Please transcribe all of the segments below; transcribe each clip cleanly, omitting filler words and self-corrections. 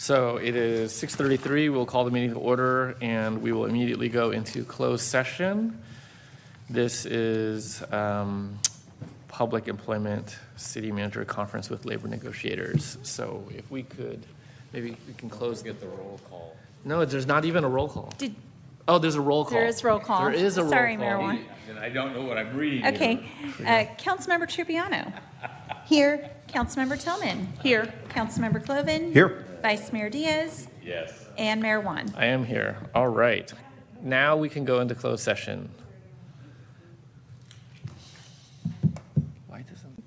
So it is 6:33. We'll call the meeting to order, and we will immediately go into closed session. This is public employment city manager conference with labor negotiators. So if we could, maybe we can close. Get the roll call. No, there's not even a roll call. Oh, there's a roll call. There is roll call. There is a roll call. Sorry, Mayor Juan. And I don't know what I'm reading. Okay. Councilmember Trupiano. Here. Councilmember Tillman. Here. Councilmember Cloven. Here. Vice Mayor Diaz. Yes. And Mayor Juan. I am here. All right. Now we can go into closed session. Why doesn't...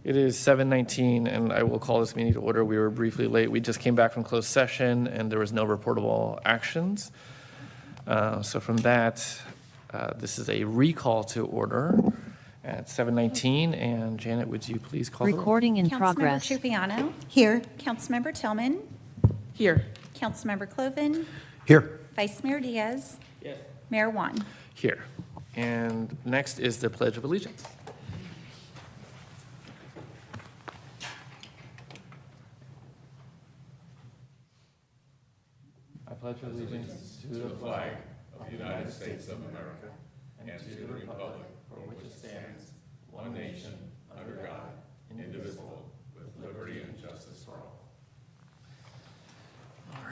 It is 7:19, and I will call this meeting to order. We were briefly late. We just came back from closed session, and there was no reportable actions. So from that, this is a recall to order at 7:19. And Janet, would you please call the roll? Recording in progress. Councilmember Trupiano. Here. Councilmember Tillman. Here. Councilmember Cloven. Here. Vice Mayor Diaz. Yes. Mayor Juan. Here. And next is the Pledge of Allegiance. I pledge allegiance to the flag Of the United States of America and to the republic for which it stands, one nation, under God, indivisible, with liberty and justice for all. All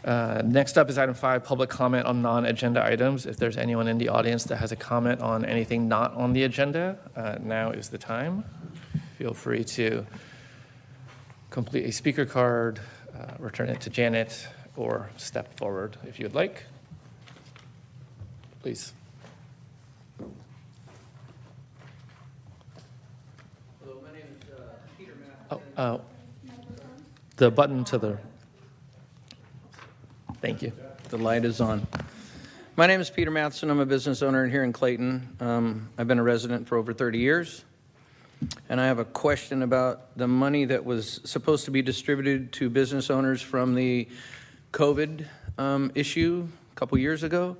right. Next up is item 5, public comment on non-agenda items. If there's anyone in the audience that has a comment on anything not on the agenda, now is the time. Feel free to complete a speaker card, return it to Janet, or step forward if you would like. Please. Hello, my name is Peter Matheson. Oh, the button to the... Thank you. The light is on. My name is Peter Matheson. I'm a business owner here in Clayton. I've been a resident for over 30 years. And I have a question about the money that was supposed to be distributed to business owners from the COVID issue a couple years ago.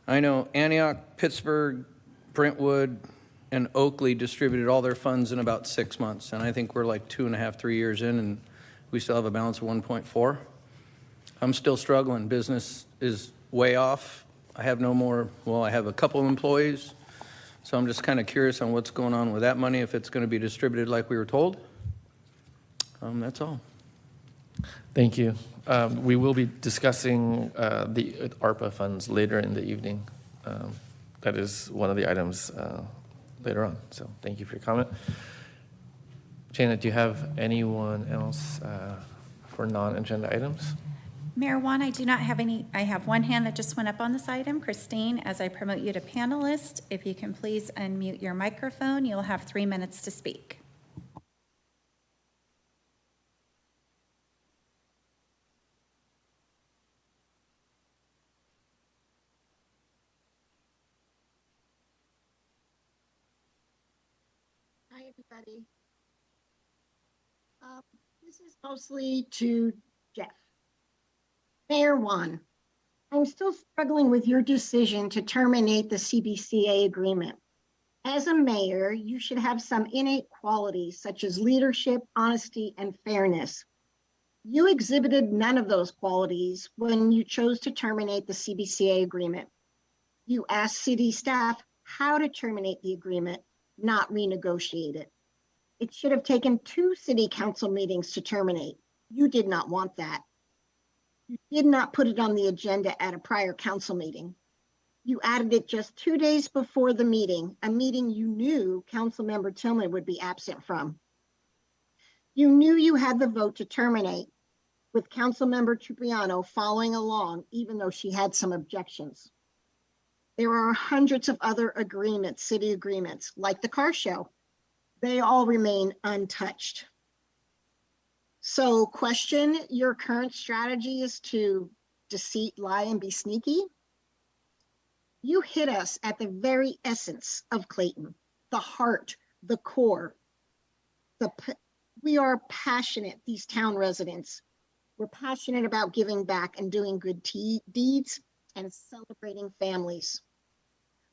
I know Antioch, Pittsburgh, Brentwood, and Oakley distributed all their funds in about 6 months. And I think we're like 2.5, 3 years in, and we still have a balance of 1.4. I'm still struggling. Business is way off. I have no more, well, I have a couple employees. So I'm just kind of curious on what's going on with that money, if it's going to be distributed like we were told. That's all. Thank you. We will be discussing the ARPA funds later in the evening. That is one of the items later on. So thank you for your comment. Janet, do you have anyone else for non-agenda items? Mayor Juan, I do not have any. I have one hand that just went up on this item. Christine, as I promote you to panelist, if you can please unmute your microphone, you'll have 3 minutes to speak. Hi, everybody. This is mostly to Jeff. Mayor Juan, I'm still struggling with your decision to terminate the CBCA agreement. As a mayor, you should have some innate qualities such as leadership, honesty, and fairness. You exhibited none of those qualities when you chose to terminate the CBCA agreement. You asked city staff how to terminate the agreement, not renegotiate it. It should have taken 2 city council meetings to terminate. You did not want that. You did not put it on the agenda at a prior council meeting. You added it just 2 days before the meeting, a meeting you knew Councilmember Tillman would be absent from. You knew you had the vote to terminate, with Councilmember Trupiano following along, even though she had some objections. There are hundreds of other agreements, city agreements, like the car show. They all remain untouched. So question, your current strategy is to deceit, lie, and be sneaky? You hit us at the very essence of Clayton, the heart, the core. We are passionate, these town residents. We're passionate about giving back and doing good deeds and celebrating families.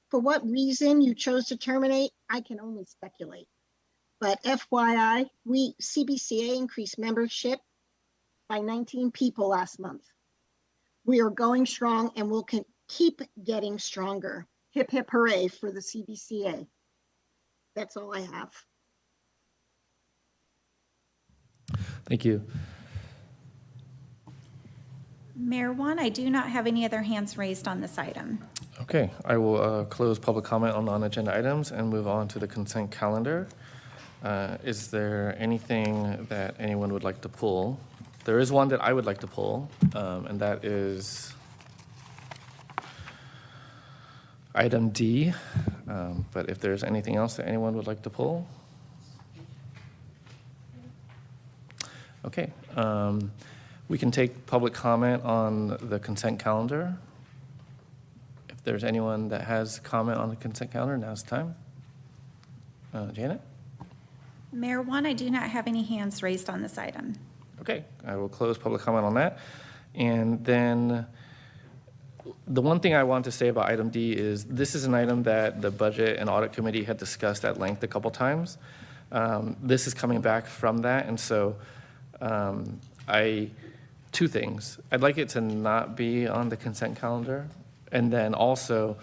For what reason you chose to terminate, I can only speculate. but FYI, CBCA increased membership by 19 people last month. We are going strong and we'll keep getting stronger. Hip, hip, hooray for the CBCA. That's all I have. Thank you. Mayor Juan, I do not have any other hands raised on this item. Okay, I will close public comment on non-agenda items and move on to the consent calendar. Is there anything that anyone would like to pull? There is one that I would like to pull, and that is item D. But if there's anything else that anyone would like to pull? Okay, we can take public comment on the consent calendar. If there's anyone that has comment on the consent calendar, now's the time. Janet? Mayor Juan, I do not have any hands raised on this item. Okay, I will close public comment on that. And then the one thing I want to say about item D is this is an item that the Budget and Audit Committee had discussed at length a couple times. This is coming back from that, and so two things. I'd like it to not be on the consent calendar, and then also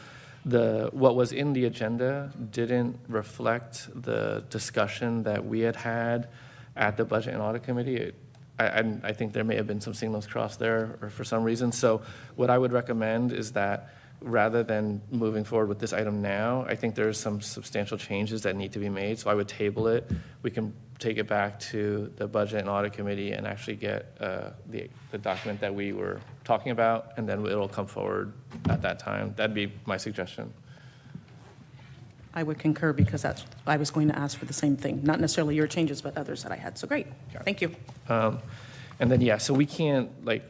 what was in the agenda didn't reflect the discussion that we had at the Budget and Audit Committee. I think there may have been some signals crossed there or for some reason. So what I would recommend is that rather than moving forward with this item now, I think there's some substantial changes that need to be made. So I would table it. We can take it back to the Budget and Audit Committee and actually get the document that we were talking about, and then it'll come forward at that time. That'd be my suggestion. I would concur because I was going to ask for the same thing. Not necessarily your changes, but others that I had. So great. Thank you. And then, yeah, so we can't, like,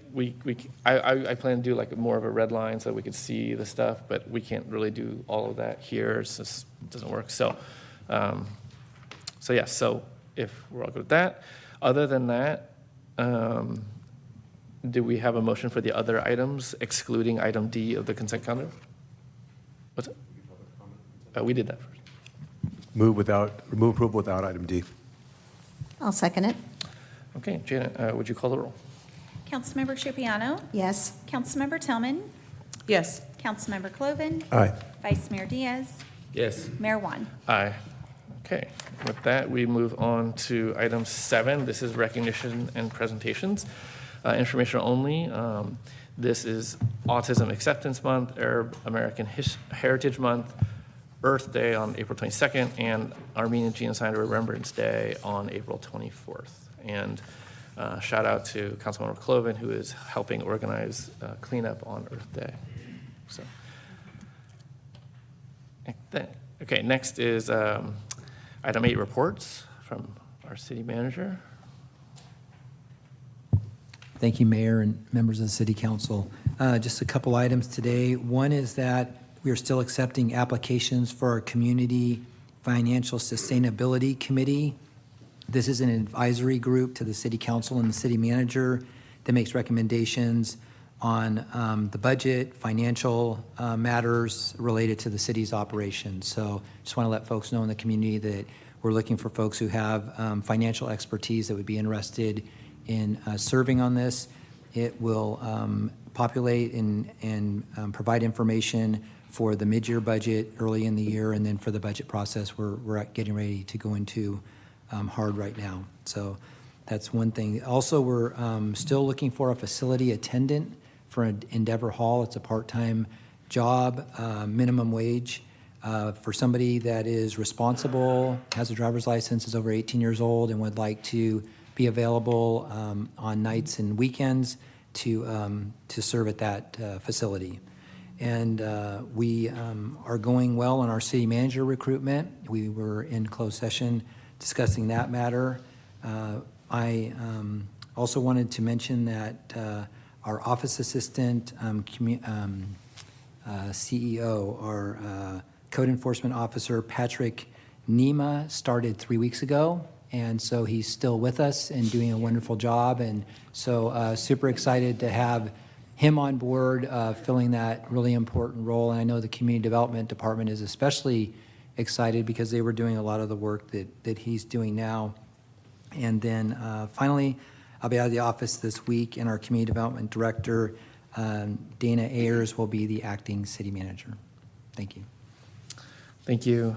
I plan to do like more of a red line so that we could see the stuff, but we can't really do all of that here. It doesn't work. So if we're all good with that, other than that, do we have a motion for the other items excluding item D of the consent calendar? What's it? We did that first. Move approval without item D. I'll second it. Okay, Janet, would you call the roll? Councilmember Shipiano. Yes. Councilmember Tillman. Yes. Councilmember Cloven. Aye. Vice Mayor Diaz. Yes. Mayor Juan. Aye. Okay, with that, we move on to item 7. This is recognition and presentations. Information only. This is Autism Acceptance Month, Arab American Heritage Month, Earth Day on April 22nd, and Armenian Genocide Remembrance Day on April 24th. And shout out to Councilmember Cloven, who is helping organize cleanup on Earth Day. So, okay, next is item 8, reports from our city manager. Thank you, Mayor and members of the City Council. Just a couple items today. One is that we are still accepting applications for our Community Financial Sustainability Committee. This is an advisory group to the City Council and the City Manager that makes recommendations on the budget, financial matters related to the city's operations. So just want to let folks know in the community that we're looking for folks who have financial expertise that would be interested in serving on this. It will populate and provide information for the mid-year budget early in the year, and then for the budget process we're getting ready to go into hard right now. So that's one thing. Also, we're still looking for a facility attendant for Endeavor Hall. It's a part-time job, minimum wage, for somebody that is responsible, has a driver's license, is over 18 years old, and would like to be available on nights and weekends to serve at that facility. And we are going well on our city manager recruitment. We were in closed session discussing that matter. I also wanted to mention that our office assistant CEO, our code enforcement officer, Patrick Nima, started 3 weeks ago. And so he's still with us and doing a wonderful job. And so super excited to have him on board, filling that really important role. And I know the community development department is especially excited because they were doing a lot of the work that he's doing now. And then finally, I'll be out of the office this week, and our Community Development Director, Dana Ayers, will be the acting city manager. Thank you. Thank you.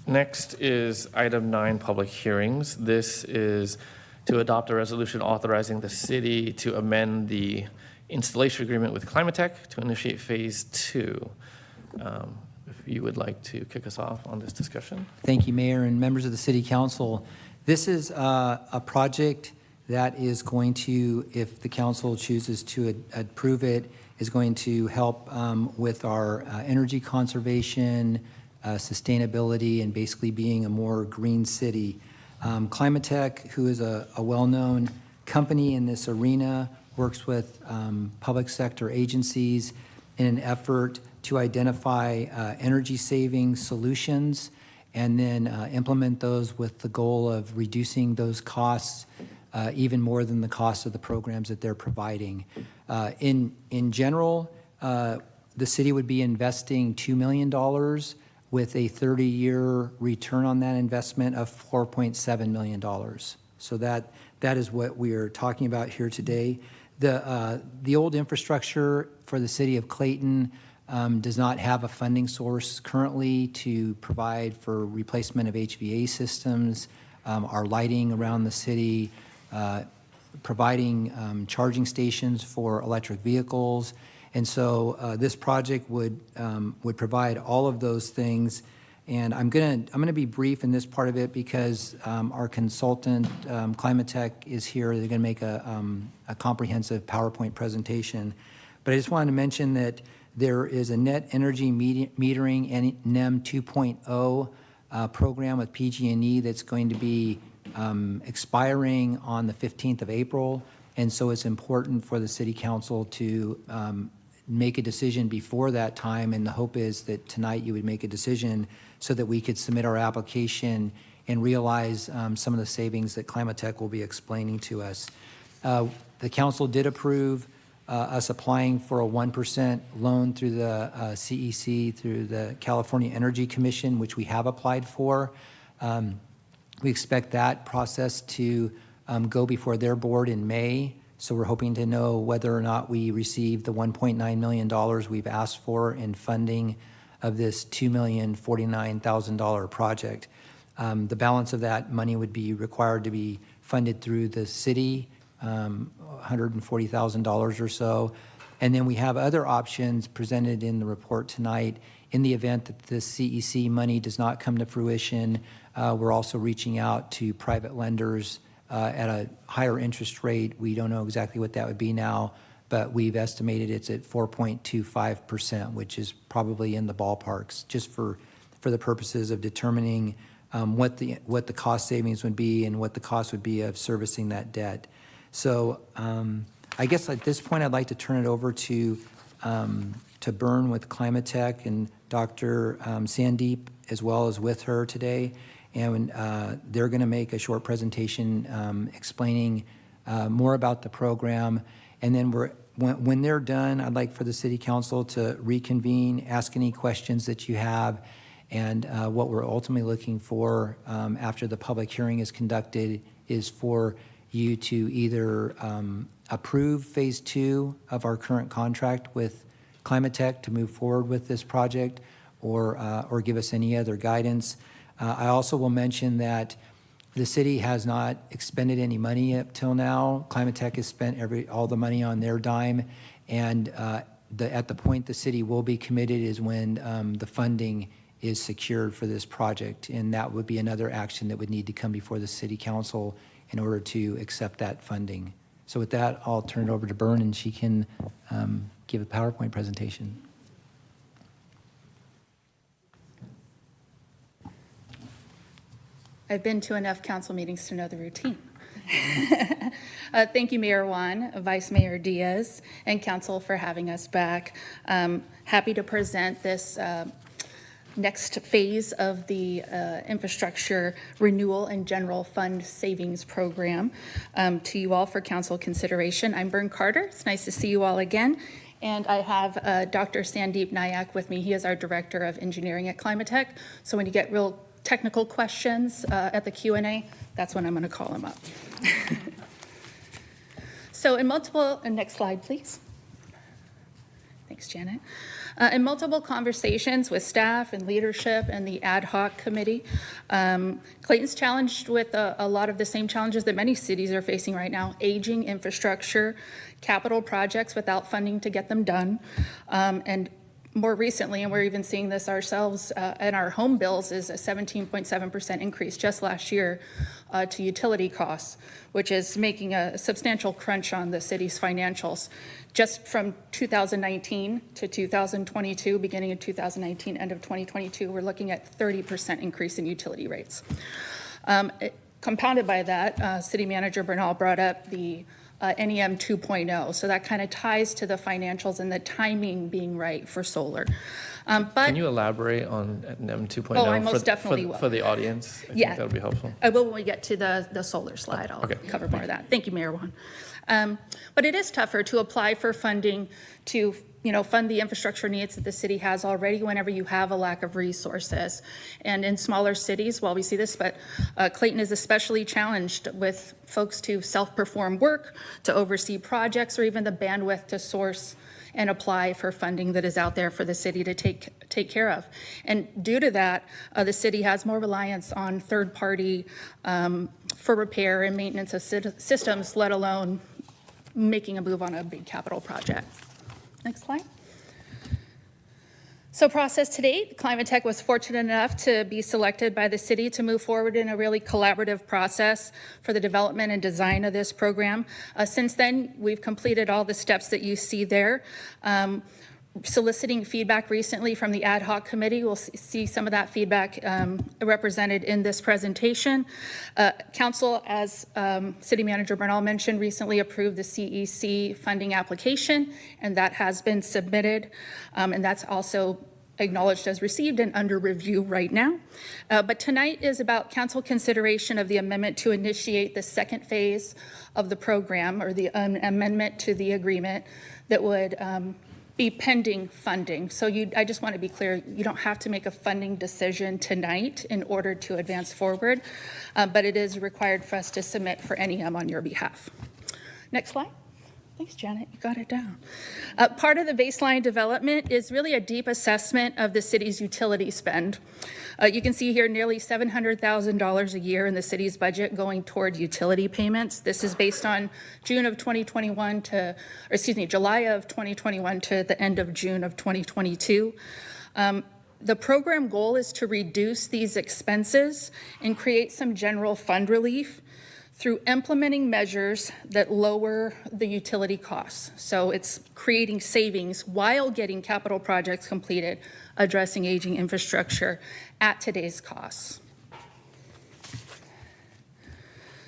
Next is item 9, public hearings. This is to adopt a resolution authorizing the city to amend the installation agreement with Climatech to initiate phase 2. If you would like to kick us off on this discussion. Thank you, Mayor and members of the City Council. This is a project that is going to, if the council chooses to approve it, is going to help with our energy conservation, sustainability, and basically being a more green city. Climatech, who is a well-known company in this arena, works with public sector agencies in an effort to identify energy-saving solutions and then implement those with the goal of reducing those costs even more than the cost of the programs that they're providing. In general, the city would be investing $2 million with a 30-year return on that investment of $4.7 million. So that is what we are talking about here today. The old infrastructure for the city of Clayton does not have a funding source currently to provide for replacement of HVA systems, our lighting around the city, providing charging stations for electric vehicles. And so this project would provide all of those things. And I'm gonna be brief in this part of it because our consultant, Climatech, is here. They're gonna make a comprehensive PowerPoint presentation. But I just wanted to mention that there is a net energy metering and NEM 2.0 program with PG&E that's going to be expiring on the 15th of April. And so it's important for the city council to make a decision before that time. And the hope is that tonight you would make a decision so that we could submit our application and realize some of the savings that Climatech will be explaining to us. The council did approve us applying for a 1% loan through the CEC, through the California Energy Commission, which we have applied for. We expect that process to go before their board in May. So we're hoping to know whether or not we receive the $1.9 million we've asked for in funding of this $2,049,000 project. The balance of that money would be required to be funded through the city, $140,000 or so. And then we have other options presented in the report tonight. In the event that the CEC money does not come to fruition, we're also reaching out to private lenders at a higher interest rate. We don't know exactly what that would be now, but we've estimated it's at 4.25%, which is probably in the ballparks, just for the purposes of determining what the cost savings would be and what the cost would be of servicing that debt. So I guess at this point, I'd like to turn it over to Byrne with Climatech and Dr. Sandeep as well as with her today. And they're going to make a short presentation explaining more about the program. And then when they're done, I'd like for the City Council to reconvene, ask any questions that you have. And what we're ultimately looking for after the public hearing is conducted is for you to either approve phase 2 of our current contract with Climatech to move forward with this project, or give us any other guidance. I also will mention that the city has not expended any money up till now. Climatech has spent all the money on their dime, and at the point the city will be committed is when the funding is secured for this project, and that would be another action that would need to come before the City Council in order to accept that funding. So with that, I'll turn it over to Byrne, and she can give a PowerPoint presentation. I've been to enough council meetings to know the routine. Thank you, Mayor Juan, Vice Mayor Diaz, and council for having us back. Happy to present this next phase of the infrastructure renewal and general fund savings program to you all for council consideration. I'm Byrne Carter. It's nice to see you all again. And I have Dr. Sandeep Nayak with me. He is our Director of Engineering at Climatech. So when you get real technical questions at the Q&A, that's when I'm going to call him up. So in multiple, and next slide, please. Thanks, Janet. In multiple conversations with staff and leadership and the ad hoc committee, Clayton's challenged with a lot of the same challenges that many cities are facing right now: aging infrastructure, capital projects without funding to get them done, and more recently, and we're even seeing this ourselves in our home bills, is a 17.7% increase just last year to utility costs, which is making a substantial crunch on the city's financials. Just from 2019 to 2022, beginning of 2019, end of 2022, we're looking at 30% increase in utility rates. Compounded by that, City Manager Bernal brought up the NEM 2.0. So that kind of ties to the financials and the timing being right for solar. But Can you elaborate on NEM 2.0? Oh, I most definitely will. For the audience? I Yeah. think that would be helpful. I will when we get to the solar slide. I'll Okay. cover more of that. Thank you, Mayor Juan. But it is tougher to apply for funding to fund the infrastructure needs that the city has already whenever you have a lack of resources. And in smaller cities, while we see this, but Clayton is especially challenged with folks to self-perform work, to oversee projects, or even the bandwidth to source and apply for funding that is out there for the city to take care of. And due to that, the city has more reliance on third party for repair and maintenance of systems, let alone making a move on a big capital project. Next slide. So process to date, Climatech was fortunate enough to be selected by the city to move forward in a really collaborative process for the development and design of this program. Since then, we've completed all the steps that you see there. Soliciting feedback recently from the ad hoc committee. We'll see some of that feedback represented in this presentation. Council, as City Manager Bernal mentioned, recently approved the CEC funding application, and that has been submitted, and that's also acknowledged as received and under review right now. But tonight is about council consideration of the amendment to initiate the second phase of the program, or the amendment to the agreement that would be pending funding. So I just want to be clear, you don't have to make a funding decision tonight in order to advance forward, but it is required for us to submit for NEM on your behalf. Next slide. Thanks, Janet, you got it down. Part of the baseline development is really a deep assessment of the city's utility spend. You can see here nearly $700,000 a year in the city's budget going toward utility payments. This is based on July of 2021 to the end of June of 2022. The program goal is to reduce these expenses and create some general fund relief through implementing measures that lower the utility costs. So it's creating savings while getting capital projects completed, addressing aging infrastructure at today's costs.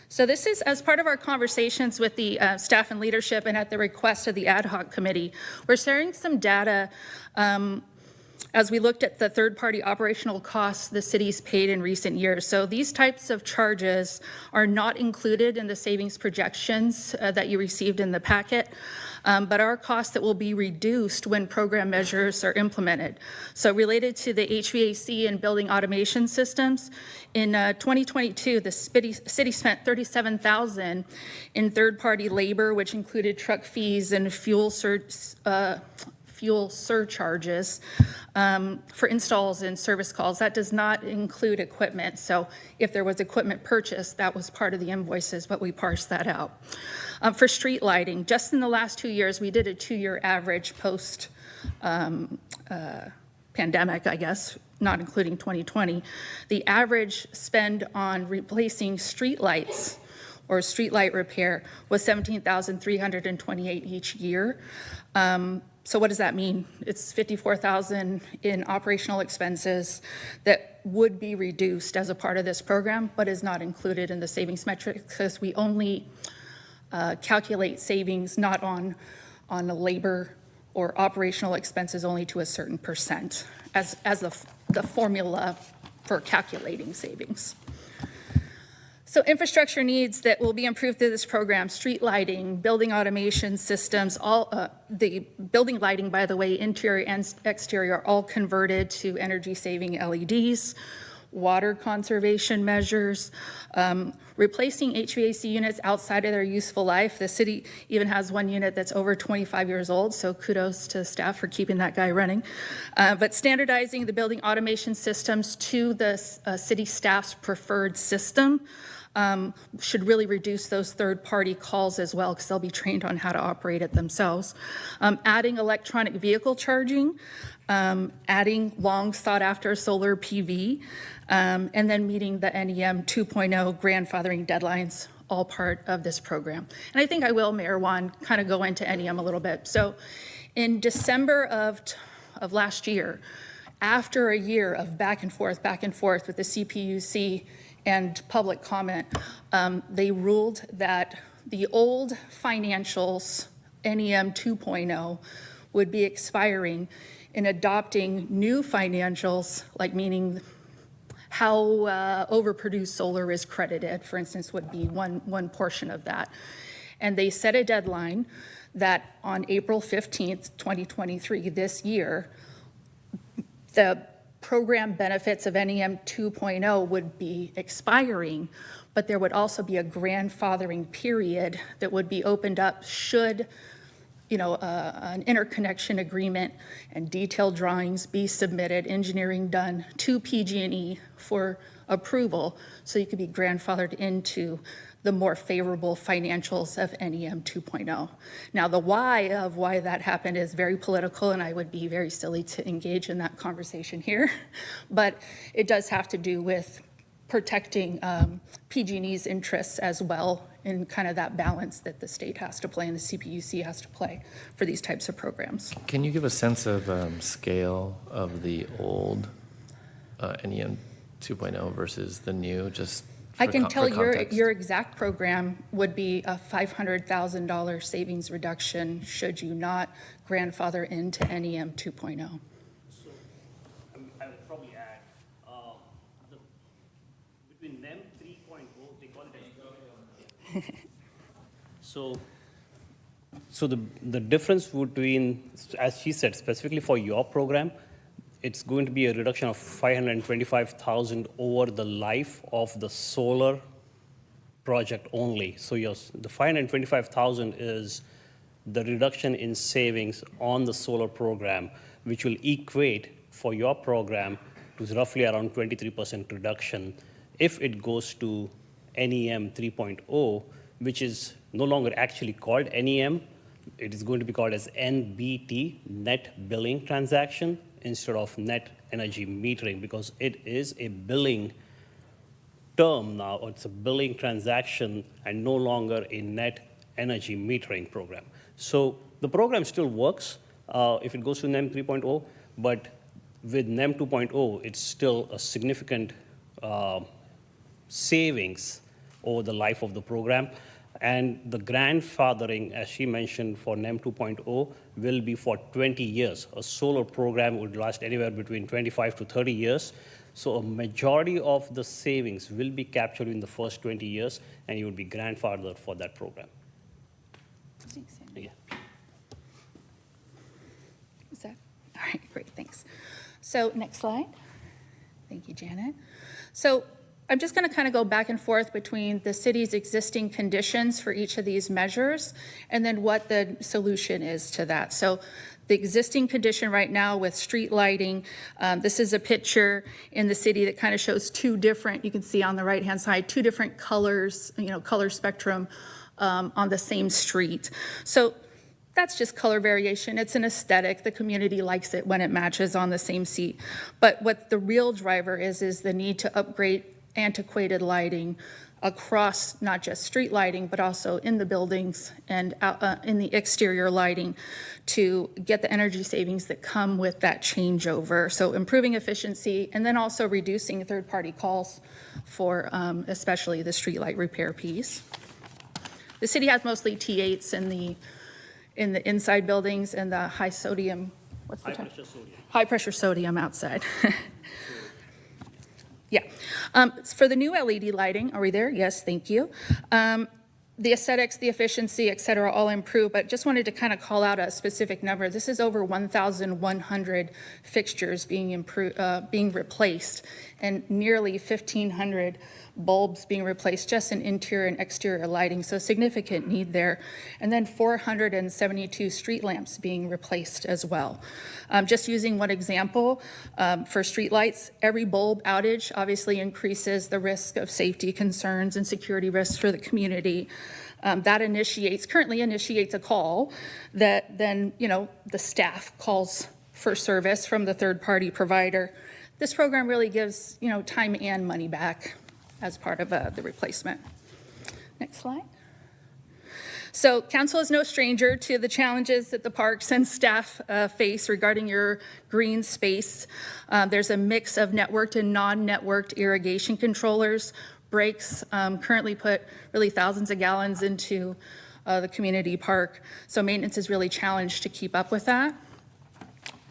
So this is as part of our conversations with the staff and leadership, and at the request of the ad hoc committee, we're sharing some data as we looked at the third-party operational costs the city's paid in recent years. So these types of charges are not included in the savings projections that you received in the packet, but are costs that will be reduced when program measures are implemented. So related to the HVAC and building automation systems, in 2022, the city spent $37,000 in third-party labor, which included truck fees and fuel surcharges for installs and service calls. That does not include equipment. So if there was equipment purchased, that was part of the invoices, but we parsed that out. For street lighting, just in the last 2 years, we did a 2-year average post pandemic, I guess, not including 2020. The average spend on replacing street lights or street light repair was $17,328 each year. So what does that mean? It's $54,000 in operational expenses that would be reduced as a part of this program, but is not included in the savings metrics because we only calculate savings not on the labor or operational expenses only to a certain percent as the formula for calculating savings. So infrastructure needs that will be improved through this program: street lighting, building automation systems, all the building lighting, by the way, interior and exterior, all converted to energy-saving LEDs, water conservation measures, replacing HVAC units outside of their useful life. The city even has one unit that's over 25 years old, so kudos to staff for keeping that guy running. But standardizing the building automation systems to the city staff's preferred system should really reduce those third-party calls as well, because they'll be trained on how to operate it themselves. Adding electronic vehicle charging, adding long sought-after solar PV, and then meeting the NEM 2.0 grandfathering deadlines, all part of this program. And I think I will, Mayor Juan, kind of go into NEM a little bit. So in December of last year, after a year of back and forth with the CPUC and public comment, they ruled that the old financials, NEM 2.0, would be expiring, in adopting new financials, like meaning how overproduced solar is credited, for instance, would be one portion of that. And they set a deadline that on April 15th, 2023, this year, the program benefits of NEM 2.0 would be expiring, but there would also be a grandfathering period that would be opened up should an interconnection agreement and detailed drawings be submitted, engineering done to PG&E for approval, so you could be grandfathered into the more favorable financials of NEM 2.0. Now, the why of why that happened is very political, and I would be very silly to engage in that conversation here, but it does have to do with protecting PG&E's interests as well, in kind of that balance that the state has to play and the CPUC has to play for these types of programs. Can you give a sense of scale of the old NEM 2.0 versus the new, just I can tell context? your exact program would be a $500,000 savings reduction should you not grandfather into NEM 2.0. So I would probably add, between NEM 3.0, they call it So the difference between, as she said, specifically for your program, it's going to be a reduction of $525,000 over the life of the solar project only. So the $525,000 is the reduction in savings on the solar program, which will equate for your program to roughly around 23% reduction if it goes to NEM 3.0, which is no longer actually called NEM. It is going to be called as NBT, net billing transaction, instead of net energy metering, because it is a billing term now. It's a billing transaction and no longer a net energy metering program. So the program still works if it goes to NEM 3.0, but with NEM 2.0, it's still a significant savings over the life of the program. And the grandfathering, as she mentioned, for NEM 2.0 will be for 20 years. A solar program would last anywhere between 25 to 30 years. So a majority of the savings will be captured in the first 20 years, and you would be grandfathered for that program. Thanks, Sandy. Yeah. Is that, all right, great, thanks. So next slide. Thank you, Janet. So I'm just going to kind of go back and forth between the city's existing conditions for each of these measures and then what the solution is to that. So the existing condition right now with street lighting, this is a picture in the city that kind of shows two different, you can see on the right-hand side, two different colors, color spectrum on the same street. So that's just color variation. It's an aesthetic. The community likes it when it matches on the same seat. But what the real driver is the need to upgrade antiquated lighting across not just street lighting, but also in the buildings and in the exterior lighting to get the energy savings that come with that changeover. So improving efficiency and then also reducing third-party calls for especially the street light repair piece. The city has mostly T8s in the inside buildings and the high sodium, what's the term? High pressure sodium. High pressure sodium outside. Yeah. For the new LED lighting, are we there? Yes, thank you. The aesthetics, the efficiency, et cetera, all improved, but just wanted to kind of call out a specific number. This is over 1,100 fixtures being replaced and nearly 1,500 bulbs being replaced just in interior and exterior lighting, so significant need there. And then 472 street lamps being replaced as well. Just using one example, for street lights, every bulb outage obviously increases the risk of safety concerns and security risks for the community. That currently initiates a call that then, the staff calls for service from the third-party provider. This program really gives, time and money back as part of the replacement. Next slide. So council is no stranger to the challenges that the parks and staff face regarding your green space. There's a mix of networked and non-networked irrigation controllers. Breaks currently put really thousands of gallons into the community park. So maintenance is really challenged to keep up with that.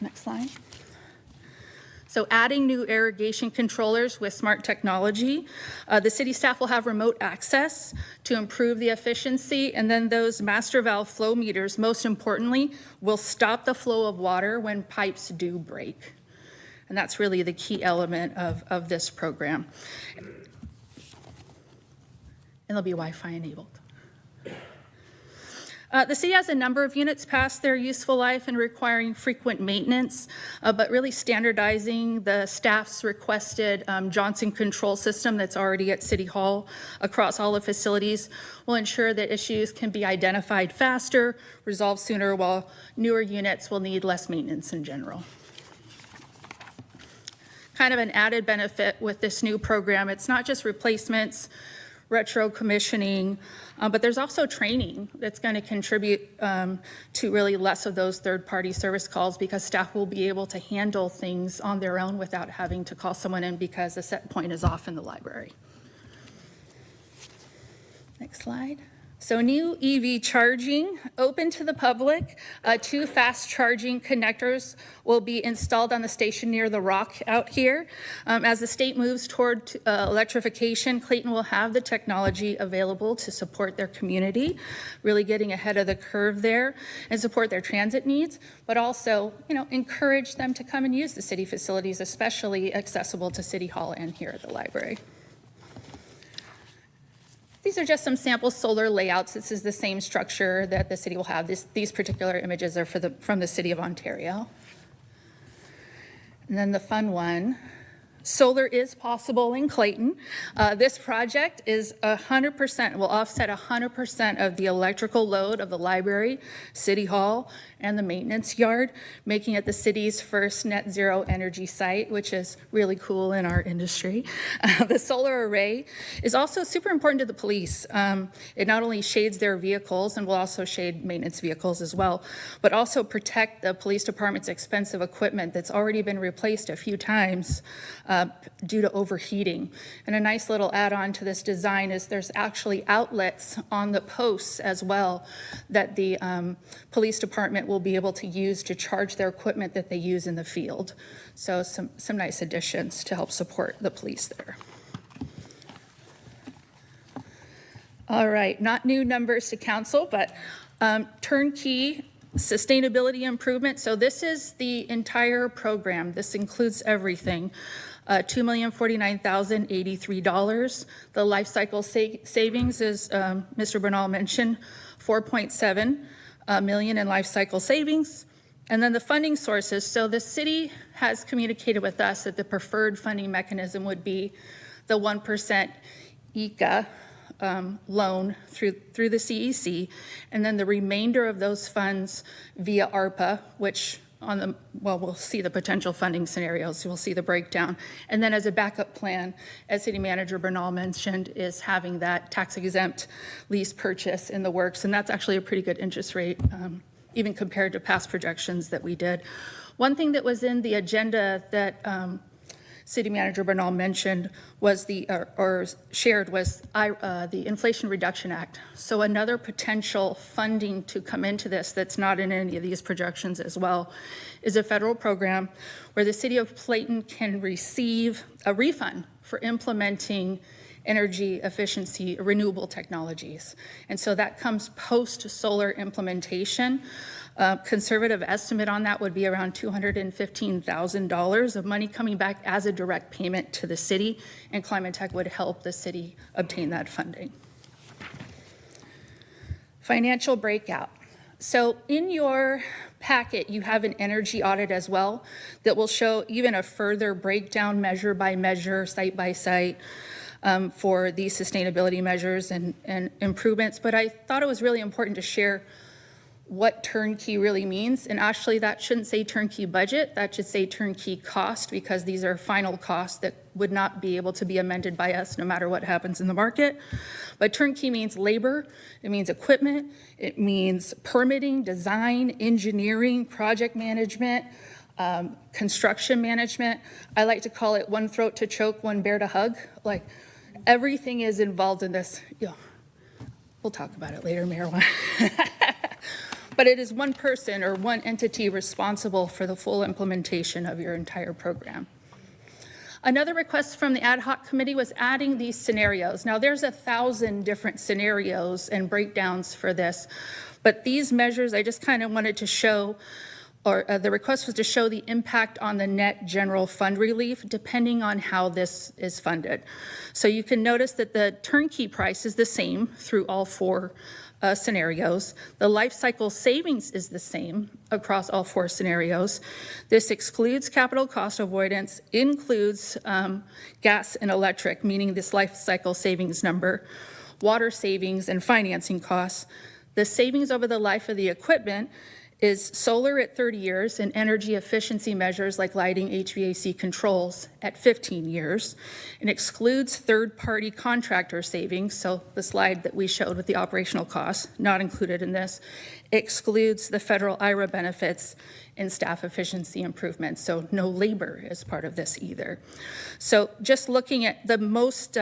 Next slide. So adding new irrigation controllers with smart technology, the city staff will have remote access to improve the efficiency, and then those master valve flow meters, most importantly, will stop the flow of water when pipes do break. And that's really the key element of this program. And they'll be Wi-Fi enabled. The city has a number of units past their useful life and requiring frequent maintenance, but really standardizing the staff's requested Johnson control system that's already at City Hall across all the facilities will ensure that issues can be identified faster, resolved sooner, while newer units will need less maintenance in general. Kind of an added benefit with this new program, it's not just replacements, retro commissioning, but there's also training that's going to contribute to really less of those third-party service calls, because staff will be able to handle things on their own without having to call someone in because the set point is off in the library. Next slide. So new EV charging, open to the public. 2 fast charging connectors will be installed on the station near the rock out here. As the state moves toward electrification, Clayton will have the technology available to support their community, really getting ahead of the curve there and support their transit needs, but also, encourage them to come and use the city facilities, especially accessible to City Hall and here at the library. These are just some sample solar layouts. This is the same structure that the city will have. These particular images are from the City of Ontario. And then the fun one, solar is possible in Clayton. This project is 100%, will offset 100% of the electrical load of the library, City Hall, and the maintenance yard, making it the city's first net zero energy site, which is really cool in our industry. The solar array is also super important to the police. It not only shades their vehicles and will also shade maintenance vehicles as well, but also protect the police department's expensive equipment that's already been replaced a few times due to overheating. And a nice little add-on to this design is there's actually outlets on the posts as well that the police department will be able to use to charge their equipment that they use in the field. So some nice additions to help support the police there. All right, not new numbers to council, but turnkey sustainability improvement. So this is the entire program. This includes everything. $2,049,083. The life cycle savings is, Mr. Bernal mentioned, 4.7 million in life cycle savings. And then the funding sources. So the city has communicated with us that the preferred funding mechanism would be the 1% ICA loan through the CEC, and then the remainder of those funds via ARPA, which we'll see the potential funding scenarios, so we'll see the breakdown. And then as a backup plan, as City Manager Bernal mentioned, is having that tax-exempt lease purchase in the works, and that's actually a pretty good interest rate, even compared to past projections that we did. One thing that was in the agenda that City Manager Bernal mentioned was the Inflation Reduction Act. So another potential funding to come into this that's not in any of these projections as well is a federal program where the city of Clayton can receive a refund for implementing energy efficiency, renewable technologies. And so that comes post-solar implementation. Conservative estimate on that would be around $215,000 of money coming back as a direct payment to the city, and Climate Tech would help the city obtain that funding. Financial breakout. So in your packet, you have an energy audit as well that will show even a further breakdown measure by measure, site by site, for these sustainability measures and improvements. But I thought it was really important to share what turnkey really means. And actually, that shouldn't say turnkey budget, that should say turnkey cost, because these are final costs that would not be able to be amended by us no matter what happens in the market. But turnkey means labor, it means equipment, it means permitting, design, engineering, project management, construction management. I like to call it one throat to choke, one bear to hug. Like, everything is involved in this. Yeah, we'll talk about it later, Mayor. But it is one person or one entity responsible for the full implementation of your entire program. Another request from the ad hoc committee was adding these scenarios. Now, there's 1,000 different scenarios and breakdowns for this, but these measures I just kind of wanted to show, or the request was to show the impact on the net general fund relief depending on how this is funded. So you can notice that the turnkey price is the same through all four scenarios. The life cycle savings is the same across all four scenarios. This excludes capital cost avoidance, includes gas and electric, meaning this life cycle savings number, water savings and financing costs. The savings over the life of the equipment is solar at 30 years and energy efficiency measures like lighting, HVAC controls at 15 years, and excludes third-party contractor savings. So the slide that we showed with the operational costs, not included in this, excludes the federal IRA benefits and staff efficiency improvements. So no labor is part of this either. So just looking at the most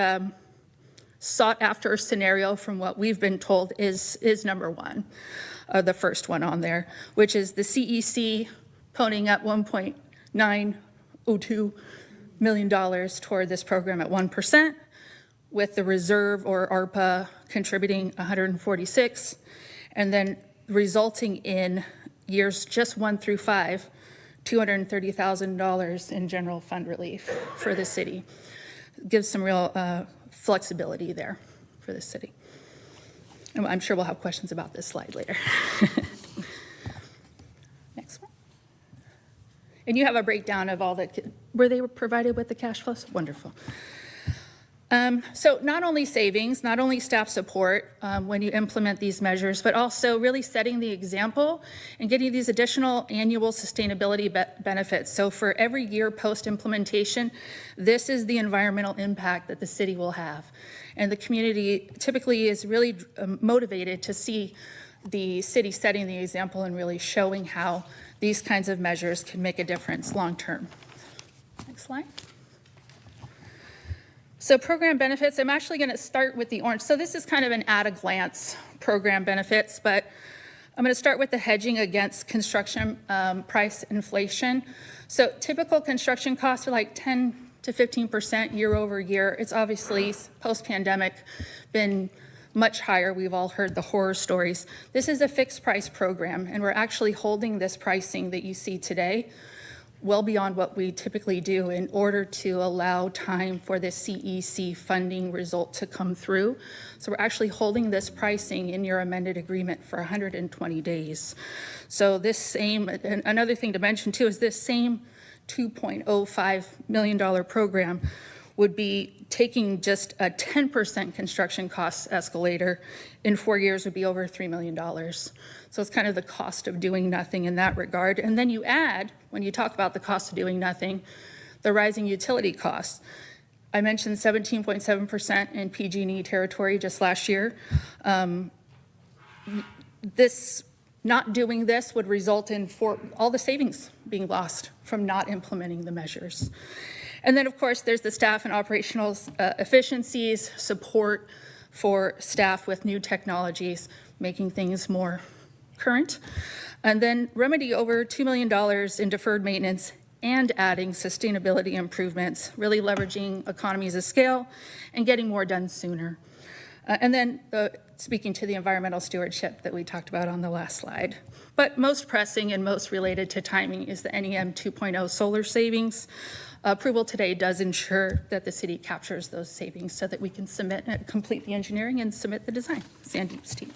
sought after scenario from what we've been told is number one. The first one on there, which is the CEC ponying up $1.902 million toward this program at 1%, with the reserve or ARPA contributing 146, and then resulting in years just 1 through 5, $230,000 in general fund relief for the city. Gives some real flexibility there for the city. I'm sure we'll have questions about this slide later. Next one. And you have a breakdown of all the, were they provided with the cash flows? Wonderful. So not only savings, not only staff support when you implement these measures, but also really setting the example and getting these additional annual sustainability benefits. So for every year post-implementation, this is the environmental impact that the city will have. And the community typically is really motivated to see the city setting the example and really showing how these kinds of measures can make a difference long-term. Next slide. So program benefits, I'm actually going to start with the orange. So this is kind of an at-a-glance program benefits, but I'm going to start with the hedging against construction price inflation. So typical construction costs are like 10 to 15% year over year. It's obviously post-pandemic been much higher. We've all heard the horror stories. This is a fixed price program, and we're actually holding this pricing that you see today well beyond what we typically do in order to allow time for the CEC funding result to come through. So we're actually holding this pricing in your amended agreement for 120 days. So this same, another thing to mention too, is this same $2.05 million program would be taking just a 10% construction cost escalator in 4 years would be over $3 million. So it's kind of the cost of doing nothing in that regard. And then you add, when you talk about the cost of doing nothing, the rising utility costs. I mentioned 17.7% in PG&E territory just last year. Not doing this would result in all the savings being lost from not implementing the measures. And then, of course, there's the staff and operational efficiencies, support for staff with new technologies, making things more current. And then remedy over $2 million in deferred maintenance and adding sustainability improvements, really leveraging economies of scale and getting more done sooner. And then speaking to the environmental stewardship that we talked about on the last slide. But most pressing and most related to timing is the NEM 2.0 solar savings. Approval today does ensure that the city captures those savings so that we can complete the engineering and submit the design, Sandeep's team.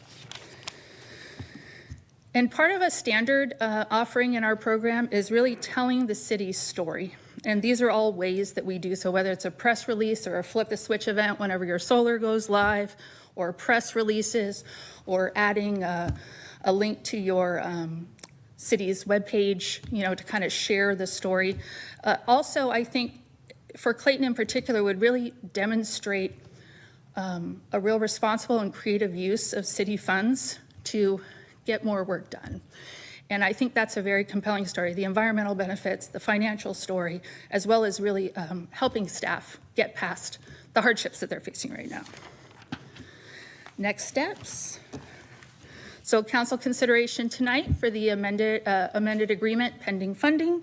And part of a standard offering in our program is really telling the city's story. And these are all ways that we do so, whether it's a press release or a flip the switch event whenever your solar goes live, or press releases, or adding a link to your city's webpage, to kind of share the story. Also, I think for Clayton in particular would really demonstrate a real responsible and creative use of city funds to get more work done. And I think that's a very compelling story, the environmental benefits, the financial story, as well as really helping staff get past the hardships that they're facing right now. Next steps. So council consideration tonight for the amended agreement pending funding.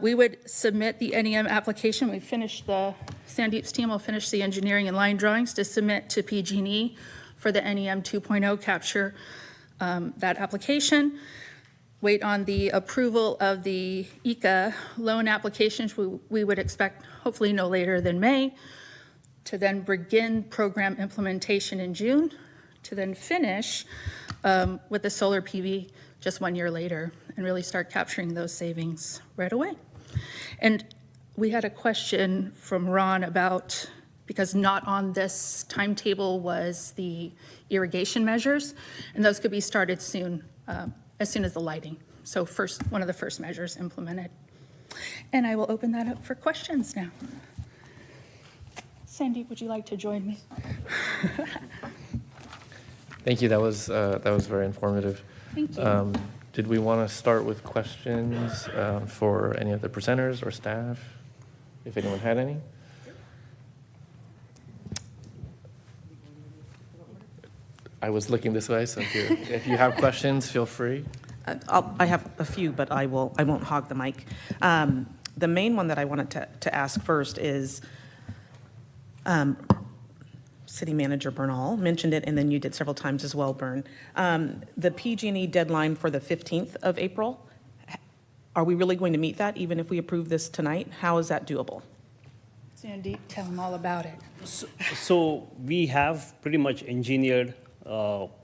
We would submit the NEM application. We finished Sandeep's team will finish the engineering and line drawings to submit to PG&E for the NEM 2.0 capture that application. Wait on the approval of the ECA loan applications. We would expect hopefully no later than May, to then begin program implementation in June, to then finish with the solar PV just 1 year later and really start capturing those savings right away. And we had a question from Ron about, because not on this timetable was the irrigation measures, and those could be started soon, as soon as the lighting. So one of the first measures implemented. And I will open that up for questions now. Sandeep, would you like to join me? Thank you. That was very informative. Thank you. Did we want to start with questions for any of the presenters or staff, if anyone had any? I was looking this way, so if you have questions, feel free. I have a few, but I won't hog the mic. The main one that I wanted to ask first is, City Manager Bernal mentioned it, and then you did several times as well, Bern. The PG&E deadline for the 15th of April, are we really going to meet that, even if we approve this tonight? How is that doable? Sandeep, tell them all about it. So we have pretty much engineered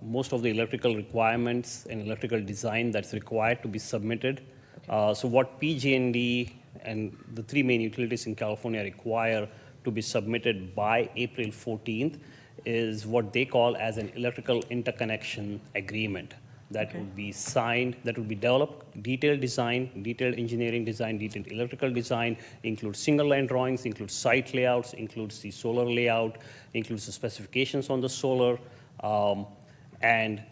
most of the electrical requirements and electrical design that's required to be submitted. So what PG&E and the three main utilities in California require to be submitted by April 14th is what they call as an electrical interconnection agreement that would be signed, that would be developed, detailed design, detailed engineering design, detailed electrical design, includes single line drawings, includes site layouts, includes the solar layout, includes the specifications on the solar, and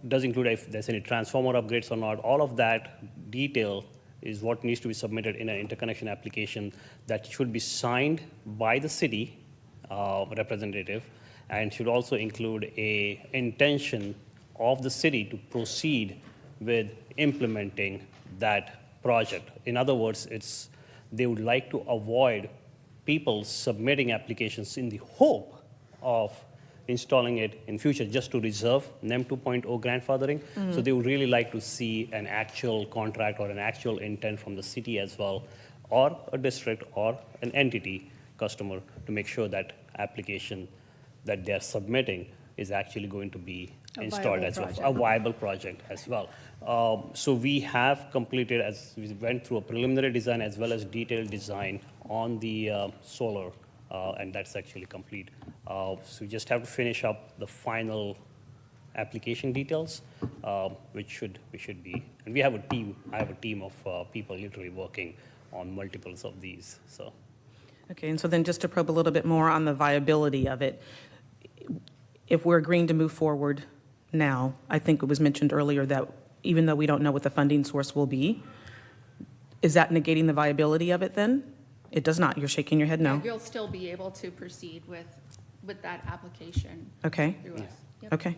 does include if there's any transformer upgrades or not. All of that detail is what needs to be submitted in an interconnection application that should be signed by the city representative, and should also include a intention of the city to proceed with implementing that project. In other words, they would like to avoid people submitting applications in the hope of installing it in future just to reserve NEM 2.0 grandfathering. So they would really like to see an actual contract or an actual intent from the city as well, or a district or an entity customer, to make sure that application that they're submitting is actually going to be installed as well, a viable project as well. So we have completed, as we went through a preliminary design as well as detailed design on the solar, and that's actually complete. So we just have to finish up the final application details, which we should be, and we have a team. I have a team of people literally working on multiples of these. So. Okay, and so then just to probe a little bit more on the viability of it, if we're agreeing to move forward now, I think it was mentioned earlier that even though we don't know what the funding source will be, is that negating the viability of it then? It does not. You're shaking your head no. Yeah, you'll still be able to proceed with that application. Okay. Through us. Yep. Okay.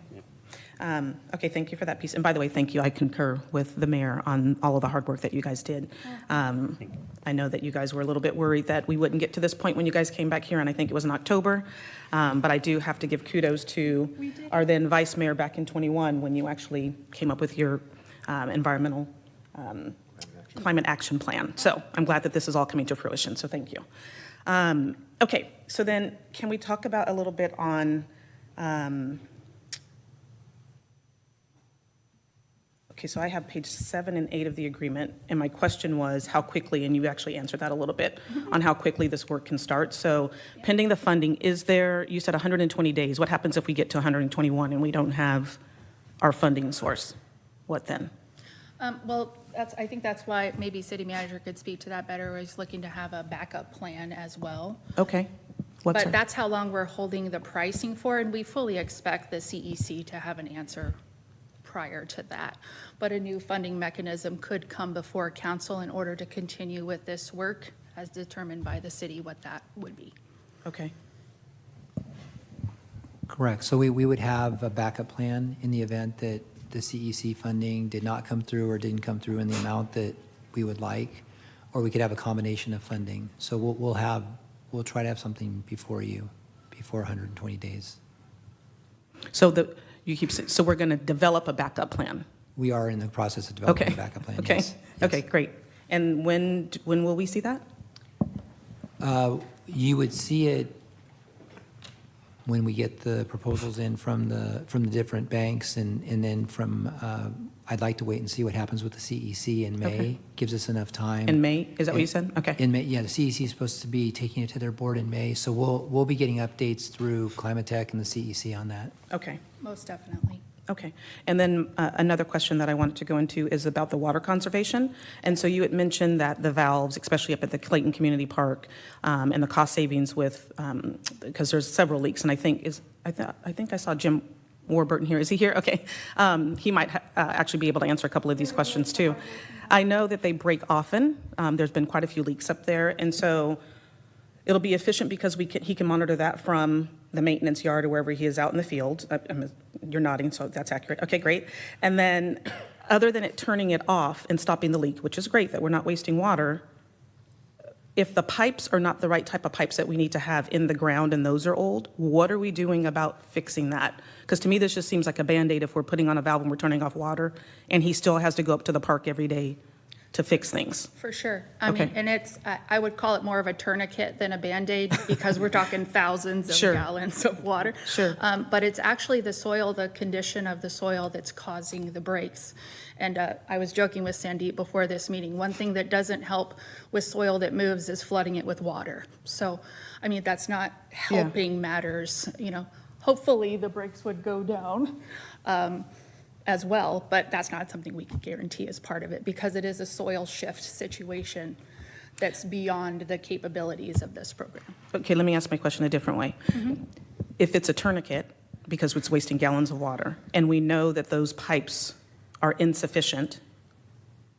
Okay, thank you for that piece. And by the way, thank you. I concur with the mayor on all of the hard work that you guys did. I know that you guys were a little bit worried that we wouldn't get to this point when you guys came back here, and I think it was in October. But I do have to give kudos to our then vice mayor back in '21 when you actually came up with your environmental climate action plan. So I'm glad that this is all coming to fruition, so thank you. Okay, so then can we talk about a little bit on, okay, so I have page 7 and 8 of the agreement, and my question was how quickly, and you actually answered that a little bit, on how quickly this work can start. So pending the funding, is there, you said 120 days. What happens if we get to 121 and we don't have our funding source? What then? Well, I think that's why maybe city manager could speak to that better, is looking to have a backup plan as well. Okay. What's But that's how long we're holding the pricing for, and we fully expect the CEC to have an answer prior to that. But a new funding mechanism could come before council in order to continue with this work as determined by the city what that would be. Okay. Correct. So we would have a backup plan in the event that the CEC funding did not come through or didn't come through in the amount that we would like, or we could have a combination of funding. So we'll try to have something before 120 days. So so we're going to develop a backup plan. We are in the process of developing Okay. a backup plan. Okay. Yes. Okay, great. And when will we see that? You would see it when we get the proposals in from the different banks, and then I'd like to wait and see what happens with the CEC in May. Okay. Gives us enough time. In May? Is that what you said? Okay. In May, yeah, the CEC is supposed to be taking it to their board in May, so we'll be getting updates through Climate Tech and the CEC on that. Okay. Most definitely. Okay. And then another question that I wanted to go into is about the water conservation. And so you had mentioned that the valves, especially up at the Clayton Community Park, and the cost savings with, because there's several leaks, and I think I saw Jim Warburton here. Is he here? Okay. He might actually be able to answer a couple of these questions too. I know that they break often. There's been quite a few leaks up there, and so it'll be efficient because he can monitor that from the maintenance yard or wherever he is out in the field. You're nodding, so that's accurate. Okay, great. And then other than it turning it off and stopping the leak, which is great that we're not wasting water, if the pipes are not the right type of pipes that we need to have in the ground and those are old, what are we doing about fixing that? Because to me, this just seems like a Band-Aid if we're putting on a valve and we're turning off water, and he still has to go up to the park every day to fix things. For sure. I mean, Okay. and I would call it more of a tourniquet than a Band-Aid because we're talking thousands of Sure. gallons of water. Sure. But it's actually the soil, the condition of the soil that's causing the breaks. And I was joking with Sandeep before this meeting. One thing that doesn't help with soil that moves is flooding it with water. So, I mean, that's not helping matters, Hopefully the breaks would go down. As well, but that's not something we can guarantee as part of it because it is a soil shift situation that's beyond the capabilities of this program. Okay, let me ask my question a different way. If it's a tourniquet, because it's wasting gallons of water, and we know that those pipes are insufficient,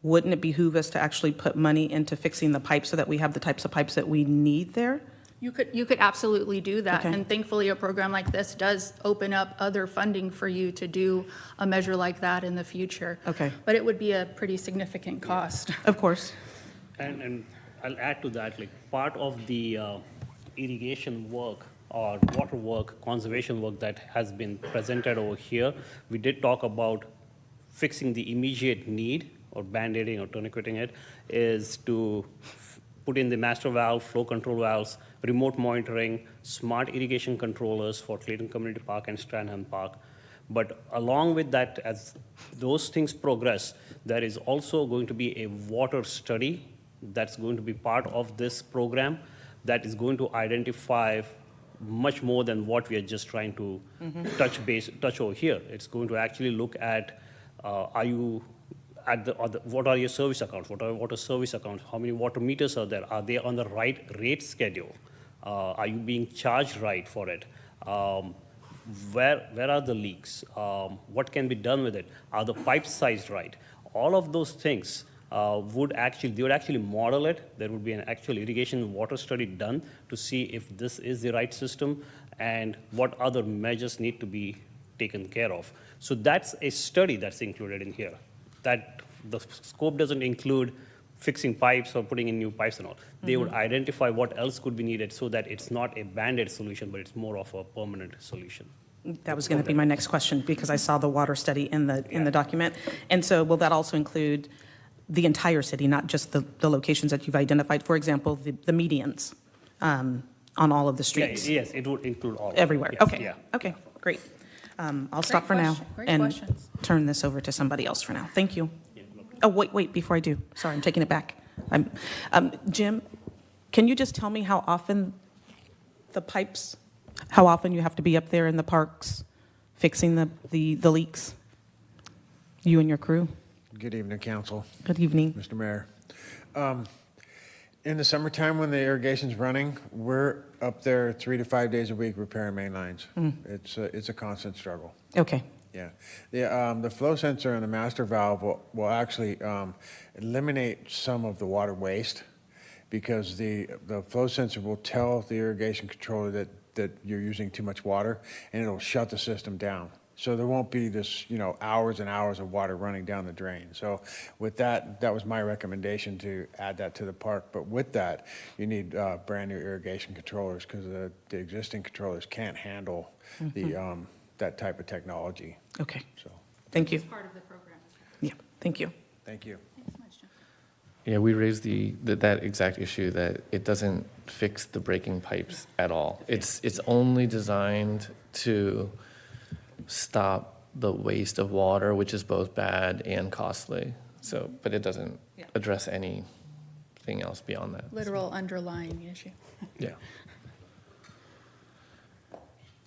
wouldn't it behoove us to actually put money into fixing the pipes so that we have the types of pipes that we need there? You could absolutely do that, Okay. and thankfully a program like this does open up other funding for you to do a measure like that in the future. Okay. But it would be a pretty significant cost. Of course. And I'll add to that, like part of the irrigation work or water work, conservation work that has been presented over here, we did talk about fixing the immediate need or band-aiding or tourniqueting it, is to put in the master valve, flow control valves, remote monitoring, smart irrigation controllers for Clayton Community Park and Strandham Park. But along with that, as those things progress, there is also going to be a water study that's going to be part of this program that is going to identify much more than what we are just trying to touch over here. It's going to actually look at, what are your service accounts? What are water service accounts? How many water meters are there? Are they on the right rate schedule? Are you being charged right for it? Where are the leaks? What can be done with it? Are the pipes sized right? All of those things they would actually model it. There would be an actual irrigation water study done to see if this is the right system and what other measures need to be taken care of. So that's a study that's included in here. That the scope doesn't include fixing pipes or putting in new pipes and all. They would identify what else could be needed so that it's not a Band-Aid solution, but it's more of a permanent solution. That was going to be my next question, because I saw the water study in the document. And so will that also include the entire city, not just the locations that you've identified? For example, the medians on all of the streets? Yes, it would include all. of it. Everywhere? Yes, Okay, yeah. okay, great. I'll stop for now Great and questions. turn this over to somebody else for now. Thank you. Oh, wait, before I do, sorry, I'm taking it back. Jim, can you just tell me how often how often you have to be up there in the parks fixing the leaks? You and your crew? Good evening, Council, Good evening. Mr. Mayor. In the summertime, when the irrigation's running, we're up there 3 to 5 days a week repairing main lines. It's a constant struggle. Okay, Yeah. The flow sensor and the master valve will actually eliminate some of the water waste, because the flow sensor will tell the irrigation controller that you're using too much water, and it'll shut the system down. So there won't be this, hours and hours of water running down the drain. So with that was my recommendation, to add that to the park. But with that, you need brand new irrigation controllers, because the existing controllers can't handle that type of technology. okay, So, thank you. Part of the program. Yeah, thank you. thank you. Yeah, we raised that exact issue, that it doesn't fix the breaking pipes at all. It's only designed to stop the waste of water, which is both bad and costly. So, but it doesn't address anything else beyond that. Literal underlying issue. Yeah.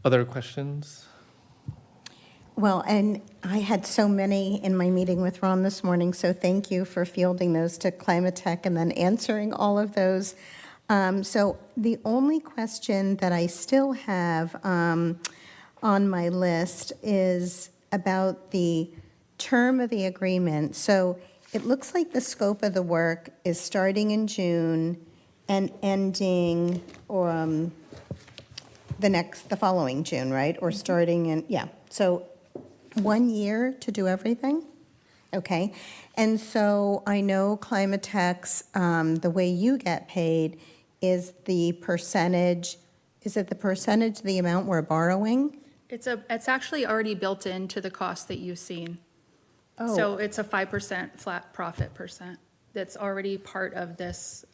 Other questions? Well, and I had so many in my meeting with Ron this morning, so thank you for fielding those to Climate Tech and then answering all of those. So the only question that I still have on my list is about the term of the agreement. So it looks like the scope of the work is starting in June and ending the following June, right? Or starting in, so 1 year to do everything? Okay. And so I know Climate Tech's, the way you get paid is the percentage, is it the percentage of the amount we're borrowing? It's actually already built into the cost that you've seen. So it's a 5% flat profit percent that's already part of this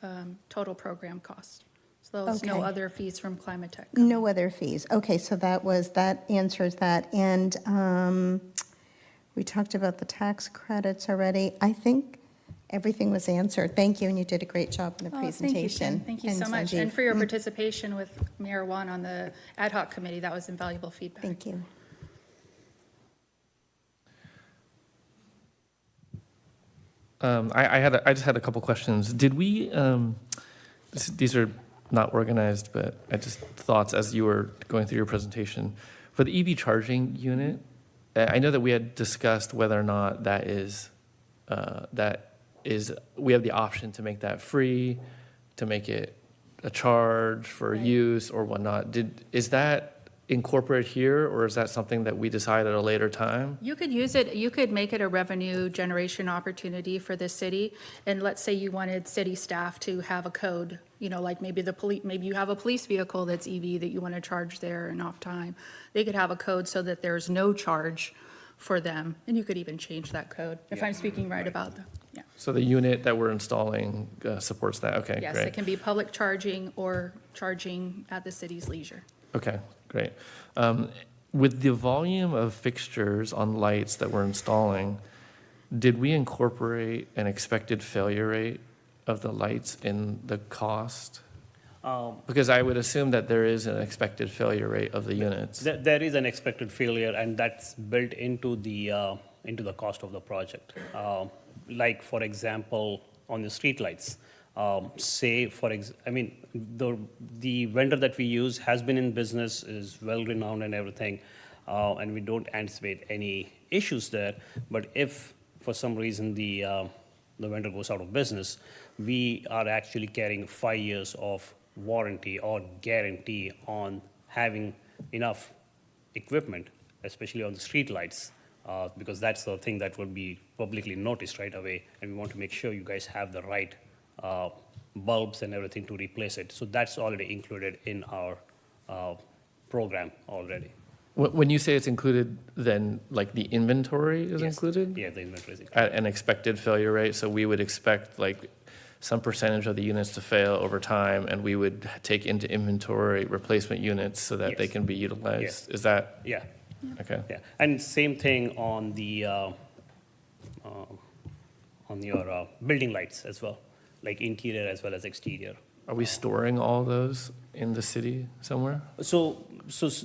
total program cost. So there's no Okay. other fees from Climate Tech. No other fees. Okay, so that answers that. And we talked about the tax credits already. I think everything was answered. Thank you, and you did a great job in the presentation. Thank you so And much. Sanjeev. And for your participation with Mayor Wan on the ad hoc committee, that was invaluable feedback. Thank you. I just had a couple questions. Did we, these are not organized, but I just thoughts as you were going through your presentation. For the EV charging unit, I know that we had discussed whether or not we have the option to make that free, to make it a charge for use or whatnot. Is that incorporated here, or is that something that we decide at a later time? You could use it, you could make it a revenue generation opportunity for the city. And let's say you wanted city staff to have a code, like maybe maybe you have a police vehicle that's EV that you want to charge there and off time. They could have a code so that there's no charge for them. And you could even change that code, if I'm speaking right about them. Yeah. So the unit that we're installing supports that, okay, Yes, great. it can be public charging or charging at the city's leisure. Okay, great. With the volume of fixtures on lights that we're installing, did we incorporate an expected failure rate of the lights in the cost? Because I would assume that there is an expected failure rate of the units. There is an expected failure, and that's built into the cost of the project. Like, for example, on the streetlights, the vendor that we use has been in business, is well-renowned and everything, and we don't anticipate any issues there. But if, for some reason, the vendor goes out of business, we are actually carrying 5 years of warranty or guarantee on having enough equipment, especially on the streetlights, because that's the thing that will be publicly noticed right away, and we want to make sure you guys have the right bulbs and everything to replace it. So that's already included in our program already. When you say it's included, then like the inventory is Yes. included? Yeah, the inventory is included. At an expected failure rate, so we would expect like some percentage of the units to fail over time, and we would take into inventory replacement units so that they Yes. can be utilized? Yes. Is that, Yeah. okay? Yeah, and same thing on the on your building lights as well, like interior as well as exterior. Are we storing all those in the city somewhere? So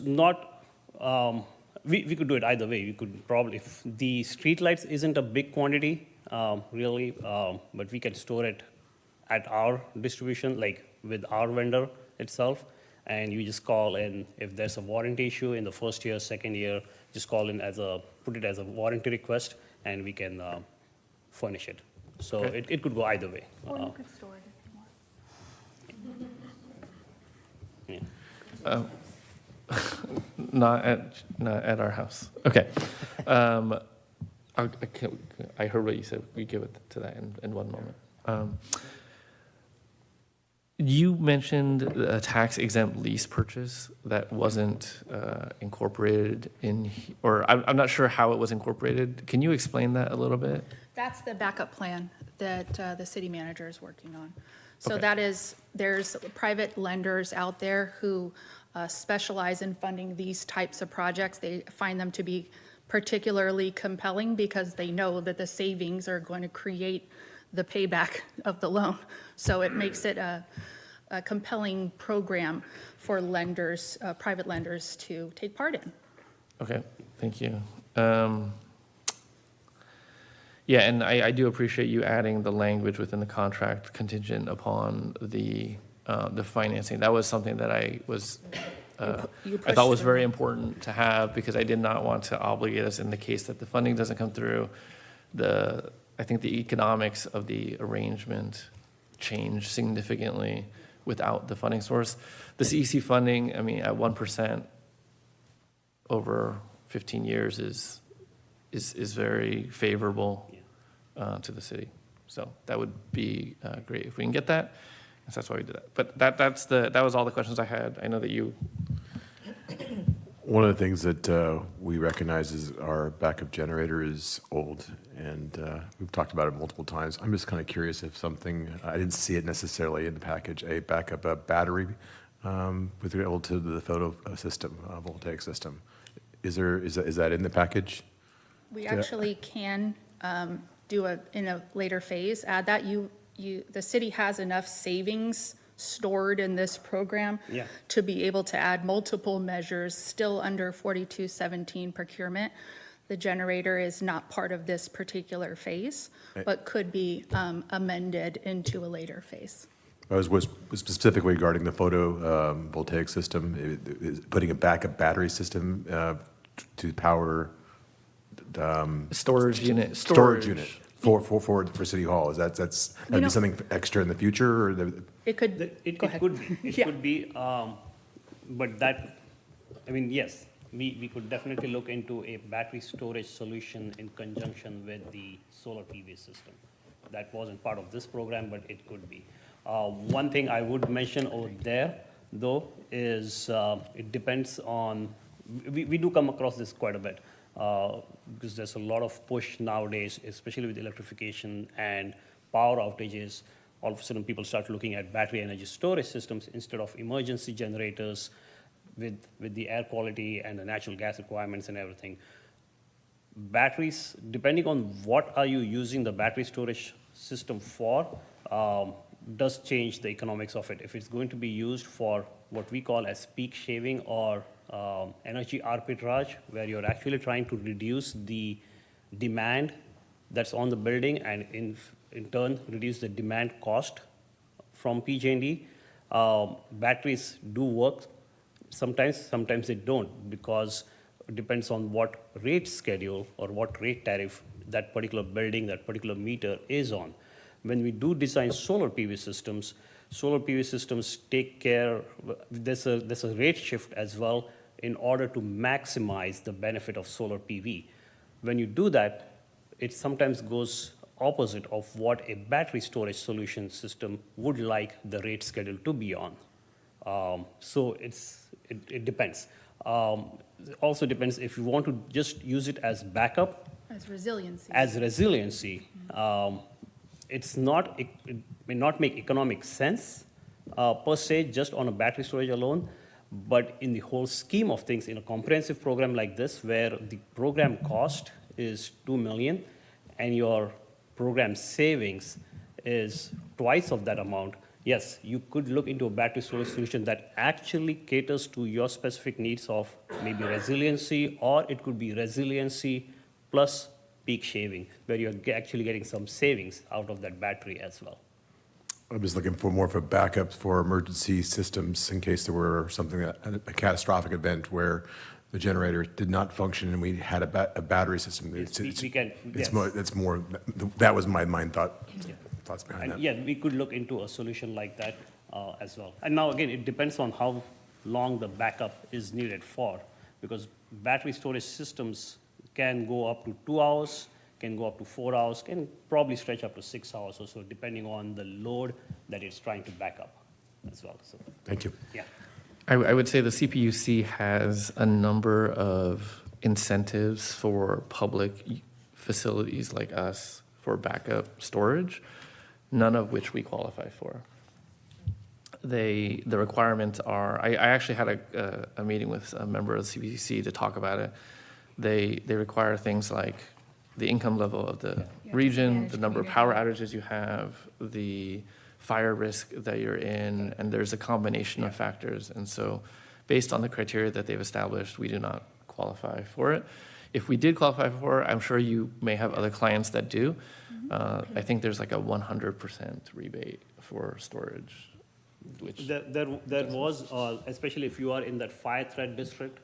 not. We could do it either way. We could probably, if the street lights isn't a big quantity, really, but we can store it at our distribution, like with our vendor itself, and you just call in if there's a warranty issue in the first year, second year, just call in put it as a warranty request, and we can furnish it. So Okay. it could go either way. Or you could store it if you want. Yeah. Not at our house. Okay. I heard what you said. We give it to that in one moment. You mentioned a tax exempt lease purchase that wasn't incorporated in, or I'm not sure how it was incorporated. Can you explain that a little bit? That's the backup plan that the city manager is working on. So Okay. that is, there's private lenders out there who specialize in funding these types of projects. They find them to be particularly compelling because they know that the savings are going to create the payback of the loan. So it makes it a compelling program for lenders, private lenders to take part in. Okay, thank you. Yeah, and I do appreciate you adding the language within the contract contingent upon the financing. That was something that I thought was very important to have, because I did not want to obligate us in the case that the funding doesn't come through. I think the economics of the arrangement change significantly without the funding source. This EC funding, I mean, at 1% over 15 years is very favorable to the city. So that would be great if we can get that. And so that's why we did that. But that was all the questions I had. I know that you. One of the things that we recognize is our backup generator is old, and we've talked about it multiple times. I'm just kind of curious if something, I didn't see it necessarily in the package, a backup battery with regard to the photo system, voltaic system. Is that in the package? We actually can do in a later phase, add that. The city has enough savings stored in this program to be able to add multiple measures still under 4217 procurement. The generator is not part of this particular phase, but could be amended into a later phase. I was specifically regarding the photovoltaic system, putting a backup battery system to power Storage unit. For City Hall. That'd be something extra in the future, or It could, It go ahead. could be, Yeah. could be, but that, I mean, yes, we could definitely look into a battery storage solution in conjunction with the solar PV system. That wasn't part of this program, but it could be. One thing I would mention over there, though, is it depends on, we do come across this quite a bit, because there's a lot of push nowadays, especially with electrification and power outages. All of a sudden, people start looking at battery energy storage systems instead of emergency generators with the air quality and the natural gas requirements and everything. Batteries, depending on what are you using the battery storage system for, does change the economics of it. If it's going to be used for what we call as peak shaving or energy arbitrage, where you're actually trying to reduce the demand that's on the building and in turn reduce the demand cost from PG&E, batteries do work sometimes they don't, because it depends on what rate schedule or what rate tariff that particular building, that particular meter is on. When we do design solar PV systems take care, there's a rate shift as well in order to maximize the benefit of solar PV. when you do that, it sometimes goes opposite of what a battery storage solution system would like the rate schedule to be on. So it depends. Also depends if you want to just use it as backup, As resiliency. as resiliency. It may not make economic sense per se, just on a battery storage alone, but in the whole scheme of things, in a comprehensive program like this, where the program cost is $2 million and your program savings is twice of that amount, yes, you could look into a battery storage solution that actually caters to your specific needs of maybe resiliency, or it could be resiliency plus peak shaving, where you're actually getting some savings out of that battery as well. I was looking for more of a backup for emergency systems in case there were something, a catastrophic event where the generator did not function and we had a battery system. That was my thoughts behind that. Yeah, we could look into a solution like that as well. And now, again, it depends on how long the backup is needed for, because battery storage systems can go up to 2 hours, can go up to 4 hours, can probably stretch up to 6 hours or so, depending on the load that it's trying to back up as well. So, Thank you. yeah. I would say the CPUC has a number of incentives for public facilities like us for backup storage, none of which we qualify for. The requirements are, I actually had a meeting with a member of the CPUC to talk about it. They require things like the income level of the region, the number of power outages you have, the fire risk that you're in, and there's a combination of factors. And so based on the criteria that they've established, we do not qualify for it. If we did qualify for it, I'm sure you may have other clients that do. I think there's like a 100% rebate for storage, which There was, especially if you are in that fire threat district,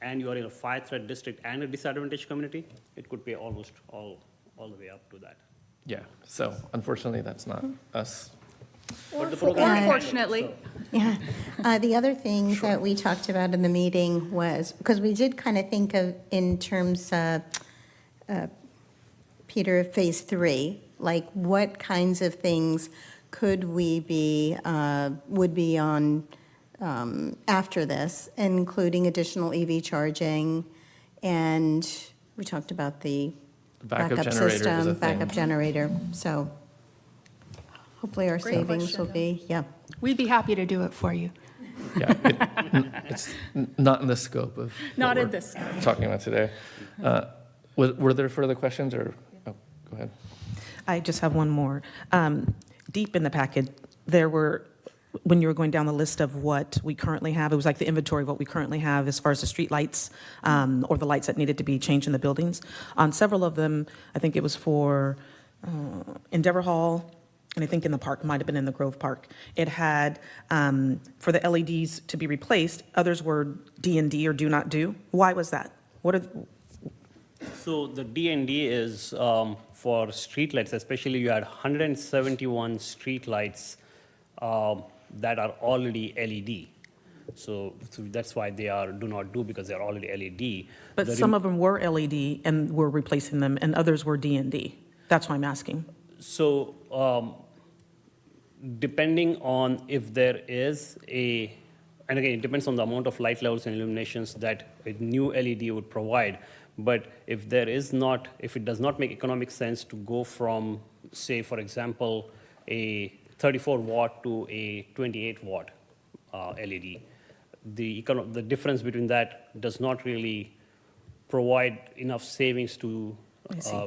and you are in a fire threat district and a disadvantaged community, it could pay almost all the way up to that. yeah. So unfortunately, that's not us. But the program, Unfortunately. Yeah. The other thing that we talked about in the meeting was, because we did kind of think of in terms of, Peter, phase 3, like what kinds of things could we be, would be on after this, including additional EV charging, and we talked about the Backup generator is a system, thing. backup generator. So hopefully our Great savings question, will be, yeah. We'd be happy to do it for you. Yeah, it's not in the scope of Not what in we're this scope. talking about today. Were there further questions, or, oh, go ahead. I just have one more. Deep in the packet, there were, when you were going down the list of what we currently have, it was like the inventory of what we currently have as far as the street lights or the lights that needed to be changed in the buildings. On several of them, I think it was for Endeavor Hall, and I think in the park, might have been in the Grove Park. It had, for the LEDs to be replaced, others were D&D or do not do. Why was that? so the D&D is for streetlights, especially you had 171 streetlights that are already LED. So that's why they are do not do, because they're already LED. But some of them were LED and we're replacing them, and others were D&D. That's why I'm asking. So depending on if there is and again, it depends on the amount of light levels and illuminations that a new LED would provide. But if it does not make economic sense to go from, say, for example, a 34 watt to a 28 watt LED, the difference between that does not really provide enough savings to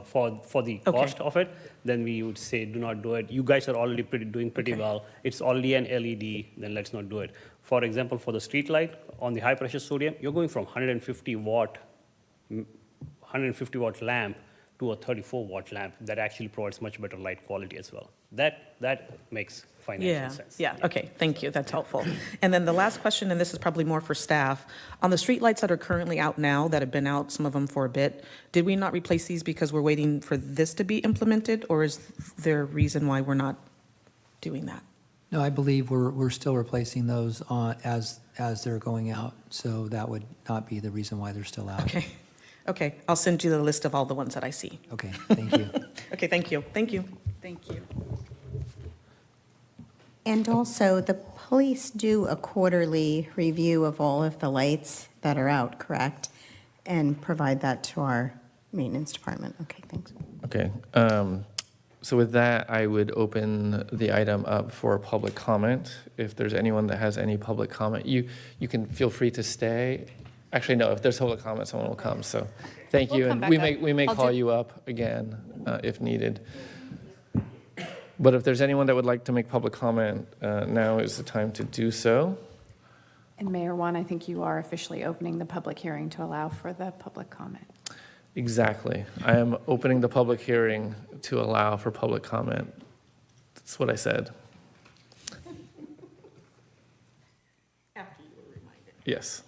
for the cost of it, then we would say do not do it. You guys are already doing pretty well. It's already an LED, then let's not do it. For example, for the street light on the high pressure sodium, you're going from 150 watt lamp to a 34 watt lamp that actually provides much better light quality as well. That makes financial sense. Yeah, okay, thank you, that's helpful. And then the last question, and this is probably more for staff, on the streetlights that are currently out now, that have been out, some of them for a bit, did we not replace these because we're waiting for this to be implemented, or is there a reason why we're not doing that? No, I believe we're still replacing those as they're going out, so that would not be the reason why they're still out. Okay, I'll send you the list of all the ones that I see. Okay, thank you. Okay, thank you. Thank you. Thank you. And also, the police do a quarterly review of all of the lights that are out, correct? And provide that to our maintenance department. Okay, thanks. Okay. So with that, I would open the item up for public comment. If there's anyone that has any public comment, you can feel free to stay. Actually, no, if there's public comment, someone will come. So thank you. We'll And come we back up. may I'll call do- you up again if needed. But if there's anyone that would like to make public comment, now is the time to do so. And Mayor Juan, I think you are officially opening the public hearing to allow for the public comment. Exactly. I am opening the public hearing to allow for public comment. That's what I said. After you were reminded. Yes.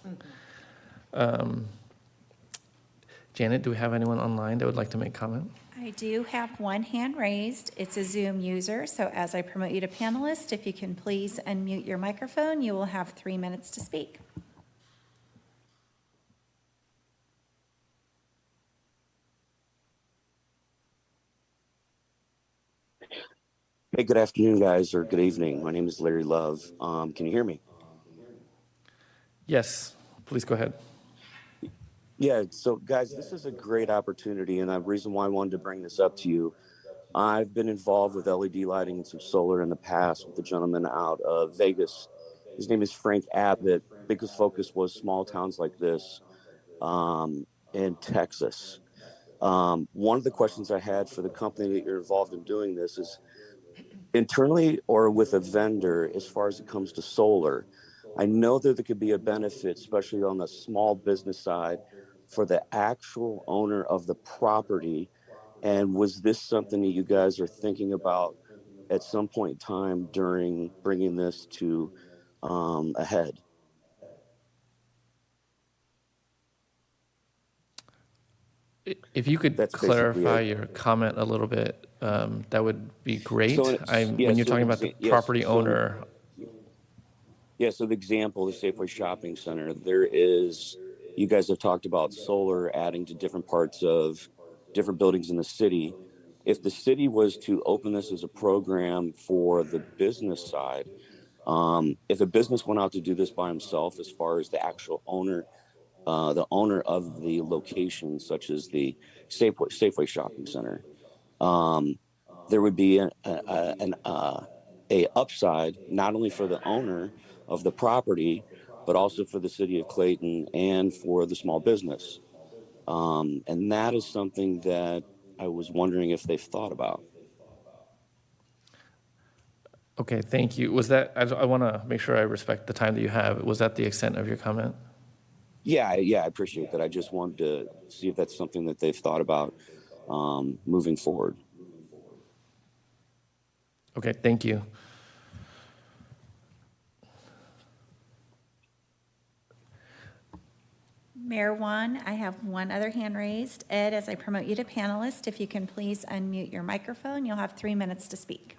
Janet, do we have anyone online that would like to make comment? I do have one hand raised. It's a Zoom user, so as I promote you to panelist, if you can please unmute your microphone, you will have 3 minutes to speak. Hey, good afternoon, guys, or good evening. My name is Larry Love. Can you hear me? Yes, please go ahead. Yeah, so guys, this is a great opportunity, and the reason why I wanted to bring this up to you, I've been involved with LED lighting and some solar in the past with a gentleman out of Vegas. His name is Frank Abbott. Biggest focus was small towns like this in Texas. One of the questions I had for the company that you're involved in doing this is, internally or with a vendor, as far as it comes to solar, I know that there could be a benefit, especially on the small business side, for the actual owner of the property. And was this something that you guys are thinking about at some point in time during bringing this to a head? If you could That's basically clarify it. your comment a little bit, that would be great. So it's- yeah, When you're so talking it's- about the yes, property so- owner, Yeah, so the example, the Safeway Shopping Center, you guys have talked about solar adding to different parts of different buildings in the city. If the city was to open this as a program for the business side, if a business went out to do this by himself, as far as the actual owner, the owner of the location, such as the Safeway Shopping Center, there would be a upside not only for the owner of the property, but also for the city of Clayton and for the small business. And that is something that I was wondering if they've thought about. okay, thank you. Was that, I want to make sure I respect the time that you have. Was that the extent of your comment? Yeah, I appreciate that. I just wanted to see if that's something that they've thought about moving forward. Okay, thank you. Mayor Juan, I have one other hand raised. Ed, as I promote you to panelist, if you can please unmute your microphone, you'll have 3 minutes to speak.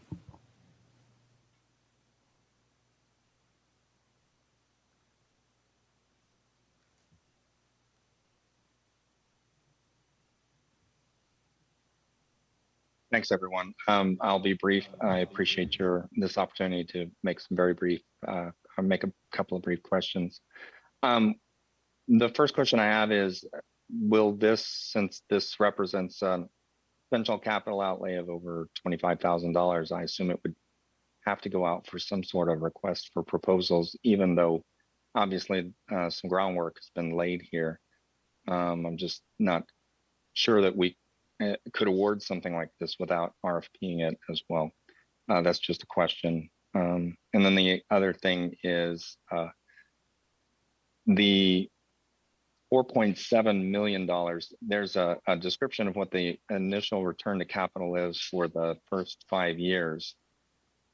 Thanks, everyone. I'll be brief. I appreciate this opportunity to make some very brief, make a couple of brief questions. The first question I have is, will this, since this represents a potential capital outlay of over $25,000, I assume it would have to go out for some sort of request for proposals, even though obviously some groundwork has been laid here. I'm just not sure that we could award something like this without RFPing it as well. That's just a question. And then the other thing is the $4.7 million. There's a description of what the initial return to capital is for the first 5 years,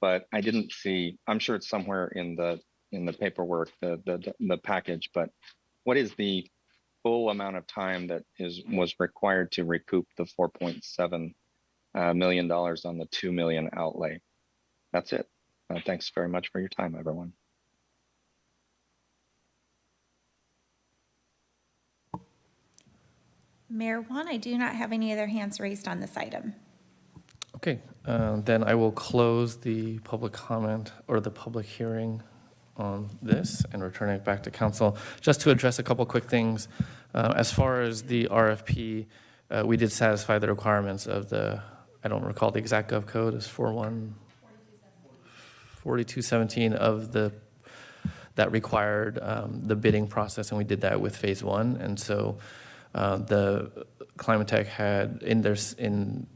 but I didn't see. I'm sure it's somewhere in the paperwork, the package. But what is the full amount of time that was required to recoup the $4.7 million on the $2 million outlay? That's it. Thanks very much for your time, everyone. Mayor Juan, I do not have any other hands raised on this item. Okay, then I will close the public comment or the public hearing on this and return it back to council. Just to address a couple quick things. As far as the RFP, we did satisfy the requirements of the, I don't recall the exact gov code, is 4217 of that required the bidding process, and we did that with phase one. And so the Climate Tech had in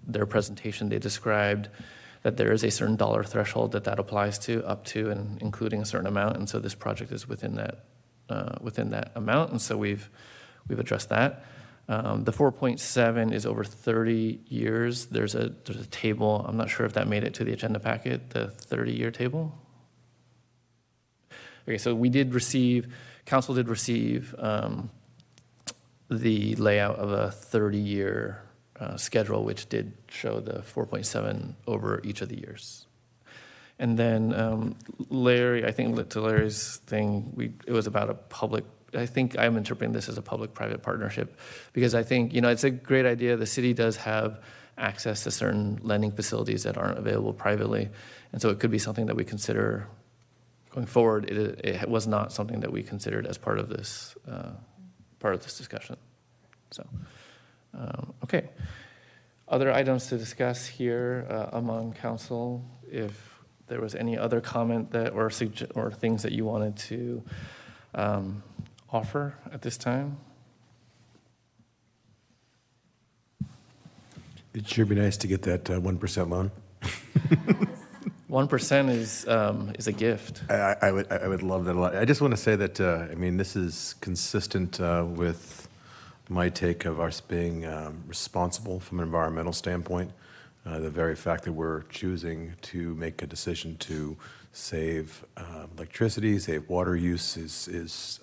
their presentation, they described that there is a certain dollar threshold that applies to, up to and including a certain amount. And so this project is within that amount. And so we've addressed that. The 4.7 is over 30 years. There's a table. I'm not sure if that made it to the agenda packet, the 30-year table. Okay, so council did receive the layout of a 30-year schedule, which did show the 4.7 over each of the years. And then Larry, I think to Larry's thing, it was about a public, I think I'm interpreting this as a public-private partnership, because I think, it's a great idea. The city does have access to certain lending facilities that aren't available privately. And so it could be something that we consider going forward. It was not something that we considered as part of this discussion. So, okay. Other items to discuss here among council. If there was any other comment or things that you wanted to offer at this time. It sure be nice to get that 1% loan. 1% is a gift. I would love that a lot. I just want to say that, this is consistent with my take of us being responsible from an environmental standpoint. The very fact that we're choosing to make a decision to save electricity, save water use is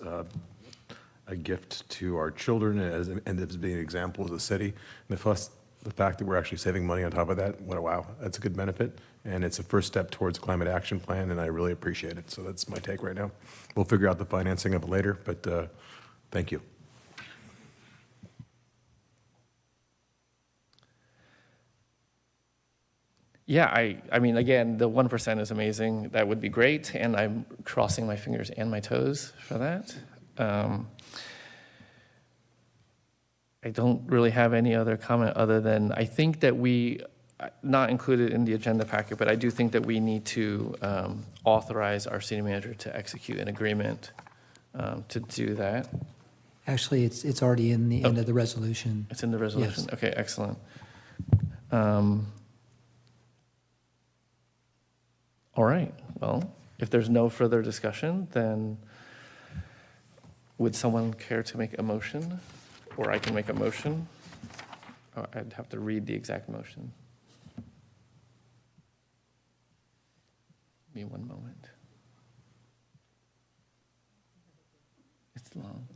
a gift to our children and as being an example as a city. And the fact that we're actually saving money on top of that, wow, that's a good benefit. And it's a first step towards a climate action plan, and I really appreciate it. So that's my take right now. We'll figure out the financing of it later, but thank you. Yeah, I mean, again, the 1% is amazing. That would be great, and I'm crossing my fingers and my toes for that. I don't really have any other comment other than I think that not included in the agenda packet, but I do think that we need to authorize our city manager to execute an agreement to do that. Actually, it's already in the end of the resolution. It's in the resolution? Yes. Okay, excellent. All right, well, if there's no further discussion, then would someone care to make a motion? Or I can make a motion? Oh, I'd have to read the exact motion. Give me one moment. It's long.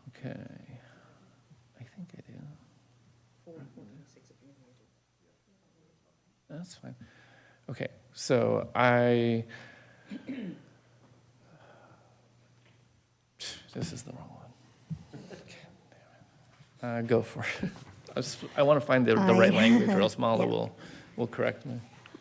Okay. I think I do. That's fine. Okay, so this is the wrong one. Go for it. I want to find the right language, or else Mala will correct me.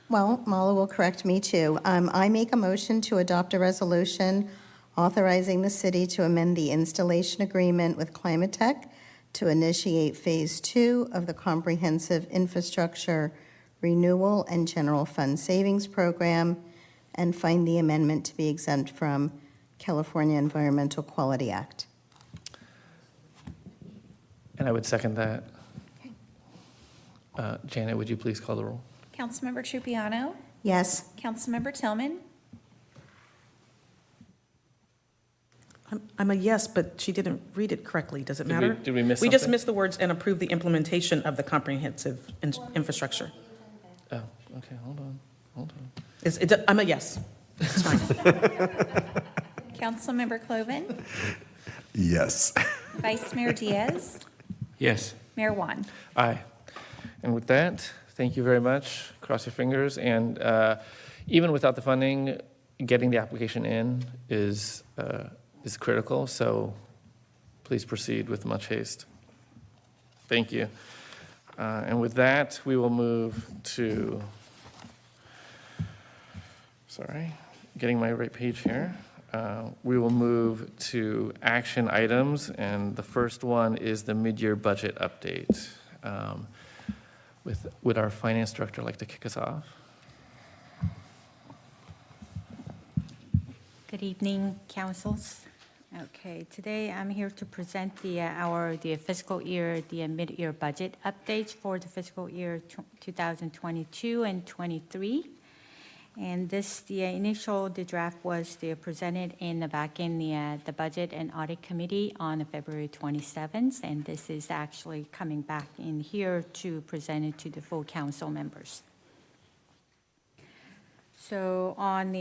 Well, Mala will correct me too. I make a motion to adopt a resolution authorizing the city to amend the installation agreement with Climate Tech to initiate Phase 2 of the Comprehensive Infrastructure Renewal and General Fund Savings Program, and find the amendment to be exempt from California Environmental Quality Act. And I would second that. Janet, would you please call the roll? Councilmember Trupiano? Yes. Councilmember Tillman? I'm a yes, but she didn't read it correctly. Does it matter? Did we miss We just something? missed the words "and approve the implementation of the comprehensive infrastructure." Oh, okay, hold on. I'm a yes. It's fine. Councilmember Cloven? Yes. Vice Mayor Diaz? Yes. Mayor Juan? Aye. And with that, thank you very much. Cross your fingers. And even without the funding, getting the application in is critical. So please proceed with much haste. Thank you. And with that, we will move to, sorry, getting my right page here. We will move to action items, and the first one is the mid-year budget update. Would our finance director like to kick us off? Good evening, councils. Okay, today I'm here to present the fiscal year, the mid-year budget updates for the fiscal year 2022 and 23. And the initial draft was presented back in the Budget and Audit Committee on February 27th, and this is actually coming back in here to present it to the full council members. So on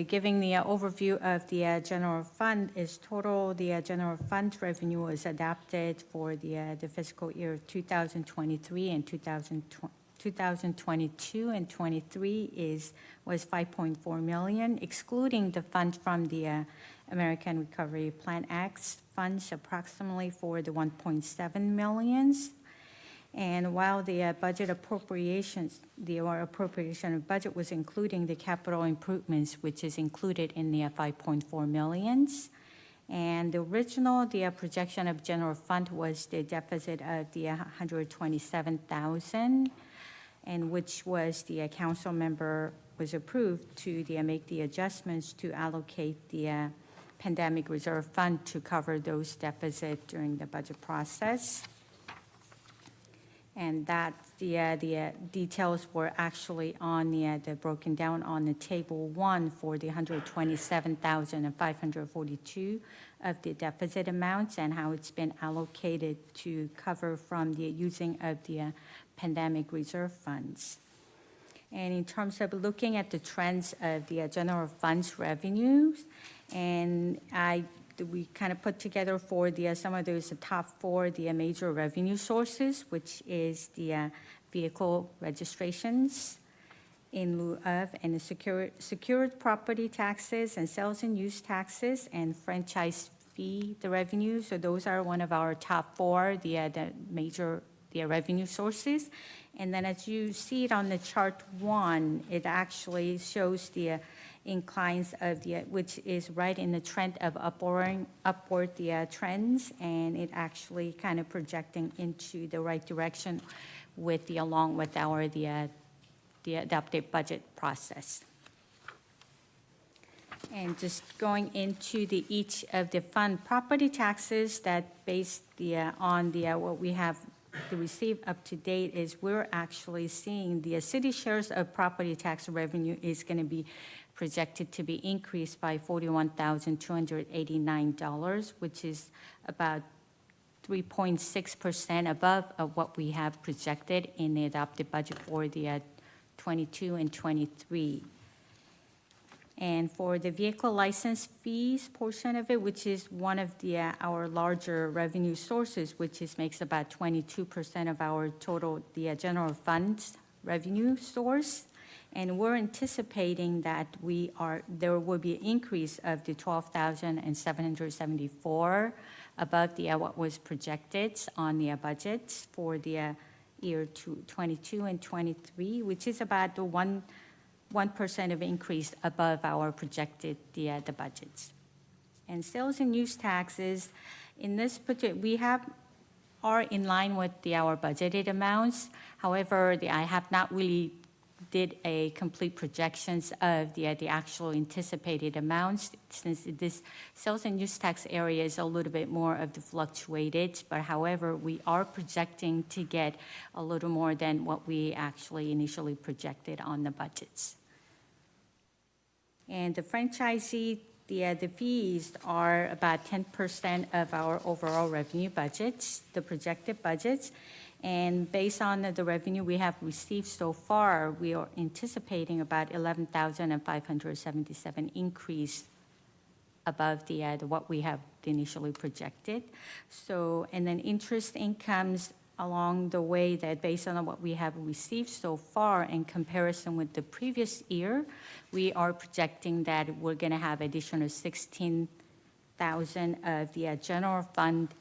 giving the overview of the general fund is total, the general fund revenue was adapted for the fiscal year 2023 and 2022 and 23 was $5.4 million, excluding the fund from the American Recovery Plan Act funds approximately for the 1.7 millions. And while the budget appropriations, the appropriation of budget was including the capital improvements, which is included in the 5.4 millions. And the original, the projection of general fund was the deficit of the 127,000, and which was the council member was approved to make the adjustments to allocate the pandemic reserve fund to cover those deficits during the budget process. And that the details were actually on the broken down on the table 1 for the 127,542 of the deficit amounts and how it's been allocated to cover from the using of the pandemic reserve funds. And in terms of looking at the trends of the general funds revenues, and we kind of put together for some of those top 4 major revenue sources, which is the vehicle registrations in lieu of, and the secured property taxes and sales and use taxes and franchise fee, the revenue. So those are one of our top 4, the major revenue sources. And then as you see it on the chart 1, it actually shows the inclines of which is right in the trend of upward trends, and it actually kind of projecting into the right direction along with our the adopted budget process. And just going into each of the fund property taxes that based on what we have to receive up to date is we're actually seeing the city shares of property tax revenue is going to be projected to be increased by $41,289, which is about 3.6% above of what we have projected in the adopted budget for the 22 and 23. And for the vehicle license fees portion of it, which is one of our larger revenue sources, which makes about 22% of our total general funds revenue source. And we're anticipating that there will be an increase of the 12,774 above what was projected on the budgets for the year 22 and 23, which is about the 1% of increase above our projected the budgets. And sales and use taxes, in this budget, are in line with our budgeted amounts. However, I have not really did a complete projections of the actual anticipated amounts, since this sales and use tax area is a little bit more of the fluctuated, but however, we are projecting to get a little more than what we actually initially projected on the budgets. And the franchisee, the fees are about 10% of our overall revenue budgets, the projected budgets. And based on the revenue we have received so far, we are anticipating about 11,577 increase above what we have initially projected. So, and then interest incomes along the way that based on what we have received so far in comparison with the previous year, we are projecting that we're going to have additional 16,000 of the general fund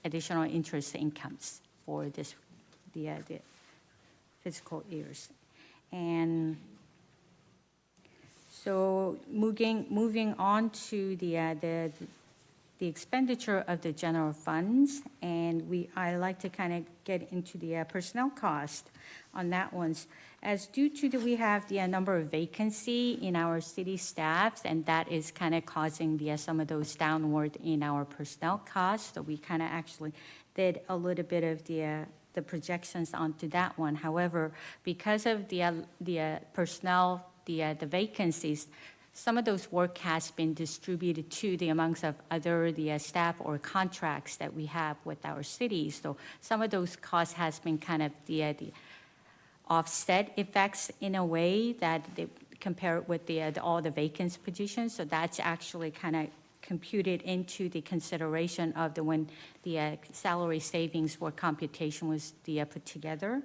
additional interest incomes for the fiscal years. And so moving on to the expenditure of the general funds, and I like to kind of get into the personnel cost on that one. As due to we have the number of vacancy in our city staffs, and that is kind of causing some of those downward in our personnel costs. So we kind of actually did a little bit of the projections onto that one. However, because of the personnel, the vacancies, some of those work has been distributed to the amongst of other staff or contracts that we have with our cities. So some of those costs has been kind of the offset effects in a way that they compare it with all the vacant positions. So that's actually kind of computed into the consideration of when the salary savings or computation was put together.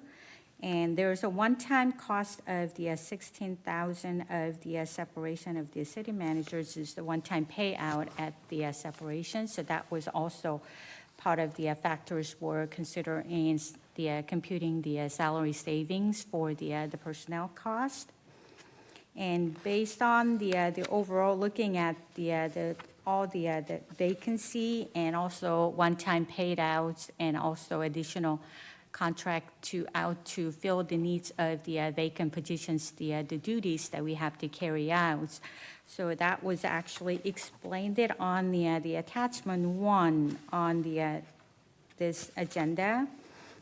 And there's a one-time cost of the $16,000 of the separation of the city managers is the one-time payout at the separation. So that was also part of the factors were considered in the computing the salary savings for the personnel cost. And based on the overall looking at all the vacancy and also one-time paid outs and also additional contract to fill the needs of the vacant positions, the duties that we have to carry out. So that was actually explained it on the attachment 1 on this agenda.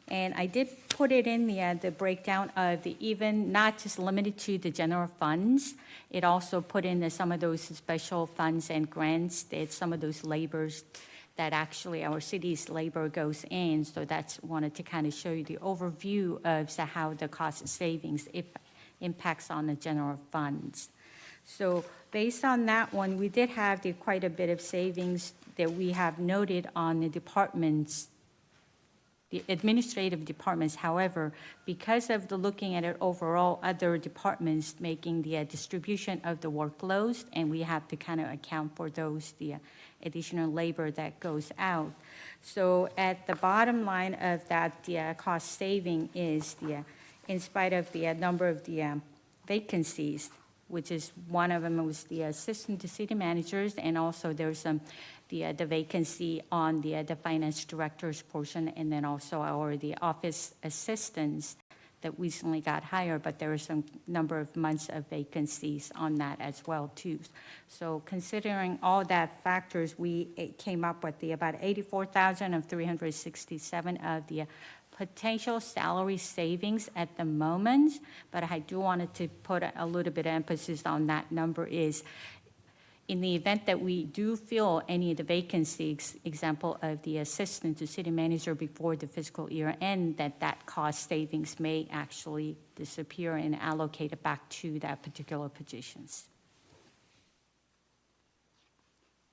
And I did put it in the breakdown of even not just limited to the general funds. It also put in some of those special funds and grants that some of those labors that actually our city's labor goes in. So that's wanted to kind of show you the overview of how the cost savings impacts on the general funds. So based on that one, we did have quite a bit of savings that we have noted on the departments, the administrative departments. However, because of the looking at it overall, other departments making the distribution of the workloads, and we have to kind of account for those, the additional labor that goes out. So at the bottom line of that, the cost saving is in spite of the number of the vacancies, which is one of them was the assistant to city managers, and also there's some the vacancy on the finance director's portion, and then also the office assistants that recently got hired, but there are some number of months of vacancies on that as well too. So considering all that factors, we came up with about 84,367 of the potential salary savings at the moment, but I do wanted to put a little bit of emphasis on that number is in the event that we do fill any of the vacancies, example of the assistant to city manager before the fiscal year end, that cost savings may actually disappear and allocate it back to that particular positions.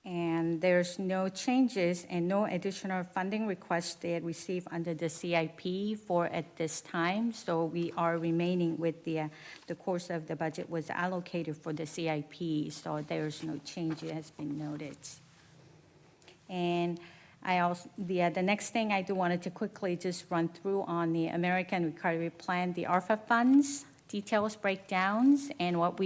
And there's no changes and no additional funding requests that received under the CIP for at this time. So we are remaining with the course of the budget was allocated for the CIP. So there's no change that has been noted. And I also, the next thing I do wanted to quickly just run through on the American Recovery Plan, the ARPA funds, details, breakdowns, and what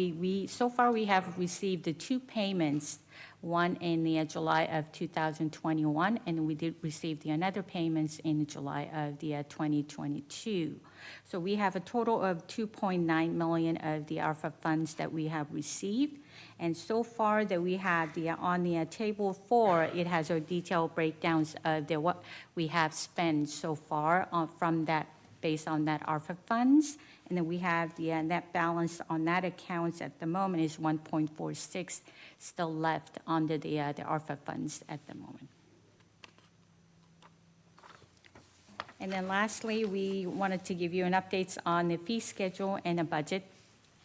so far we have received the 2 payments, one in the July of 2021, and we did receive the another payments in July of the 2022. So we have a total of 2.9 million of the ARPA funds that we have received. And so far that we have on the table 4, it has our detailed breakdowns of what we have spent so far from that, based on that ARPA funds. And then we have the net balance on that account at the moment is 1.46 still left under the ARPA funds at the moment. And then lastly, we wanted to give you an update on the fee schedule and the budget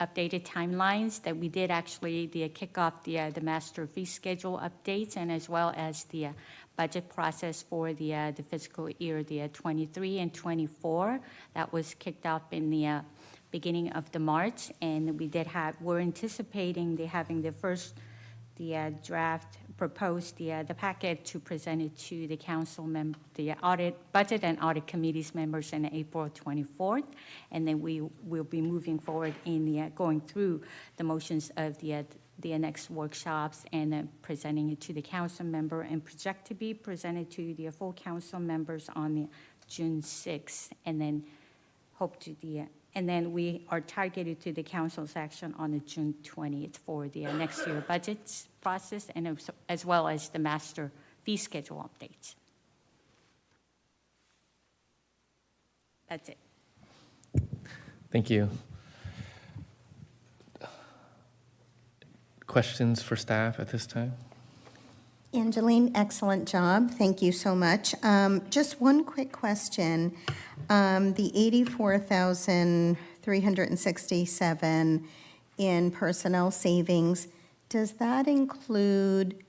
updated timelines that we did actually kick off the master fee schedule updates, and as well as the budget process for the fiscal year, the 23 and 24. That was kicked off in the beginning of the March, and we're anticipating having the first draft propose the packet to present it to the council the budget and audit committees members on April 24th. And then we will be moving forward in going through the motions of the next workshops and then presenting it to the council member and project to be presented to the full council members on June 6th. And then and then we are targeted to the council's action on the June 20th for the next year budget process and as well as the master fee schedule updates. That's it. Thank you. Questions for staff at this time? Angeline, excellent job. Thank you so much. Just one quick question. The 84,367 in personnel savings, does that include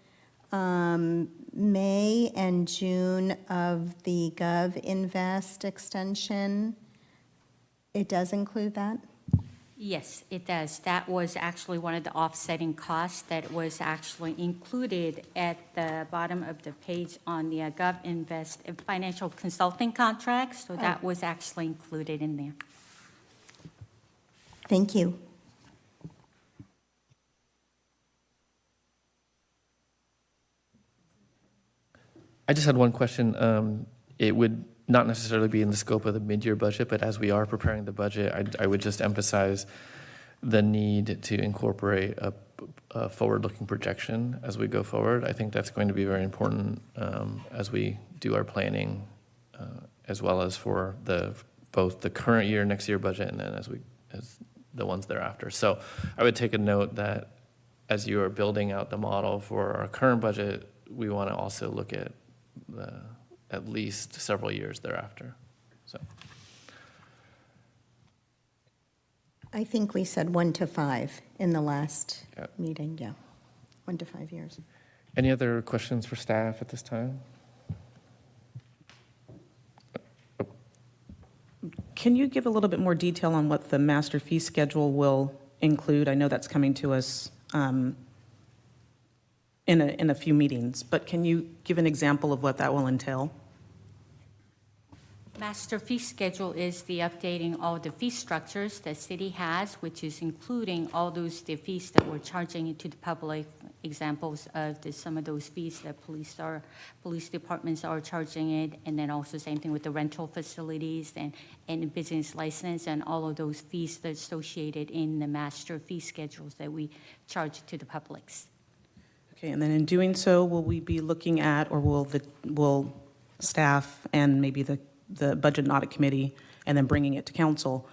May and June of the Gov Invest extension? It does include that? Yes, it does. That was actually one of the offsetting costs that was actually included at the bottom of the page on the Gov Invest financial consulting contract. So that was actually included in there. Thank you. I just had one question. It would not necessarily be in the scope of the mid-year budget, but as we are preparing the budget, I would just emphasize the need to incorporate a forward-looking projection as we go forward. I think that's going to be very important as we do our planning, as well as for both the current year, next year budget, and then as the ones thereafter. So I would take a note that as you are building out the model for our current budget, we want to also look at at least several years thereafter. So I think we said 1 to 5 in the last meeting. Yeah, 1 to 5 years. Any other questions for staff at this time? Can you give a little bit more detail on what the master fee schedule will include? I know that's coming to us in a few meetings, but can you give an example of what that will entail? Master fee schedule is the updating all the fee structures that city has, which is including all the fees that we're charging to the public. Examples of some of those fees that police departments are charging it, and then also same thing with the rental facilities and business license and all of those fees that are associated in the master fee schedules that we charge to the publics. Okay, and then in doing so, will we be looking at, or will staff and maybe the Budget and Audit Committee, and then bringing it to council,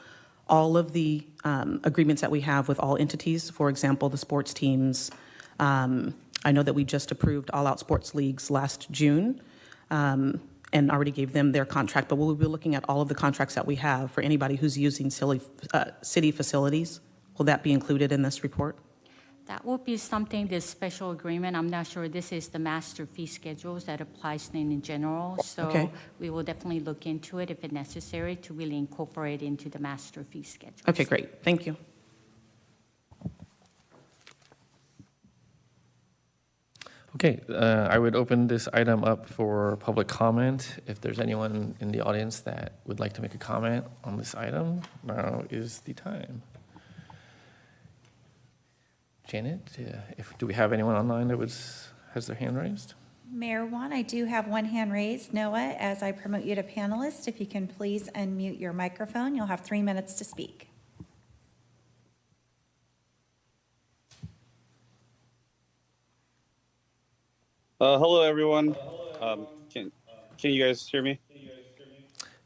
all of the agreements that we have with all entities, for example, the sports teams. I know that we just approved all-out sports leagues last June and already gave them their contract, but will we be looking at all of the contracts that we have for anybody who's using city facilities? Will that be included in this report? That will be something, this special agreement, I'm not sure, this is the master fee schedules that applies in general. So we will definitely look into it if it's necessary to really incorporate into the master fee schedule. Okay, great. Thank you. Okay, I would open this item up for public comment. If there's anyone in the audience that would like to make a comment on this item, now is the time. Janet, do we have anyone online that has their hand raised? Mayor Juan, I do have one hand raised. Noah, as I promote you to panelist, if you can please unmute your microphone, you'll have 3 minutes to speak. Hello, everyone. Can you guys hear me?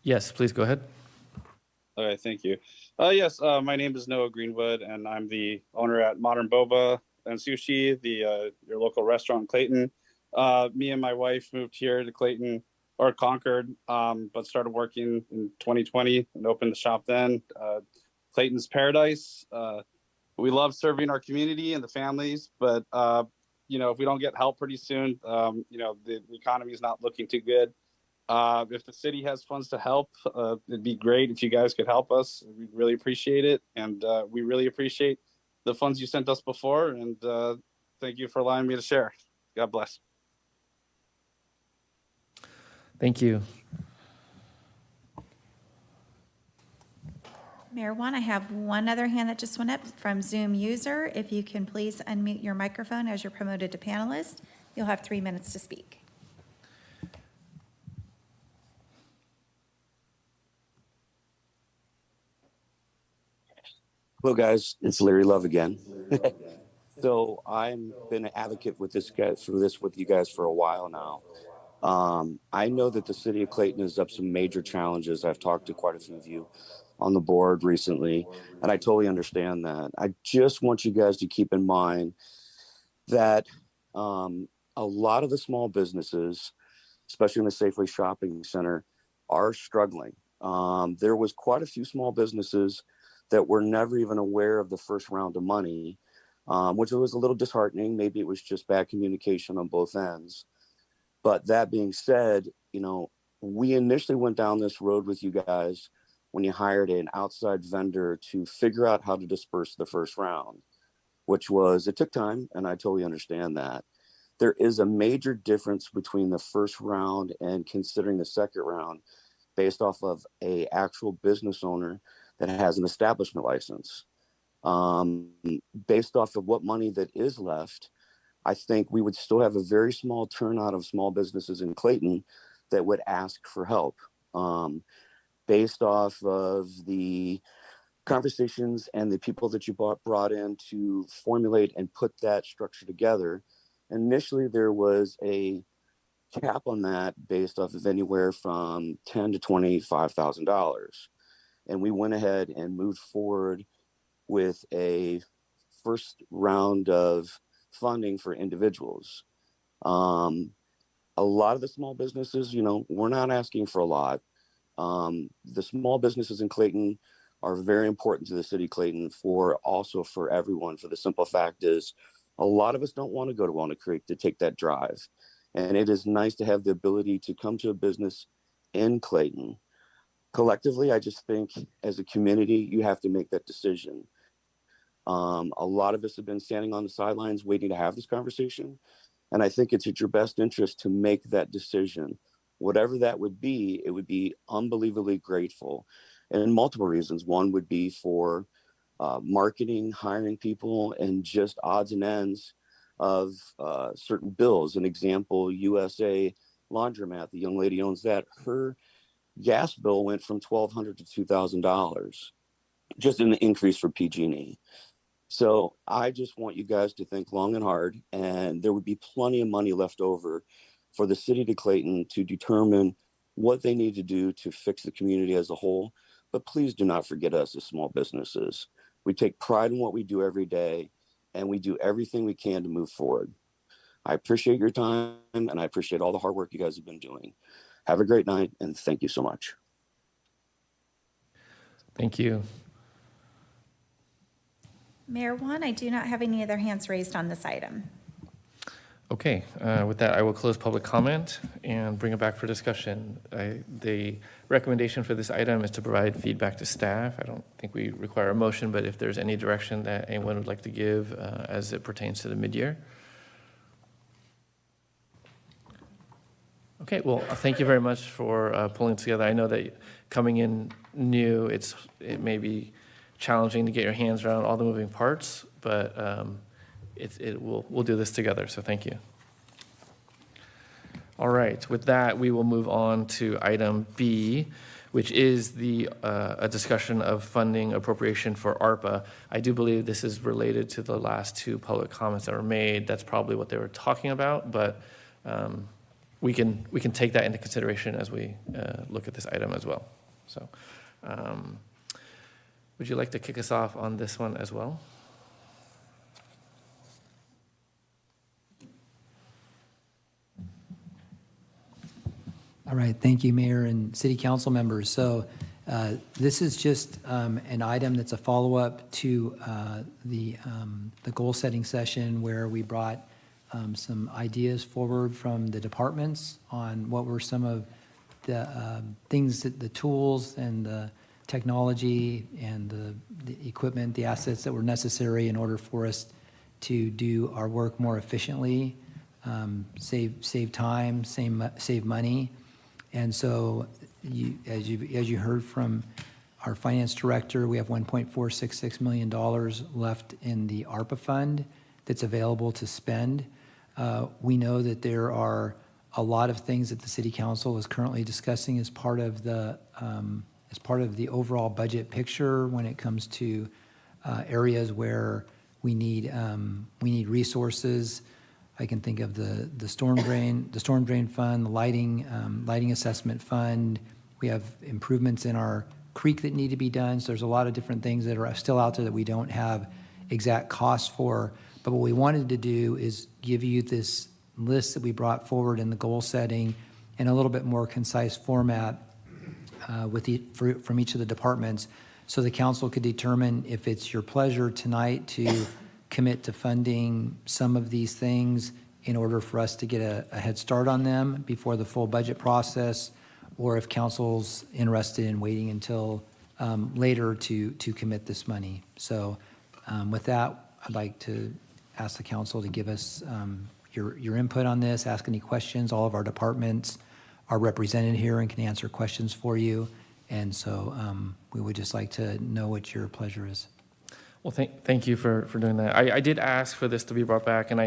Yes, please go ahead. Okay, thank you. Yes, my name is Noah Greenwood, and I'm the owner at Modern Boba and Sushi, your local restaurant in Clayton. Me and my wife moved here to Clayton, or Concord, but started working in 2020 and opened the shop then. Clayton's Paradise. We love serving our community and the families, but if we don't get help pretty soon, the economy is not looking too good. If the city has funds to help, it'd be great if you guys could help us. We'd really appreciate it. And we really appreciate the funds you sent us before. And thank you for allowing me to share. God bless. Thank you. Mayor Juan, I have one other hand that just went up from Zoom user. If you can please unmute your microphone as you're promoted to panelist, you'll have 3 minutes to speak. Hello, guys. It's Larry Love again. So I've been an advocate with this guy with you guys for a while now. I know that the city of Clayton is up some major challenges. I've talked to quite a few of you on the board recently, and I totally understand that. I just want you guys to keep in mind that a lot of the small businesses, especially in the Safeway Shopping Center, are struggling. There was quite a few small businesses that were never even aware of the first round of money, which was a little disheartening. Maybe it was just bad communication on both ends. But that being said, we initially went down this road with you guys when you hired an outside vendor to figure out how to disperse the first round, it took time, and I totally understand that. There is a major difference between the first round and considering the second round based off of a actual business owner that has an establishment license. Based off of what money that is left, I think we would still have a very small turnout of small businesses in Clayton that would ask for help. Based off of the conversations and the people that you brought in to formulate and put that structure together, initially there was a cap on that based off of anywhere from $10,000 to $25,000. And we went ahead and moved forward with a first round of funding for individuals. A lot of the small businesses, we're not asking for a lot. The small businesses in Clayton are very important to the city of Clayton for everyone. For the simple fact is, a lot of us don't want to go to Walnut Creek to take that drive. And it is nice to have the ability to come to a business in Clayton. Collectively, I just think as a community, you have to make that decision. A lot of us have been standing on the sidelines waiting to have this conversation. And I think it's at your best interest to make that decision. Whatever that would be, it would be unbelievably grateful. And multiple reasons. One would be for marketing, hiring people, and just odds and ends of certain bills. An example, USA Laundromat, the young lady owns that. Her gas bill went from $1,200 to $2,000, just an increase for PG&E. So I just want you guys to think long and hard, and there would be plenty of money left over for the city of Clayton to determine what they need to do to fix the community as a whole. But please do not forget us as small businesses. We take pride in what we do every day, and we do everything we can to move forward. I appreciate your time, and I appreciate all the hard work you guys have been doing. Have a great night, and thank you so much. Thank you. Mayor Juan, I do not have any other hands raised on this item. Okay, with that, I will close public comment and bring it back for discussion. The recommendation for this item is to provide feedback to staff. I don't think we require a motion, but if there's any direction that anyone would like to give as it pertains to the mid-year. Okay, well, thank you very much for pulling together. I know that coming in new, it may be challenging to get your hands around all the moving parts, but we'll do this together, so thank you. All right, with that, we will move on to item B, which is a discussion of funding appropriation for ARPA. I do believe this is related to the last two public comments that were made. That's probably what they were talking about, but we can take that into consideration as we look at this item as well. So, would you like to kick us off on this one as well? All right, thank you, Mayor and City Council members. So this is just an item that's a follow-up to the goal-setting session where we brought some ideas forward from the departments on what were some of the things, the tools and the technology and the equipment, the assets that were necessary in order for us to do our work more efficiently save time, save money. And so as you heard from our finance director, we have $1.466 million left in the ARPA fund that's available to spend. We know that there are a lot of things that the city council is currently discussing as part of the overall budget picture when it comes to areas where we need resources. I can think of the storm drain fund, the lighting assessment fund. We have improvements in our creek that need to be done. So there's a lot of different things that are still out there that we don't have exact costs for. But what we wanted to do is give you this list that we brought forward in the goal setting in a little bit more concise format from each of the departments, so the council could determine if it's your pleasure tonight to commit to funding some of these things in order for us to get a head start on them before the full budget process, or if council's interested in waiting until later to commit this money. So with that, I'd like to ask the council to give us your input on this, ask any questions. All of our departments are represented here and can answer questions for you. And so we would just like to know what your pleasure is. Well, thank you for doing that. I did ask for this to be brought back, and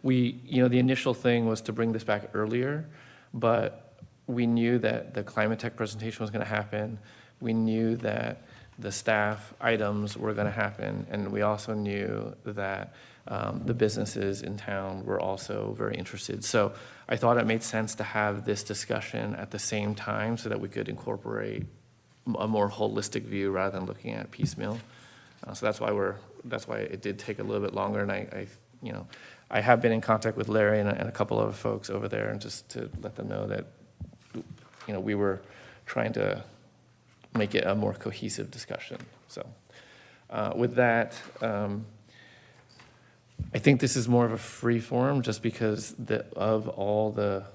the initial thing was to bring this back earlier, but we knew that the climate tech presentation was going to happen. We knew that the staff items were going to happen, and we also knew that the businesses in town were also very interested. So I thought it made sense to have this discussion at the same time so that we could incorporate a more holistic view rather than looking at piecemeal. So that's why it did take a little bit longer. And I have been in contact with Larry and a couple of folks over there, and just to let them know that we were trying to make it a more cohesive discussion. So with that, I think this is more of a free forum just because of all the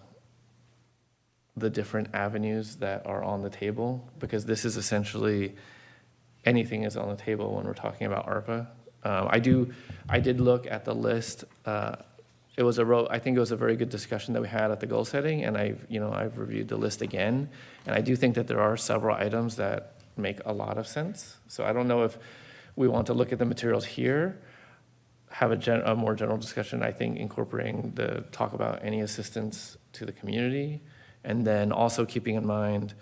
different avenues that are on the table, because this is essentially anything is on the table when we're talking about ARPA. I did look at the list. I think it was a very good discussion that we had at the goal setting, and I've reviewed the list again, and I do think that there are several items that make a lot of sense. So I don't know if we want to look at the materials here, have a more general discussion. I think incorporating the talk about any assistance to the community, and then also keeping in mind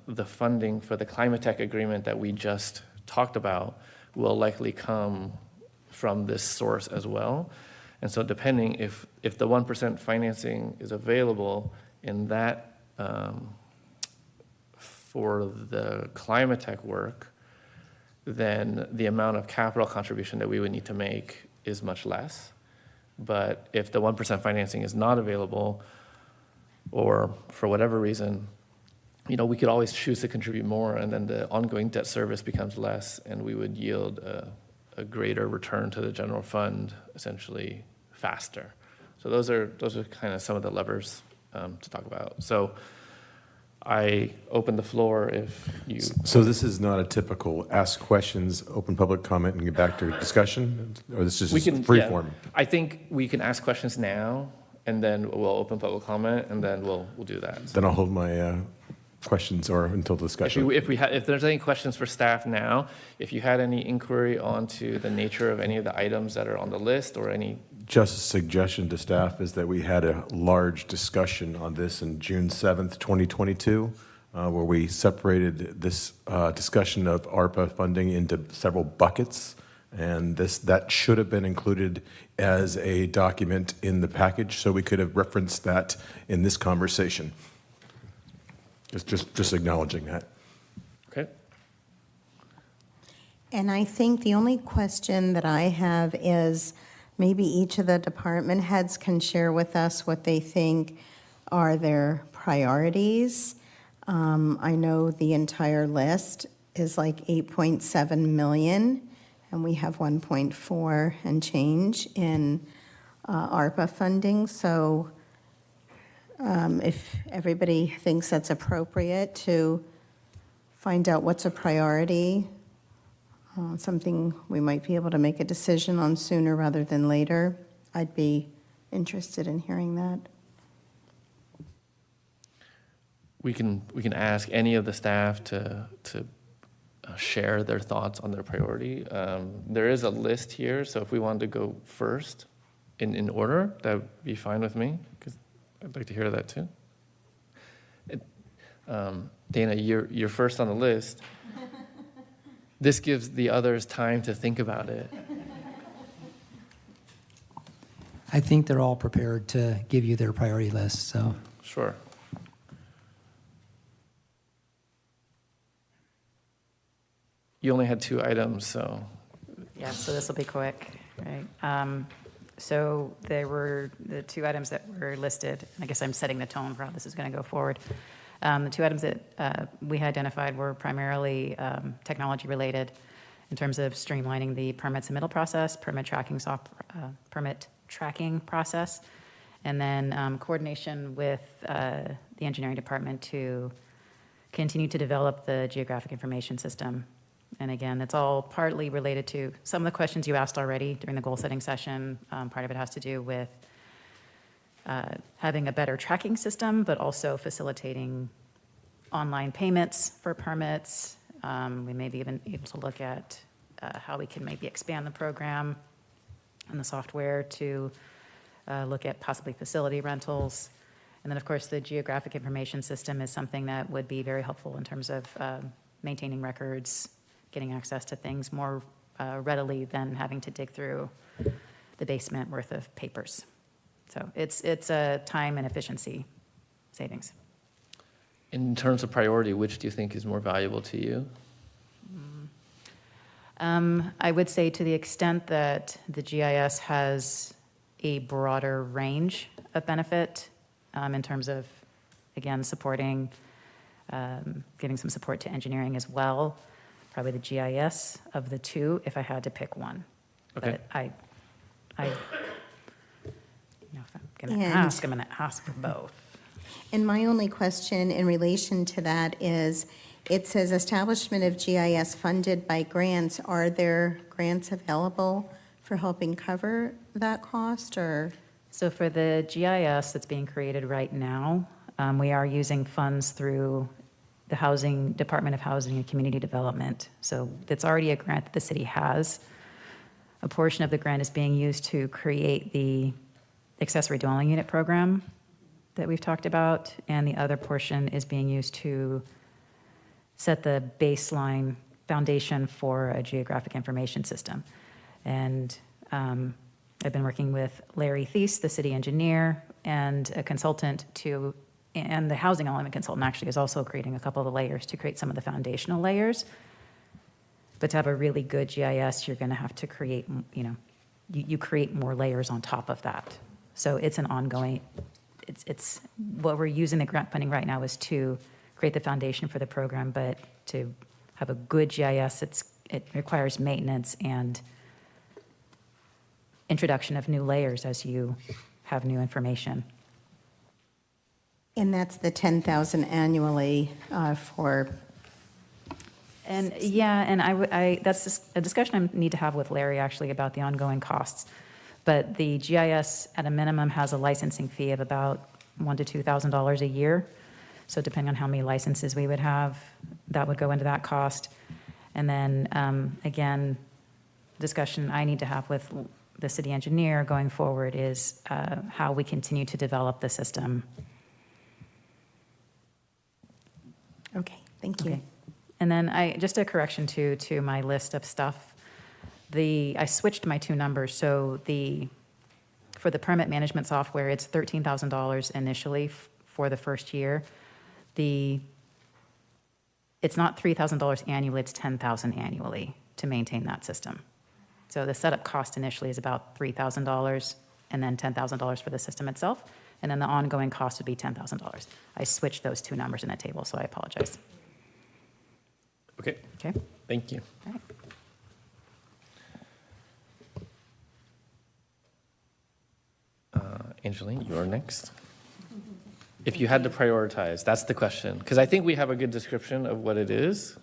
the funding for the climate tech agreement that we just talked about will likely come from this source as well. And so depending if the 1% financing is available in that for the climate tech work, then the amount of capital contribution that we would need to make is much less. But if the 1% financing is not available, or for whatever reason, we could always choose to contribute more, and then the ongoing debt service becomes less, and we would yield a greater return to the general fund essentially faster. So those are kind of some of the levers to talk about. So I open the floor if you. So this is not a typical ask questions, open public comment, and get back to discussion, or this is just free form? I think we can ask questions now, and then we'll open public comment, and then we'll do that. Then I'll hold my questions or until discussion. If there's any questions for staff now, if you had any inquiry onto the nature of any of the items that are on the list or any. Just a suggestion to staff is that we had a large discussion on this in June 7th, 2022, where we separated this discussion of ARPA funding into several buckets. And that should have been included as a document in the package, so we could have referenced that in this conversation. Just acknowledging that. Okay. And I think the only question that I have is maybe each of the department heads can share with us what they think are their priorities. I know the entire list is like 8.7 million, and we have 1.4 and change in ARPA funding. So if everybody thinks that's appropriate to find out what's a priority, something we might be able to make a decision on sooner rather than later, I'd be interested in hearing that. We can ask any of the staff to share their thoughts on their priority. There is a list here, so if we wanted to go first in order, that would be fine with me, because I'd like to hear that too. Dana, you're first on the list. This gives the others time to think about it. I think they're all prepared to give you their priority list, so. Sure. You only had 2 items, so. Yeah, so this will be quick, right? So there were the 2 items that were listed. I guess I'm setting the tone for how this is going to go forward. The 2 items that we identified were primarily technology related in terms of streamlining the permit submittal process, permit tracking process, and then coordination with the engineering department to continue to develop the geographic information system. And again, it's all partly related to some of the questions you asked already during the goal setting session. Part of it has to do with having a better tracking system, but also facilitating online payments for permits. We may be even able to look at how we can maybe expand the program and the software to look at possibly facility rentals. And then, of course, the geographic information system is something that would be very helpful in terms of maintaining records, getting access to things more readily than having to dig through the basement worth of papers. So it's a time and efficiency savings. In terms of priority, which do you think is more valuable to you? I would say to the extent that the GIS has a broader range of benefit in terms of, again, supporting, giving some support to engineering as well, probably the GIS of the 2 if I had to pick one. Okay. But if I'm going to And- ask, I'm going to ask for both. And my only question in relation to that is, it says establishment of GIS funded by grants. Are there grants available for helping cover that cost, or? So for the GIS that's being created right now, we are using funds through the Department of Housing and Community Development. So it's already a grant that the city has. A portion of the grant is being used to create the accessory dwelling unit program that we've talked about, and the other portion is being used to set the baseline foundation for a geographic information system. And I've been working with Larry Thies, the city engineer, and a consultant and the housing element consultant actually is also creating a couple of the layers to create some of the foundational layers. But to have a really good GIS, you're going to have to create, you create more layers on top of that. So it's an ongoing, it's what we're using the grant funding right now is to create the foundation for the program, but to have a good GIS, it requires maintenance and introduction of new layers as you have new information. And that's the 10,000 annually for. And yeah, and that's a discussion I need to have with Larry actually about the ongoing costs. But the GIS at a minimum has a licensing fee of about $1,000 to $2,000 a year. So depending on how many licenses we would have, that would go into that cost. And then again, discussion I need to have with the city engineer going forward is how we continue to develop the system. Okay, thank you. Okay. And then just a correction to my list of stuff. I switched my 2 numbers. So for the permit management software, it's $13,000 initially for the first year. It's not $3,000 annually, it's $10,000 annually to maintain that system. So the setup cost initially is about $3,000 and then $10,000 for the system itself. And then the ongoing cost would be $10,000. I switched those 2 numbers in a table, so I apologize. Okay. Okay. Thank you. All right. Angeline, you're next. If you had to prioritize, that's the question. Because I think we have a good description of what it is.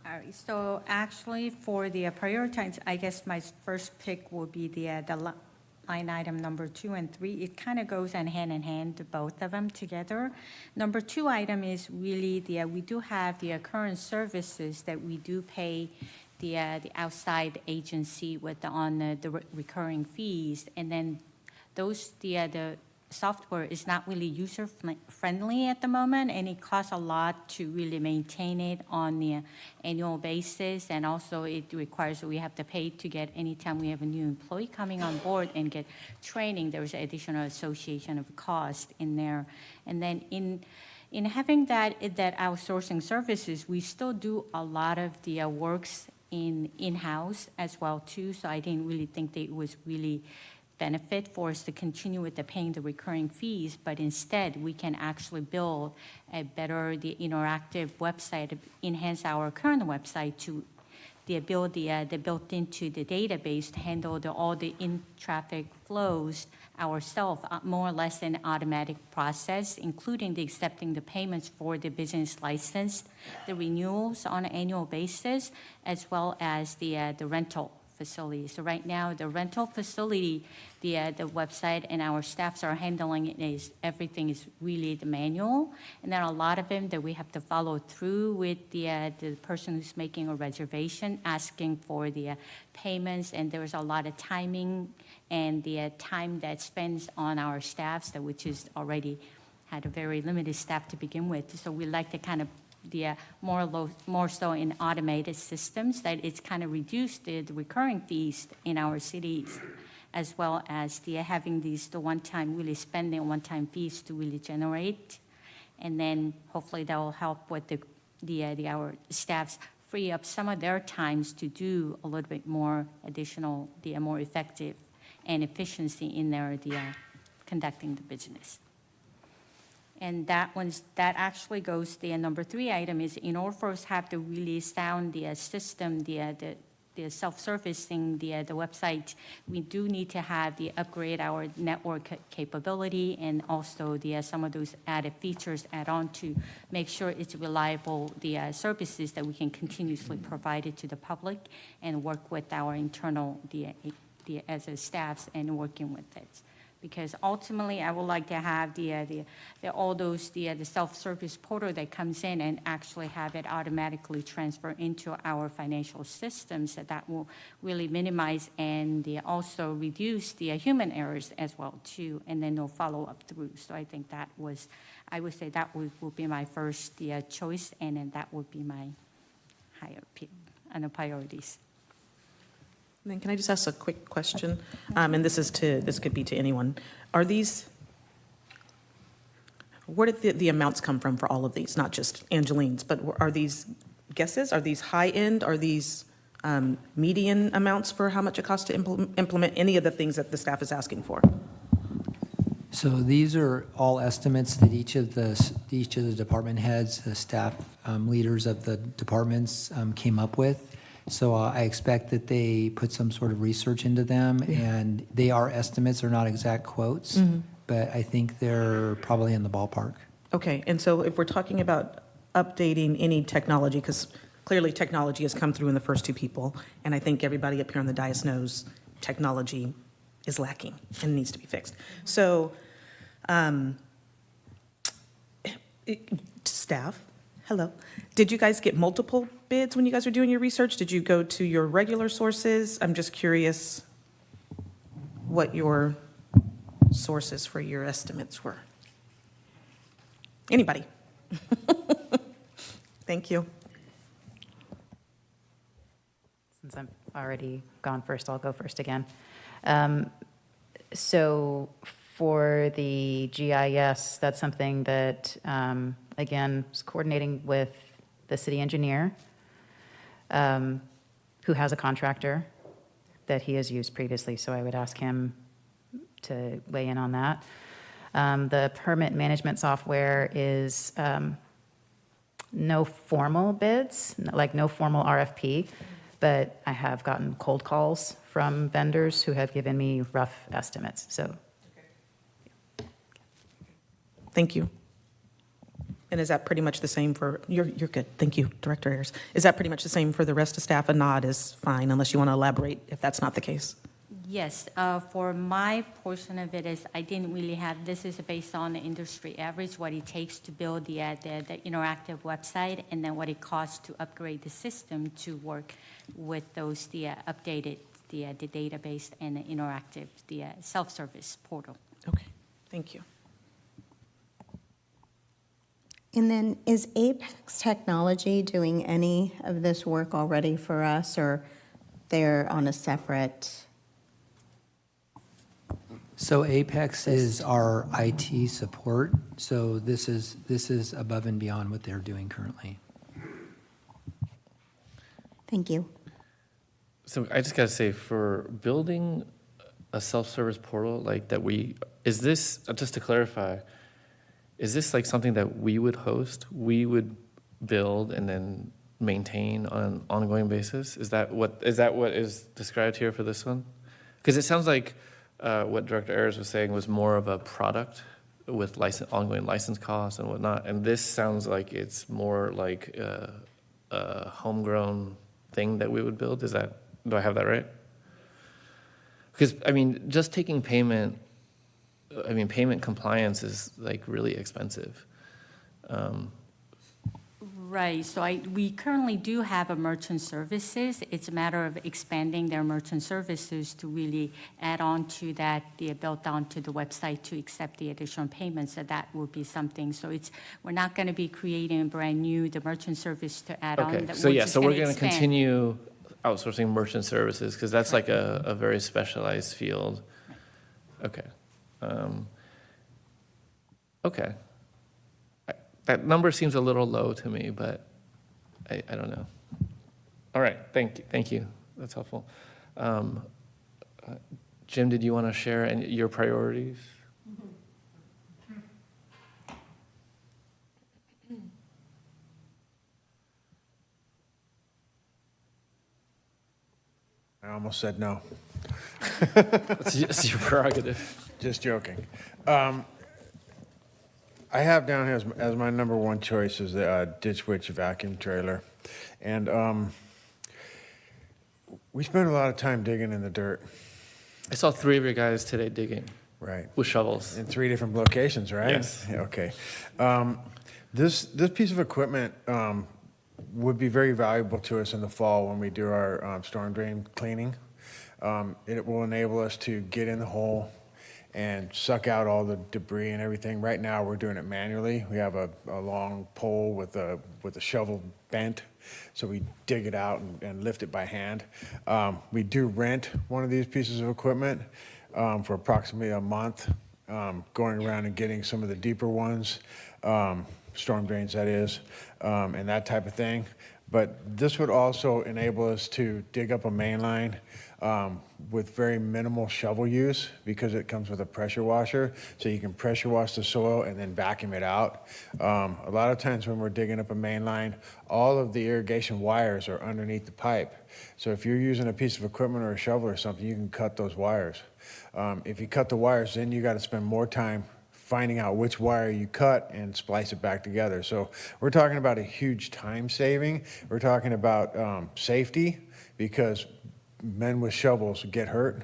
All right, so actually for the prioritize, I guess my first pick will be the line item number 2 and 3, it kind of goes hand in hand, both of them together. Number 2 item is really we do have the current services that we do pay the outside agency on the recurring fees, and then those the software is not really user-friendly at the moment, and it costs a lot to really maintain it on the annual basis, and also it requires that we have to pay to get, anytime we have a new employee coming on board and get training, there's additional association of cost in there. And then in having that outsourcing services, we still do a lot of the works in-house as well too, so I didn't really think that it was really benefit for us to continue with paying the recurring fees, but instead we can actually build a better interactive website, enhance our current website to build the built into the database to handle all the in-traffic flows ourselves, more or less an automatic process, including the accepting the payments for the business license, the renewals on an annual basis, as well as the rental facility. So right now, the rental facility, the website and our staffs are handling it. Everything is really the manual, and there are a lot of them that we have to follow through with the person who's making a reservation, asking for the payments, and there's a lot of timing and the time that spends on our staffs, which is already had a very limited staff to begin with. So we like to kind of more so in automated systems that it's kind of reduced the recurring fees in our cities, as well as having the one-time really spending one-time fees to really generate, and then hopefully that will help with our staffs free up some of their times to do a little bit more additional, more effective and efficiency in their conducting the business. And that actually goes, the number 3 item is, in order for us to have to really sound the system, the self-servicing, the website, we do need to have upgrade our network capability, and also some of those added features add on to make sure it's reliable, services that we can continuously provide it to the public, and work with our internal, as a staffs and working with it. Because ultimately, I would like to have all those the self-service portal that comes in and actually have it automatically transfer into our financial systems. That will really minimize and also reduce the human errors as well too, and then no follow-up through. So I think I would say that would be my first choice, and then that would be my higher on the priorities. And then can I just ask a quick question? And this could be to anyone. Where did the amounts come from for all of these? Not just Angeline's, but are these guesses? Are these high-end? Are these median amounts for how much it costs to implement any of the things that the staff is asking for? So these are all estimates that each of the department heads, the staff leaders of the departments came up with. So I expect that they put some sort of research into them, and they are estimates, they're not exact quotes, but I think they're probably in the ballpark. Okay, and so if we're talking about updating any technology, because clearly technology has come through in the first 2 people, and I think everybody up here on the dais knows technology is lacking and needs to be fixed. So, staff, hello. Did you guys get multiple bids when you guys were doing your research? Did you go to your regular sources? I'm just curious what your sources for your estimates were. Anybody? Thank you. Since I've already gone first, I'll go first again. So for the GIS, that's something that, again, is coordinating with the city engineer, who has a contractor that he has used previously, so I would ask him to weigh in on that. The permit management software is no formal bids, like no formal RFP, but I have gotten cold calls from vendors who have given me rough estimates, so. Thank you. And is that pretty much the same for, you're good, thank you, Director Ayers. Is that pretty much the same for the rest of staff? A nod is fine, unless you want to elaborate if that's not the case. Yes, for my portion of it is, I didn't really have, this is based on the industry average, what it takes to build the interactive website, and then what it costs to upgrade the system to work with those, updated, the database and the interactive, self-service portal. Okay, thank you. And then is Apex Technology doing any of this work already for us, or they're on a separate? So Apex is our IT support, so this is above and beyond what they're doing currently. Thank you. So I just gotta say, for building a self-service portal like that, is this, just to clarify, is this like something that we would host, we would build and then maintain on an ongoing basis? Is that what is described here for this one? Because it sounds like what Director Ayers was saying was more of a product with ongoing license costs and whatnot, and this sounds like it's more like a homegrown thing that we would build. Do I have that right? Because, I mean, just taking payment compliance is like really expensive. Right, so we currently do have a merchant services. It's a matter of expanding their merchant services to really add on to that, built onto the website to accept the additional payments, so that will be something. So we're not going to be creating a brand new, the merchant service to add on. Okay, so we're going to continue outsourcing merchant services, because that's like a very specialized field. Okay. Okay. That number seems a little low to me, but I don't know. All right, thank you. That's helpful. Jim, did you want to share your priorities? I almost said no. It's your prerogative. Just joking. I have down here as my number one choice is the Ditch Witch vacuum trailer. And we spend a lot of time digging in the dirt. I saw 3 of your guys today digging. Right. With shovels. In 3 different locations, right? Yes. Yeah, okay. This piece of equipment would be very valuable to us in the fall when we do our storm drain cleaning. It will enable us to get in the hole and suck out all the debris and everything. Right now, we're doing it manually. We have a long pole with a shovel bent, so we dig it out and lift it by hand. We do rent one of these pieces of equipment for approximately a month, going around and getting some of the deeper ones, storm drains that is, and that type of thing. But this would also enable us to dig up a main line with very minimal shovel use, because it comes with a pressure washer, so you can pressure wash the soil and then vacuum it out. A lot of times when we're digging up a main line, all of the irrigation wires are underneath the pipe. So if you're using a piece of equipment or a shovel or something, you can cut those wires. If you cut the wires, then you got to spend more time finding out which wire you cut and splice it back together. So we're talking about a huge time saving. We're talking about safety, because men with shovels get hurt.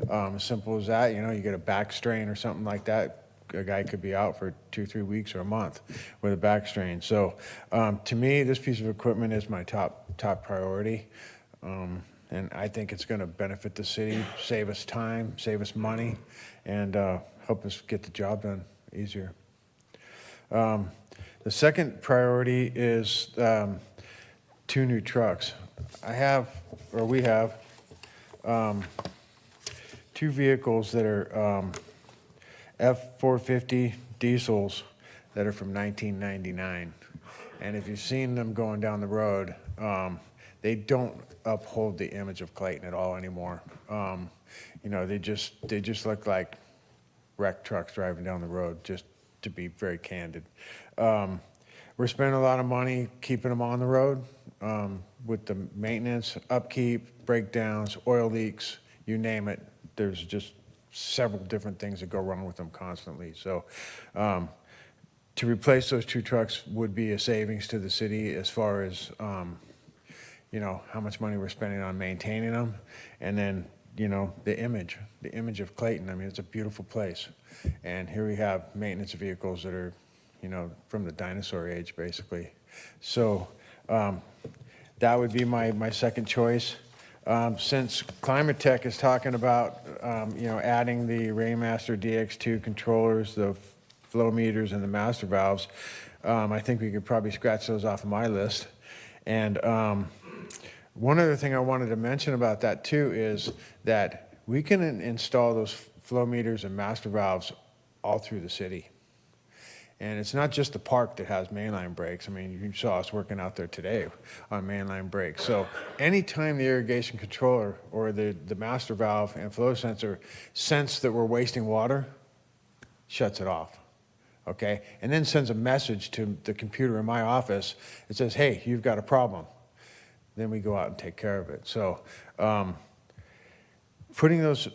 As simple as that. You get a back strain or something like that. A guy could be out for 2-3 weeks or a month with a back strain. So to me, this piece of equipment is my top priority. And I think it's going to benefit the city, save us time, save us money, and help us get the job done easier. The second priority is 2 new trucks. We have 2 vehicles that are F-450 diesels that are from 1999. And if you've seen them going down the road, they don't uphold the image of Clayton at all anymore. They just look like wrecked trucks driving down the road, just to be very candid. We're spending a lot of money keeping them on the road with the maintenance, upkeep, breakdowns, oil leaks, you name it. There's just several different things that go wrong with them constantly. So to replace those 2 trucks would be a savings to the city as far as how much money we're spending on maintaining them. And then you know, the image of Clayton. I mean, it's a beautiful place. And here we have maintenance vehicles that are, you know, from the dinosaur age, basically. So that would be my second choice. Since Climate Tech is talking about, you know, adding the Raymaster DX2 controllers, the flow meters, and the master valves, I think we could probably scratch those off of my list. And one other thing I wanted to mention about that too is that we can install those flow meters and master valves all through the city. And it's not just the park that has mainline brakes. I mean, you saw us working out there today on mainline brakes. So anytime the irrigation controller or the master valve and flow sensor sense that we're wasting water, shuts it off, okay? And then sends a message to the computer in my office that says, hey, you've got a problem. Then we go out and take care of it. So putting those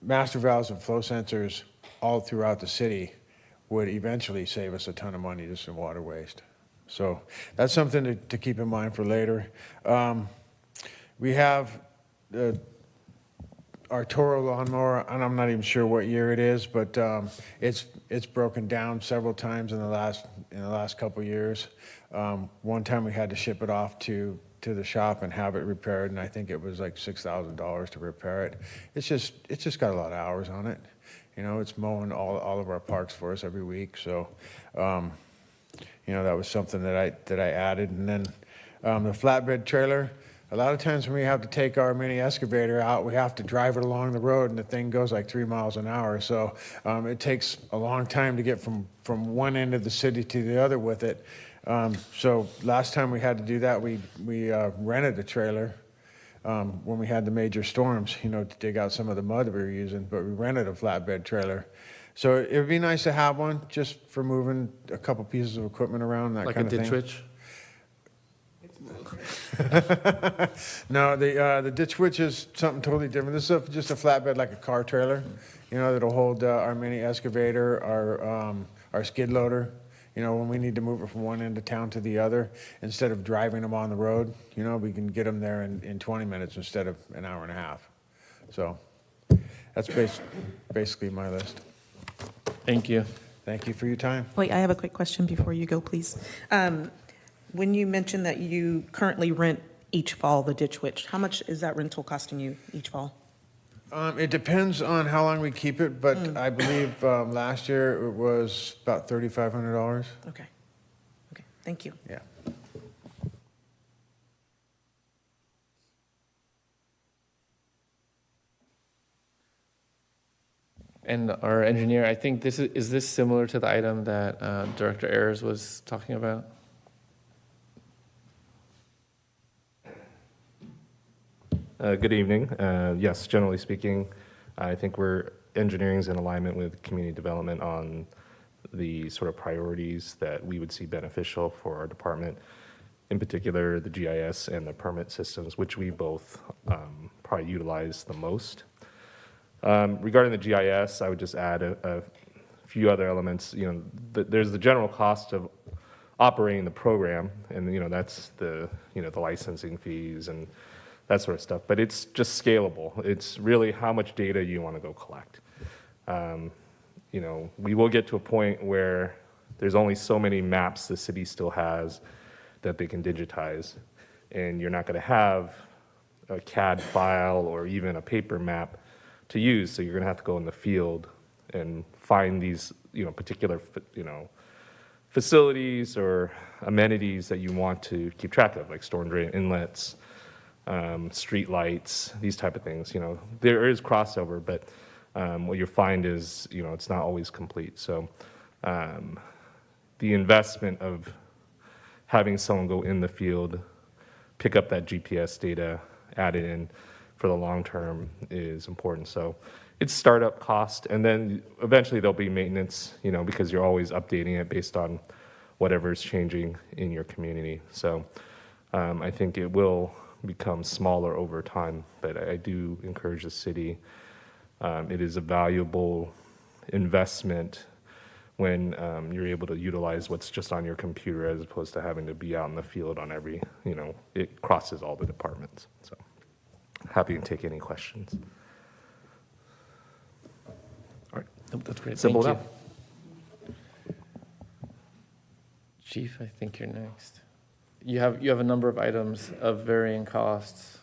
master valves and flow sensors all throughout the city would eventually save us a ton of money just in water waste. So that's something to keep in mind for later. We have our Toro lawnmower, and I'm not even sure what year it is, but it's broken down several times in the last couple years. One time we had to ship it off to the shop and have it repaired, and I think it was like $6,000 to repair it. It's just got a lot of hours on it. You know, it's mowing all of our parks for us every week. So, you know, that was something that I added. And then the flatbed trailer. A lot of times when we have to take our mini excavator out, we have to drive it along the road, and the thing goes like 3 miles an hour. So it takes a long time to get from one end of the city to the other with it. So last time we had to do that, we rented a trailer. When we had the major storms, you know, to dig out some of the mud that we were using, but we rented a flatbed trailer. So it would be nice to have one just for moving a couple pieces of equipment around, that Like kind a of thing. ditch witch? No, the ditch witch is something totally different. This is just a flatbed, like a car trailer, you know, that'll hold our mini excavator, our skid loader. You know, when we need to move it from one end of town to the other, instead of driving them on the road, you know, we can get them there in 20 minutes instead of an hour and a half. So that's basically my list. Thank you. Thank you for your time. Wait, I have a quick question before you go, please. When you mentioned that you currently rent each fall the Ditch Witch, how much is that rental costing you each fall? It depends on how long we keep it, but I believe last year it was about $3,500. Okay. Okay, thank you. Yeah. And our engineer, I think is this similar to the item that Director Ayers was talking about? Good evening. Yes, generally speaking, I think engineering's in alignment with community development on the sort of priorities that we would see beneficial for our department, in particular the GIS and the permit systems, which we both probably utilize the most. Regarding the GIS, I would just add a few other elements. You know, there's the general cost of operating the program, and you know that's the licensing fees and that sort of stuff. But it's just scalable. It's really how much data you want to go collect. You know, we will get to a point where there's only so many maps the city still has that they can digitize, and you're not going to have a CAD file or even a paper map to use. So you're going to have to go in the field and find these, you know, particular, you know, facilities or amenities that you want to keep track of, like storm drain inlets, street lights, these type of things. You know, there is crossover, but what you'll find is, you know, it's not always complete. So the investment of having someone go in the field, pick up that GPS data, add it in for the long term is important. So it's startup cost, and then eventually there'll be maintenance, you know, because you're always updating it based on whatever's changing in your community. So I think it will become smaller over time, but I do encourage the city. It is a valuable investment when you're able to utilize what's just on your computer as opposed to having to be out in the field on every, you know, it crosses all the departments. So happy to take any questions. All right. Nope, that's great. Simple Thank enough. you. Chief, I think you're next. You have a number of items of varying costs.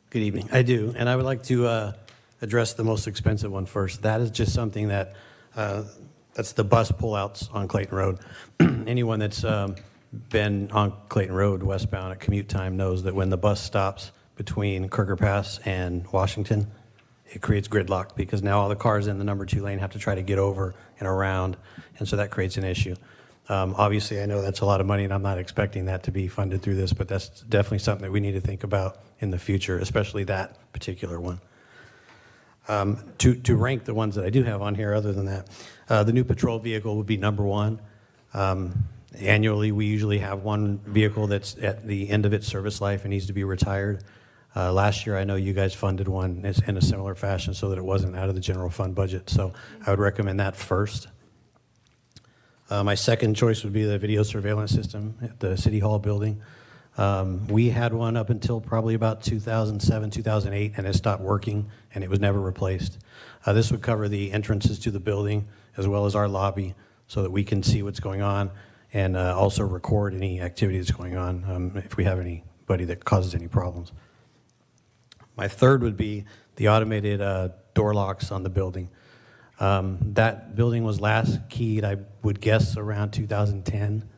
Good evening. I do, and I would like to address the most expensive one first. That is just something that, that's the bus pullouts on Clayton Road. Anyone that's been on Clayton Road westbound at commute time knows that when the bus stops between Kirker Pass and Washington, it creates gridlock because now all the cars in the number 2 lane have to try to get over and around, and so that creates an issue. Obviously, I know that's a lot of money, and I'm not expecting that to be funded through this, but that's definitely something that we need to think about in the future, especially that particular one. To rank the ones that I do have on here, other than that, the new patrol vehicle would be number 1. Annually, we usually have one vehicle that's at the end of its service life and needs to be retired. Last year, I know you guys funded one in a similar fashion so that it wasn't out of the general fund budget, so I would recommend that first. My second choice would be the video surveillance system at the City Hall building. We had one up until probably about 2007, 2008, and it stopped working, and it was never replaced. This would cover the entrances to the building as well as our lobby so that we can see what's going on and also record any activity that's going on if we have anybody that causes any problems. My third would be the automated door locks on the building. That building was last keyed, I would guess, around 2010.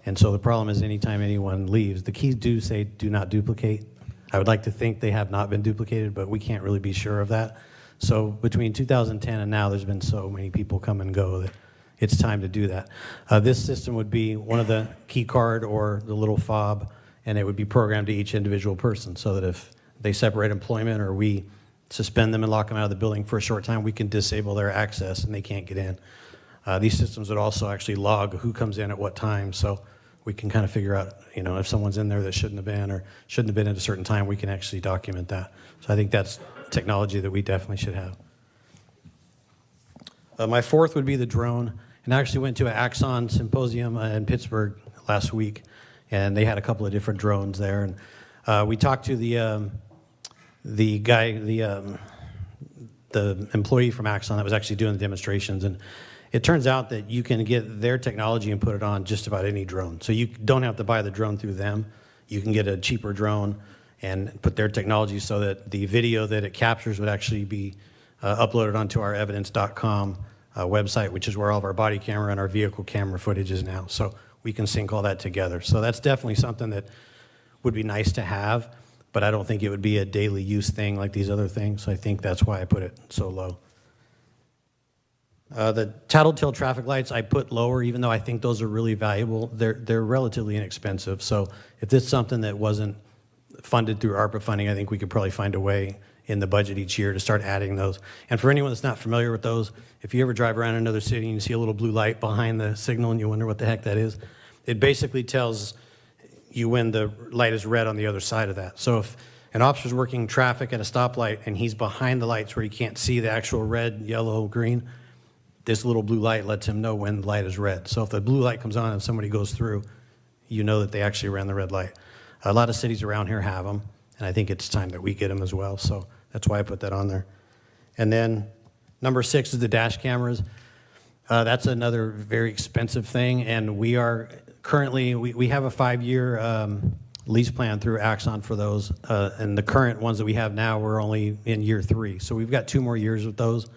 And so the problem is anytime anyone leaves, the keys do say do not duplicate. I would like to think they have not been duplicated, but we can't really be sure of that. So between 2010 and now, there's been so many people come and go that it's time to do that. This system would be one of the key card or the little fob, and it would be programmed to each individual person so that if they separate employment or we suspend them and lock them out of the building for a short time, we can disable their access and they can't get in. These systems would also actually log who comes in at what time, so we can kind of figure out, if someone's in there that shouldn't have been or shouldn't have been at a certain time, we can actually document that. So I think that's technology that we definitely should have. My fourth would be the drone. And I actually went to an Axon symposium in Pittsburgh last week, and they had a couple of different drones there. And we talked to the employee from Axon that was actually doing the demonstrations, and it turns out that you can get their technology and put it on just about any drone. So you don't have to buy the drone through them. You can get a cheaper drone and put their technology so that the video that it captures would actually be uploaded onto our evidence.com website, which is where all of our body camera and our vehicle camera footage is now. So we can sync all that together. So that's definitely something that would be nice to have, but I don't think it would be a daily use thing like these other things. So I think that's why I put it so low. The tattletale traffic lights I put lower, even though I think those are really valuable. They're relatively inexpensive. So if this is something that wasn't funded through ARPA funding, I think we could probably find a way in the budget each year to start adding those. And for anyone that's not familiar with those, if you ever drive around another city and you see a little blue light behind the signal and you wonder what the heck that is, it basically tells you when the light is red on the other side of that. So if an officer's working traffic at a stoplight and he's behind the lights where he can't see the actual red, yellow, green, this little blue light lets him know when the light is red. So if the blue light comes on and somebody goes through, you know that they actually ran the red light. A lot of cities around here have them, and I think it's time that we get them as well. So that's why I put that on there. And then number 6 is the dash cameras. That's another very expensive thing, and we are currently, we have a 5-year lease plan through Axon for those, and the current ones that we have now, we're only in year 3. So we've got 2 more years with those.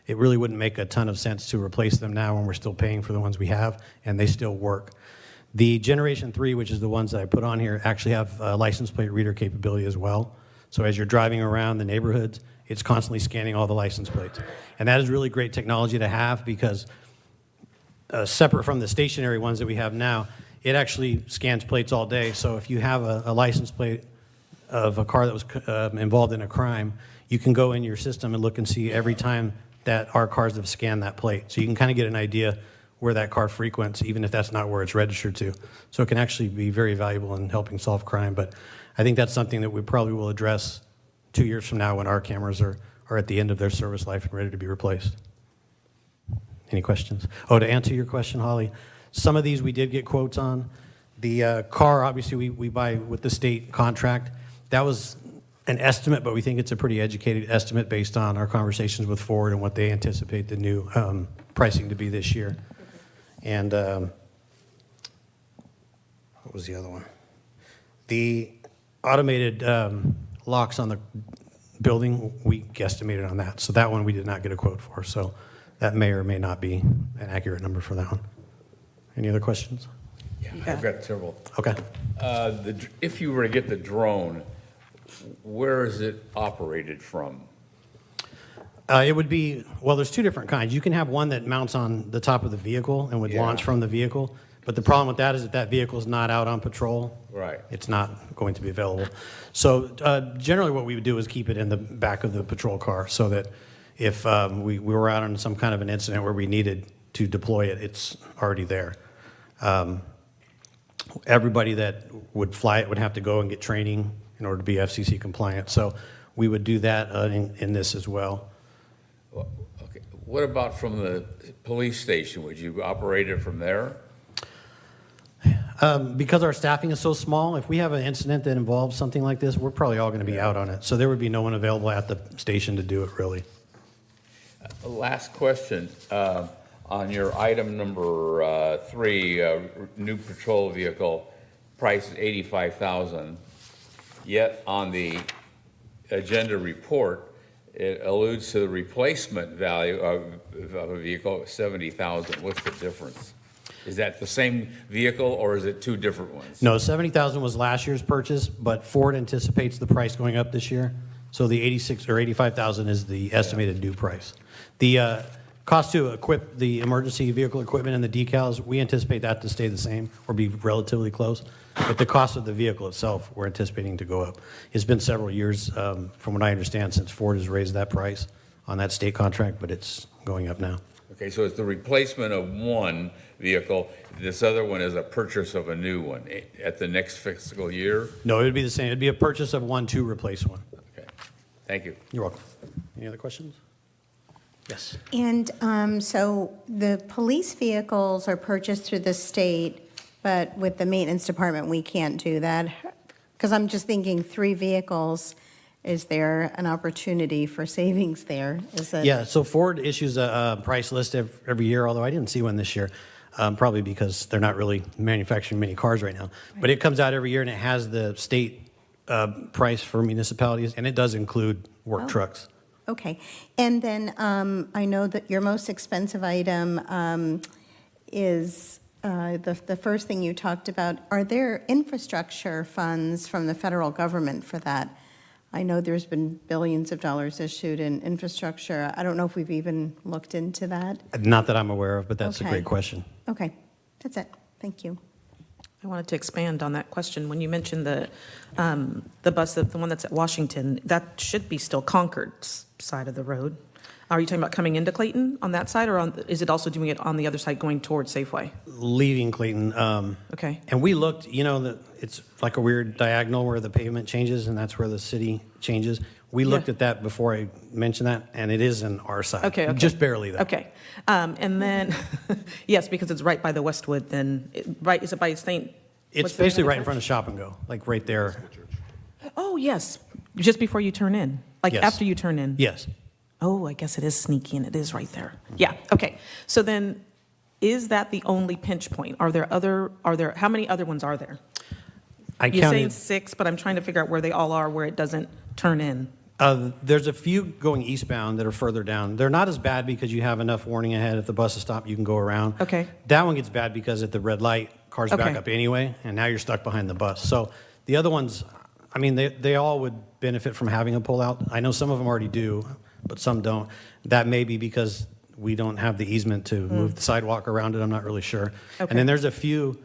It really wouldn't make a ton of sense to replace them now when we're still paying for the ones we have, and they still work. The Generation 3, which is the ones that I put on here, actually have license plate reader capability as well. So as you're driving around the neighborhoods, it's constantly scanning all the license plates. And that is really great technology to have because separate from the stationary ones that we have now, it actually scans plates all day. So if you have a license plate of a car that was involved in a crime, you can go in your system and look and see every time that our cars have scanned that plate. So you can kind of get an idea where that car frequents, even if that's not where it's registered to. So it can actually be very valuable in helping solve crime. But I think that's something that we probably will address 2 years from now when our cameras are at the end of their service life and ready to be replaced. Any questions? Oh, to answer your question, Holly, some of these we did get quotes on. The car, obviously, we buy with the state contract. That was an estimate, but we think it's a pretty educated estimate based on our conversations with Ford and what they anticipate the new pricing to be this year. And what was the other one? The automated locks on the building, we guesstimated on that. So that one we did not get a quote for. So that may or may not be an accurate number for that one. Any other questions? Yeah, I've got several. Okay. If you were to get the drone, where is it operated from? It would be, well, there's two different kinds. You can have one that mounts on the top of the vehicle and would launch from the vehicle. But the problem with that is that vehicle is not out on patrol. Right. It's not going to be available. So generally what we would do is keep it in the back of the patrol car so that if we were out on some kind of an incident where we needed to deploy it, it's already there. Everybody that would fly it would have to go and get training in order to be FCC compliant. So we would do that in this as well. Okay. What about from the police station? Would you operate it from there? Because our staffing is so small, if we have an incident that involves something like this, we're probably all going to be out on it. So there would be no one available at the station to do it, really. Last question. On your item number 3, new patrol vehicle, price is $85,000. Yet on the agenda report, it alludes to the replacement value of a vehicle, $70,000. What's the difference? Is that the same vehicle or is it two different ones? No, $70,000 was last year's purchase, but Ford anticipates the price going up this year. So the $86,000 or $85,000 is the estimated new price. The cost to equip the emergency vehicle equipment and the decals, we anticipate that to stay the same or be relatively close. But the cost of the vehicle itself, we're anticipating to go up. It's been several years, from what I understand, since Ford has raised that price on that state contract, but it's going up now. Okay, so it's the replacement of one vehicle. This other one is a purchase of a new one at the next fiscal year? No, it would be the same. It'd be a purchase of one to replace one. Okay, thank you. You're welcome. Any other questions? Yes. And so the police vehicles are purchased through the state, but with the maintenance department, we can't do that? Because I'm just thinking 3 vehicles, is there an opportunity for savings there? Is it? Yeah, so Ford issues a price list every year, although I didn't see one this year, probably because they're not really manufacturing many cars right now. But it comes out every year and it has the state price for municipalities, and it does include work trucks. Okay. And then I know that your most expensive item is the first thing you talked about. Are there infrastructure funds from the federal government for that? I know there's been billions of dollars issued in infrastructure. I don't know if we've even looked into that. Not that I'm aware of, but that's a Okay. great question. Okay, that's it. Thank you. I wanted to expand on that question. When you mentioned the bus, the one that's at Washington, that should be still Concord's side of the road. Are you talking about coming into Clayton on that side, or is it also doing it on the other side going towards Safeway? Leaving Clayton. Okay. And we looked, it's like a weird diagonal where the pavement changes, and that's where the city changes. We looked at that before I mentioned that, and it is on our side. Okay. Just barely, though. Okay. And then, yes, because it's right by the Westwood, then, right, is it by St.? It's basically right in front of Shop and Go, like right there. Oh, yes, just before you turn in, like Yes. after you turn in. Yes. Oh, I guess it is sneaky, and it is right there. Yeah, okay. So then, is that the only pinch point? How many other ones are there? You're saying 6, but I'm trying to figure out where they all are, where it doesn't turn in. There's a few going eastbound that are further down. They're not as bad because you have enough warning ahead. If the bus is stopped, you can go around. Okay. That one gets bad because at the red light, cars back up anyway, and now you're stuck behind the bus. So the other ones, I mean, they all would benefit from having a pullout. I know some of them already do, but some don't. That may be because we don't have the easement to move the sidewalk around it. I'm not really sure. Okay. And then there's a few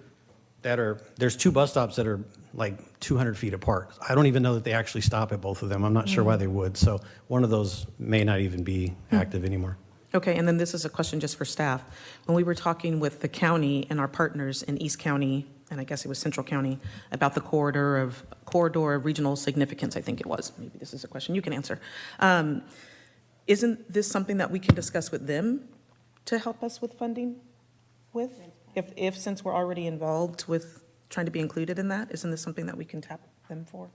there's 2 bus stops that are like 200 feet apart. I don't even know that they actually stop at both of them. I'm not sure why they would. So one of those may not even be active anymore. Okay, and then this is a question just for staff. When we were talking with the county and our partners in East County, and I guess it was Central County, about the corridor of regional significance, I think it was. Maybe this is a question you can answer. Isn't this something that we can discuss with them to help us with funding with? If since we're already involved with trying to be included in that, isn't this something that we can tap them for?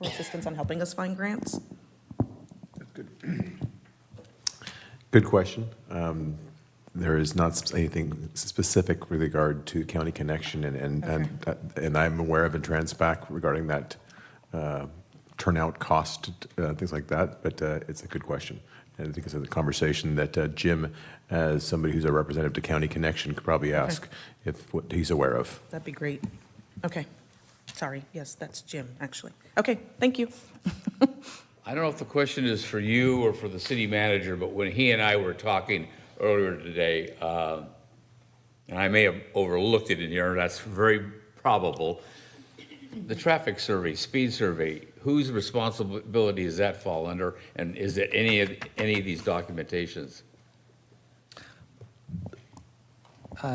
for assistance on helping us find grants? Good question. There is not anything specific with regard to County Connection, and I'm aware of a Transpac regarding that turnout cost, things like that, but it's a good question. And I think it's a conversation that Jim, as somebody who's a representative to County Connection, could probably ask if what he's aware of. That'd be great. Okay. Sorry. Yes, that's Jim, actually. Okay, thank you. I don't know if the question is for you or for the city manager, but when he and I were talking earlier today, and I may have overlooked it in here, that's very probable, the traffic survey, speed survey, whose responsibility does that fall under, and is it any of these documentations?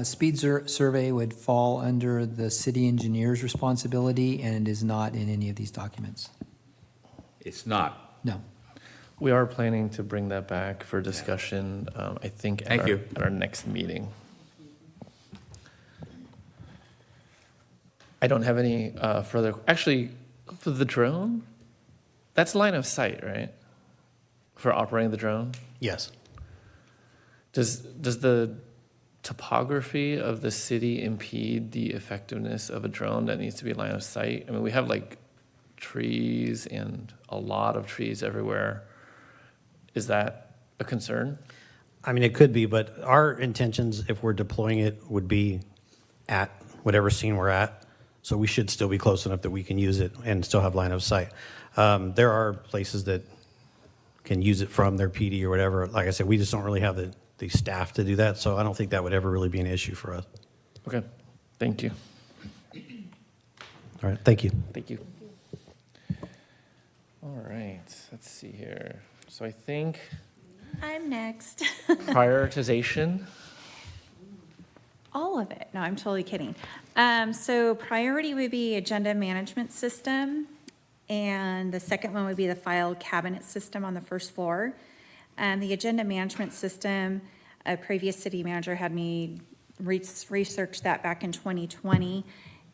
Speed survey would fall under the city engineer's responsibility and is not in any of these documents. It's not. No. We are planning to bring that back for discussion, I think, at our next meeting. I don't have any further, actually, for the drone, that's line of sight, right? For operating the drone? Yes. Does the topography of the city impede the effectiveness of a drone that needs to be line of sight? I mean, we have like trees and a lot of trees everywhere. Is that a concern? I mean, it could be, but our intentions, if we're deploying it, would be at whatever scene we're at. So we should still be close enough that we can use it and still have line of sight. There are places that can use it from their PD or whatever. Like I said, we just don't really have the staff to do that, so I don't think that would ever really be an issue for us. Okay, thank you. All right, thank you. Thank you. All right, let's see here. So I think I'm next. prioritization. All of it. No, I'm totally kidding. So priority would be agenda management system, and the second one would be the file cabinet system on the first floor. The agenda management system, a previous city manager had me research that back in 2020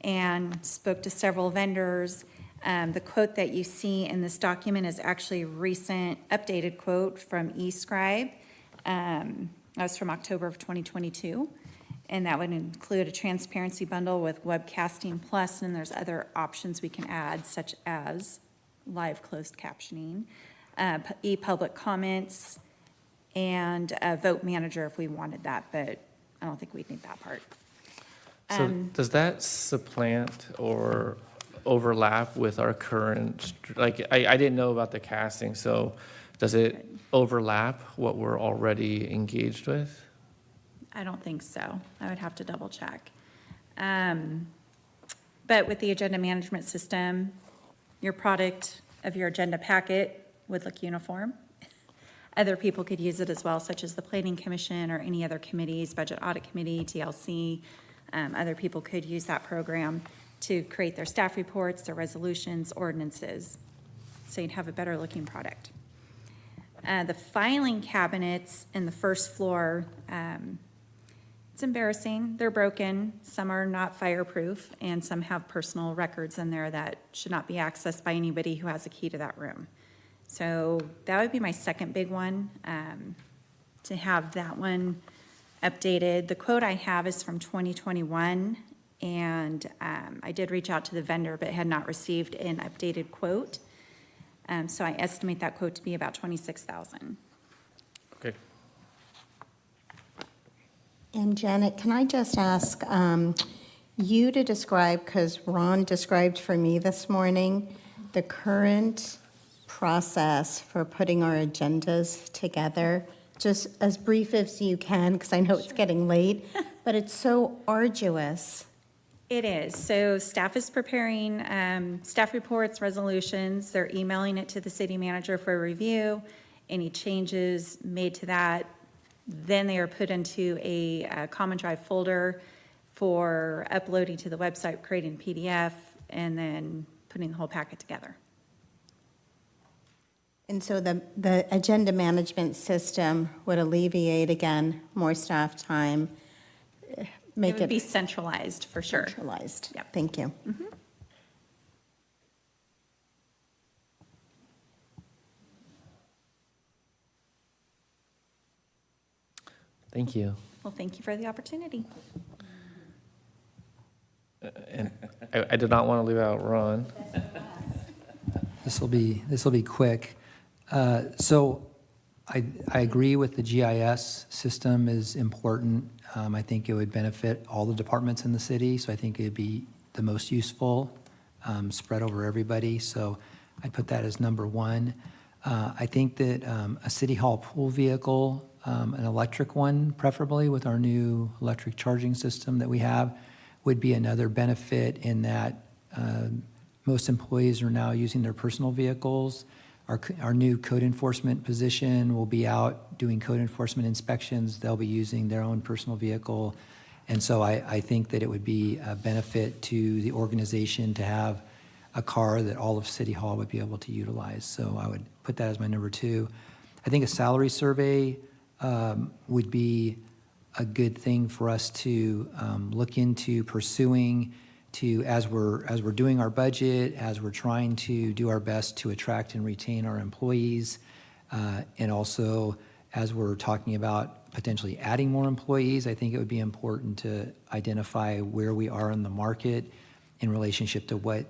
and spoke to several vendors. The quote that you see in this document is actually a recent updated quote from eScribe. That was from October of 2022. And that would include a transparency bundle with webcasting plus, and there's other options we can add, such as live closed captioning, e-public comments, and a vote manager if we wanted that, but I don't think we'd need that part. So does that supplant or overlap with our current, like, I didn't know about the casting, so does it overlap what we're already engaged with? I don't think so. I would have to double check. But with the agenda management system, your product of your agenda packet would look uniform. Other people could use it as well, such as the Planning Commission or any other committees, Budget Audit Committee, TLC. Other people could use that program to create their staff reports, their resolutions, ordinances. So you'd have a better looking product. The filing cabinets in the first floor, it's embarrassing. They're broken. Some are not fireproof, and some have personal records in there that should not be accessed by anybody who has a key to that room. So that would be my second big one, to have that one updated. The quote I have is from 2021, and I did reach out to the vendor, but had not received an updated quote. So I estimate that quote to be about $26,000. Okay. And Janet, can I just ask you to describe, because Ron described for me this morning, the current process for putting our agendas together, just as brief as you can, because I know it's getting late, but it's so arduous. It is. So staff is preparing staff reports, resolutions. They're emailing it to the city manager for review. Any changes made to that, then they are put into a common drive folder for uploading to the website, creating PDF, and then putting the whole packet together. And so the agenda management system would alleviate, again, more staff time, make It would be centralized for sure. Centralized. Yep. Thank you. Mhm. Thank you. Well, thank you for the opportunity. And I did not want to leave out Ron. This will be quick. So I agree with the GIS system is important. I think it would benefit all the departments in the city, so I think it'd be the most useful, spread over everybody. So I put that as number one. I think that a city hall pool vehicle, an electric one, preferably with our new electric charging system that we have, would be another benefit in that most employees are now using their personal vehicles. Our new code enforcement position will be out doing code enforcement inspections. They'll be using their own personal vehicle. And so I think that it would be a benefit to the organization to have a car that all of City Hall would be able to utilize. So I would put that as my number two. I think a salary survey would be a good thing for us to look into pursuing to as we're doing our budget, as we're trying to do our best to attract and retain our employees, and also as we're talking about potentially adding more employees. I think it would be important to identify where we are in the market in relationship to what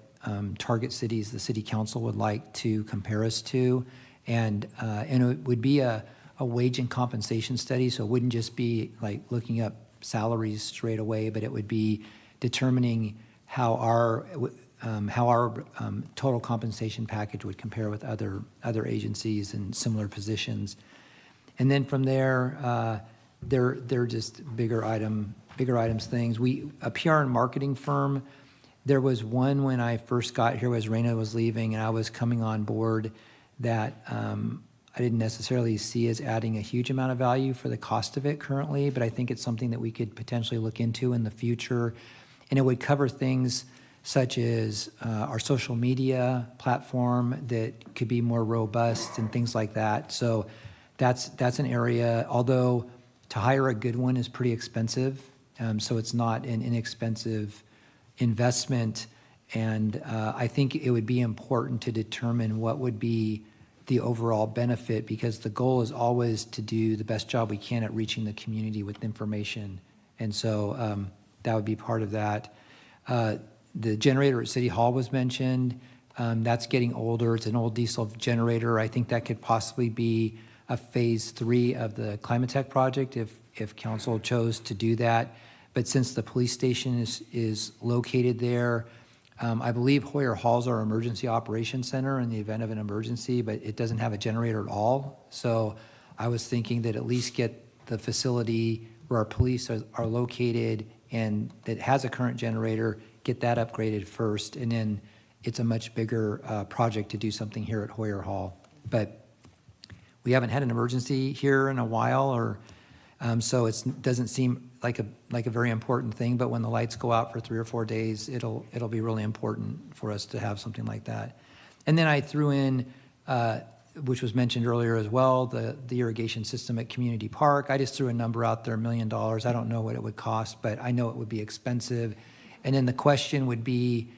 target cities the city council would like to compare us to, and it would be a wage and compensation study. So it wouldn't just be like looking up salaries straight away, but it would be determining how our total compensation package would compare with other agencies in similar positions. And then from there, they're just bigger items things. A PR and marketing firm, there was one when I first got here as Raina was leaving and I was coming on board that I didn't necessarily see as adding a huge amount of value for the cost of it currently, but I think it's something that we could potentially look into in the future. And it would cover things such as our social media platform that could be more robust and things like that. So that's an area, although to hire a good one is pretty expensive, so it's not an inexpensive investment. And I think it would be important to determine what would be the overall benefit, because the goal is always to do the best job we can at reaching the community with information. And so that would be part of that. The generator at City Hall was mentioned. That's getting older. It's an old diesel generator. I think that could possibly be a phase 3 of the Climatech project if council chose to do that. But since the police station is located there, I believe Hoyer Hall's our emergency operations center in the event of an emergency, but it doesn't have a generator at all. So I was thinking that at least get the facility where our police are located and that has a current generator, get that upgraded first, and then it's a much bigger project to do something here at Hoyer Hall. But we haven't had an emergency here in a while, or so it doesn't seem like a very important thing. But when the lights go out for 3 or 4 days, it'll be really important for us to have something like that. And then I threw in, which was mentioned earlier as well, the irrigation system at Community Park. I just threw a number out there, $1 million. I don't know what it would cost, but I know it would be expensive. And then the question would be,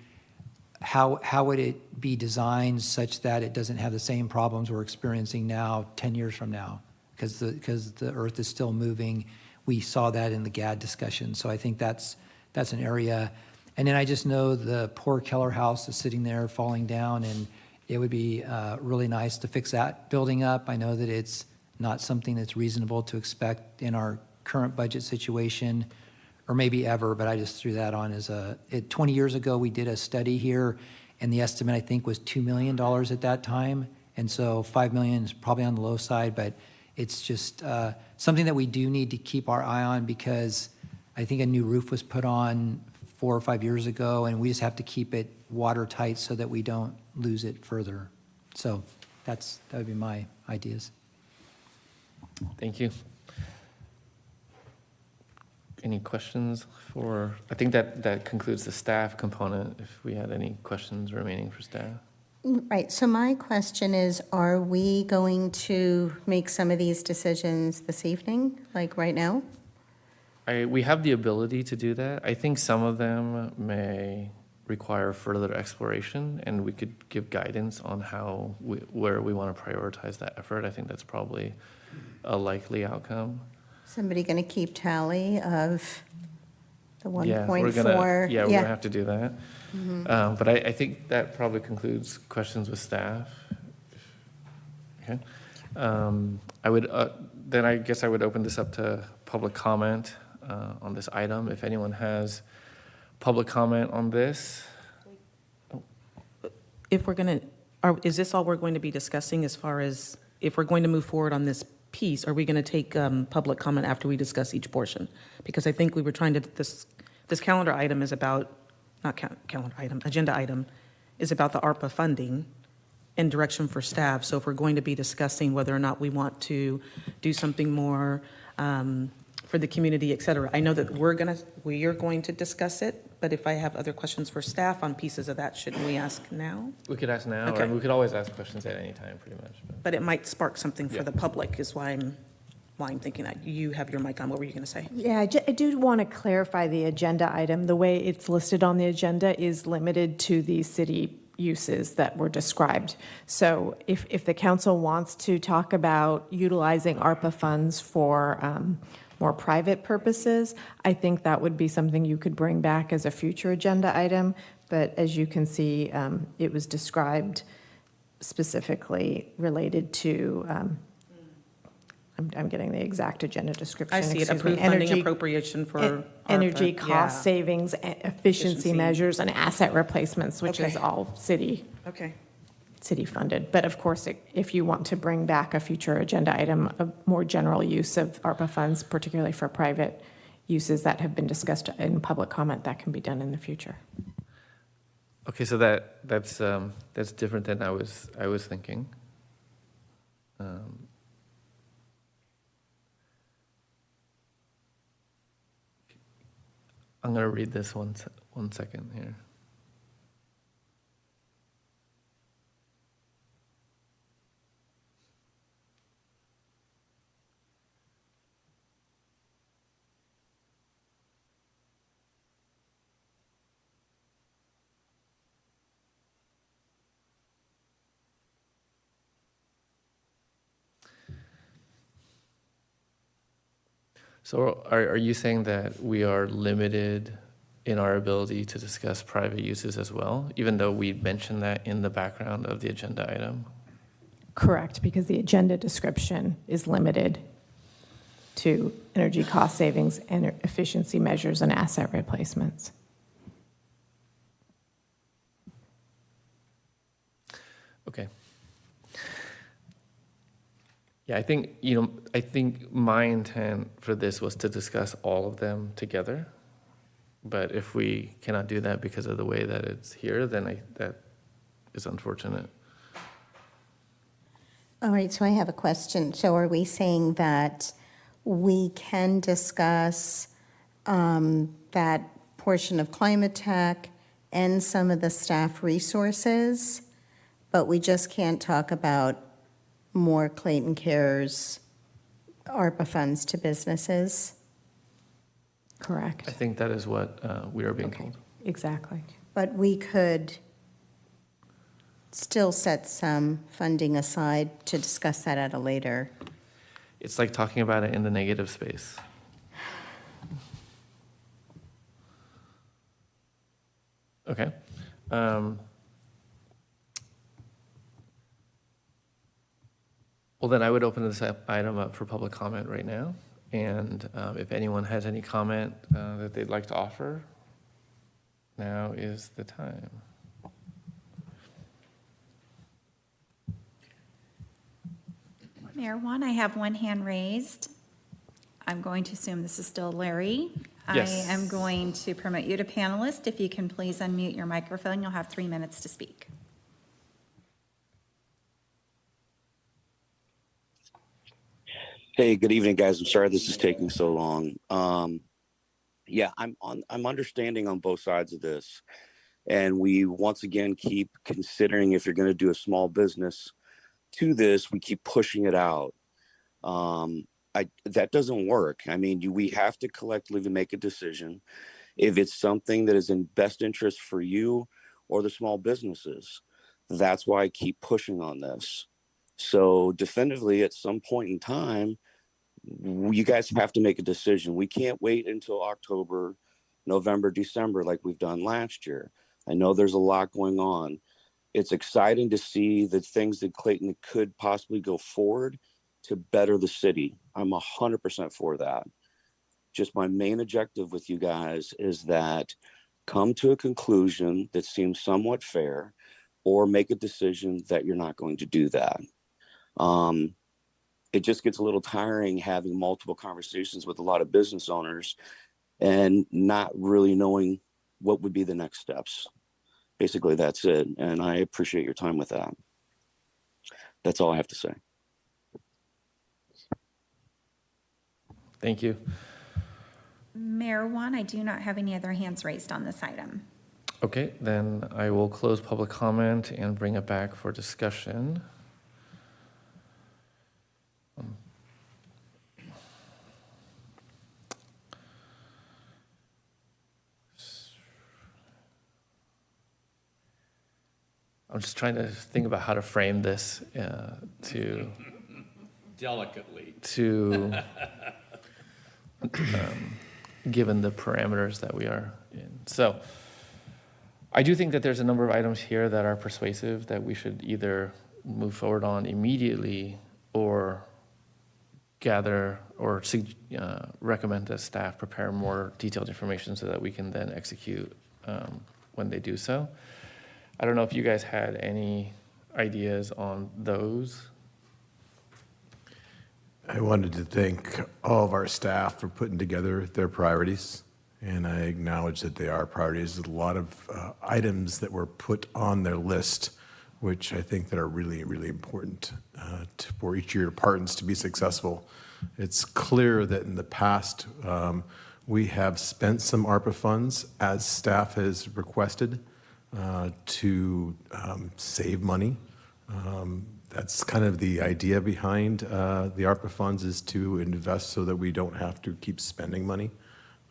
how would it be designed such that it doesn't have the same problems we're experiencing now 10 years from now? Because the earth is still moving. We saw that in the GAD discussion. So I think that's an area. And then I just know the poor Keller house is sitting there falling down, and it would be really nice to fix that building up. I know that it's not something that's reasonable to expect in our current budget situation, or maybe ever, but I just threw that on as 20 years ago, we did a study here, and the estimate, I think, was $2 million at that time. And so $5 million is probably on the low side, but it's just something that we do need to keep our eye on, because I think a new roof was put on 4 or 5 years ago, and we just have to keep it watertight so that we don't lose it further. So that would be my ideas. Thank you. Any questions I think that concludes the staff component, if we had any questions remaining for staff. Right, so my question is, are we going to make some of these decisions this evening, like right now? We have the ability to do that. I think some of them may require further exploration, and we could give guidance on where we want to prioritize that effort. I think that's probably a likely outcome. Somebody going to keep tally of the Yeah, we're 1.4? gonna, yeah, we're gonna have to do that. Mhm. But I think that probably concludes questions with staff. Okay. I would, then I guess I would open this up to public comment on this item. If anyone has public comment on this. If we're going to, is this all we're going to be discussing as far as, if we're going to move forward on this piece, are we going to take public comment after we discuss each portion? Because I think we were trying to, this calendar item is about, not calendar item, agenda item is about the ARPA funding and direction for staff. So if we're going to be discussing whether or not we want to do something more for the community, et cetera, I know that we are going to discuss it, but if I have other questions for staff on pieces of that, shouldn't we ask now? We could ask now, Okay. or we could always ask questions at any time, pretty much. But it might spark something for Yeah. the public is why I'm thinking that. You have your mic on. What were you going to say? Yeah, I do want to clarify the agenda item. The way it's listed on the agenda is limited to the city uses that were described. So if the council wants to talk about utilizing ARPA funds for more private purposes, I think that would be something you could bring back as a future agenda item. But as you can see, it was described specifically related to, I'm getting the exact agenda description. I see it, excuse me, approved funding energy- appropriation for energy ARPA, cost yeah. savings, efficiency measures, and asset replacements, which is Okay. all city funded. But of course, if you want to bring back a future agenda item, a more general use of ARPA funds, particularly for private uses that have been discussed in public comment, that can be done in the future. Okay, so that's different than I was thinking. I'm going to read this one second here. So are you saying that we are limited in our ability to discuss private uses as well, even though we mentioned that in the background of the agenda item? Correct, because the agenda description is limited to energy cost savings and efficiency measures and asset replacements. Okay. Yeah, I think my intent for this was to discuss all of them together. But if we cannot do that because of the way that it's here, then that is unfortunate. All right, so I have a question. So are we saying that we can discuss that portion of climate tech and some of the staff resources, but we just can't talk about more Clayton Cares ARPA funds to businesses? Correct. I think that is what we are being told. Exactly. But we could still set some funding aside to discuss that at a later. It's like talking about it in the negative space. Okay. Well, then I would open this item up for public comment right now. And if anyone has any comment that they'd like to offer, now is the time. Mayor Juan, I have one hand raised. I'm going to assume this is still Larry. Yes. I am going to promote you to panelist. If you can please unmute your microphone, you'll have 3 minutes to speak. Hey, good evening, guys. I'm sorry this is taking so long. Yeah, I'm understanding on both sides of this. And we once again keep considering if you're going to do a small business to this, we keep pushing it out. That doesn't work. I mean, we have to collectively make a decision if it's something that is in best interest for you or the small businesses. That's why I keep pushing on this. So definitively, at some point in time, you guys have to make a decision. We can't wait until October, November, December like we've done last year. I know there's a lot going on. It's exciting to see the things that Clayton could possibly go forward to better the city. I'm 100% for that. Just my main objective with you guys is that come to a conclusion that seems somewhat fair, or make a decision that you're not going to do that. It just gets a little tiring having multiple conversations with a lot of business owners and not really knowing what would be the next steps. Basically, that's it. And I appreciate your time with that. That's all I have to say. Thank you. Mayor Juan, I do not have any other hands raised on this item. Okay, then I will close public comment and bring it back for discussion. I'm just trying to think about how to frame this Delicately. Given the parameters that we are in. So I do think that there's a number of items here that are persuasive that we should either move forward on immediately or gather or recommend that staff prepare more detailed information so that we can then execute when they do so. I don't know if you guys had any ideas on those. I wanted to thank all of our staff for putting together their priorities, and I acknowledge that they are priorities. There's a lot of items that were put on their list, which I think that are really, really important for each of your departments to be successful. It's clear that in the past, we have spent some ARPA funds, as staff has requested, to save money. That's kind of the idea behind the ARPA funds, is to invest so that we don't have to keep spending money.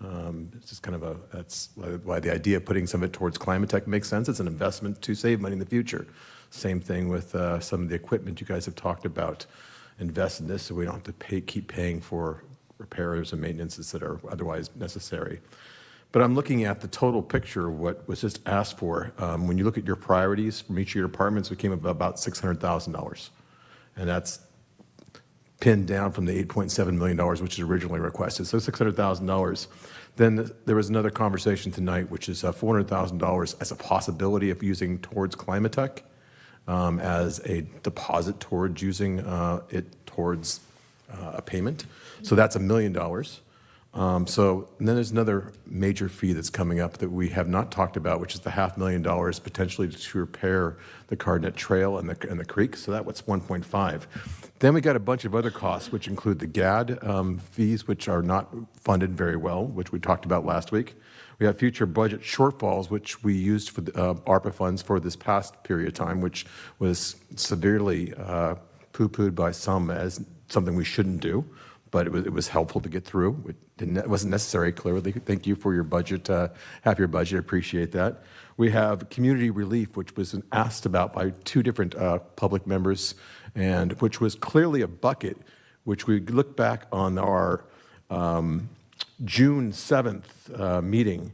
It's just kind of that's why the idea of putting some of it towards climate tech makes sense. It's an investment to save money in the future. Same thing with some of the equipment you guys have talked about. Invest in this so we don't have to keep paying for repairs and maintenances that are otherwise necessary. But I'm looking at the total picture of what was just asked for. When you look at your priorities from each of your departments, we came up about $600,000. And that's pinned down from the $8.7 million, which is originally requested. So $600,000. Then there was another conversation tonight, which is $400,000 as a possibility of using towards climate tech, as a deposit towards using it towards a payment. So that's $1 million. And then there's another major fee that's coming up that we have not talked about, which is the $500,000 potentially to repair the Cardinett Trail and the creek. So that's 1.5. Then we got a bunch of other costs, which include the GAD fees, which are not funded very well, which we talked about last week. We have future budget shortfalls, which we used for the ARPA funds for this past period of time, which was severely poo-pooed by some as something we shouldn't do. But it was helpful to get through. It wasn't necessary, clearly. Thank you for your budget, half your budget, appreciate that. We have community relief, which was asked about by two different public members, and which was clearly a bucket, which we look back on our June 7th meeting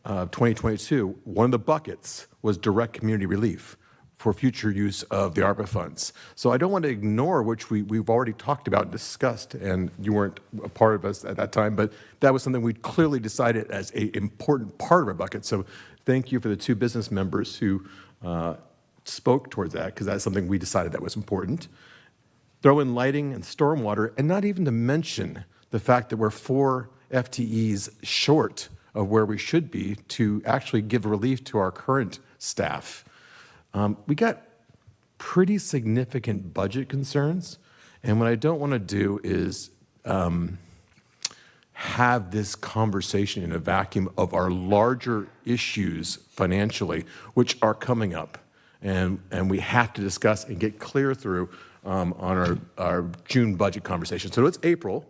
of 2022. One of the buckets was direct community relief for future use of the ARPA funds. So I don't want to ignore, which we've already talked about and discussed, and you weren't a part of us at that time, but that was something we clearly decided as an important part of our bucket. So thank you for the two business members who spoke towards that, because that's something we decided that was important. Throw in lighting and stormwater, and not even to mention the fact that we're 4 FTEs short of where we should be to actually give relief to our current staff. We got pretty significant budget concerns, and what I don't want to do is have this conversation in a vacuum of our larger issues financially, which are coming up, and we have to discuss and get clear through on our June budget conversation. So it's April,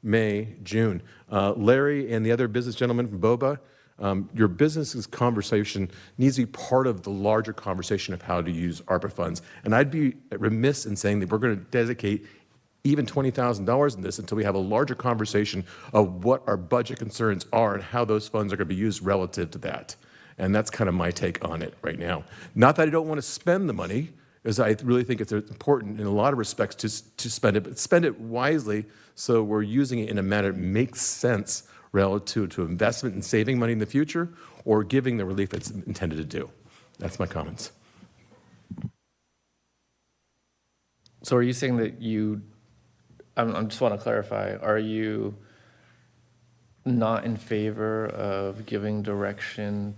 May, June. Larry and the other business gentleman from Boba, your business's conversation needs to be part of the larger conversation of how to use ARPA funds. And I'd be remiss in saying that we're going to dedicate even $20,000 in this until we have a larger conversation of what our budget concerns are and how those funds are going to be used relative to that. And that's kind of my take on it right now. Not that I don't want to spend the money, because I really think it's important in a lot of respects to spend it, but spend it wisely so we're using it in a manner that makes sense relative to investment and saving money in the future or giving the relief it's intended to do. That's my comments. So are you saying that I just want to clarify, are you not in favor of giving direction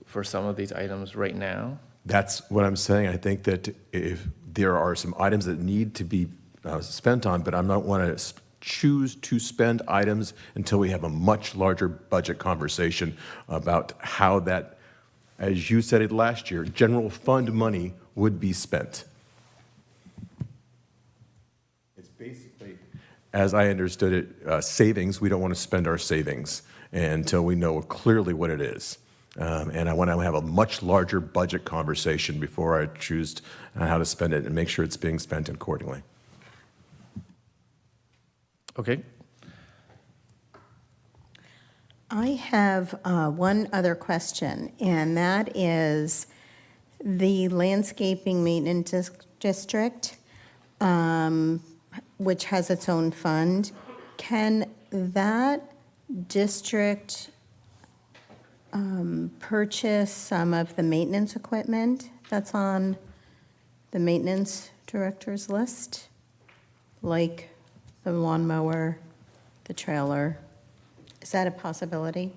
for some of these items right now? That's what I'm saying. I think that if there are some items that need to be spent on, but I'm not want to choose to spend items until we have a much larger budget conversation about how that, as you said it last year, general fund money would be spent. It's basically, as I understood it, savings. We don't want to spend our savings until we know clearly what it is. And I want to have a much larger budget conversation before I choose how to spend it and make sure it's being spent accordingly. Okay. I have one other question, and that is the landscaping maintenance district, which has its own fund. Can that district purchase some of the maintenance equipment that's on the maintenance director's list, like the lawnmower, the trailer? Is that a possibility?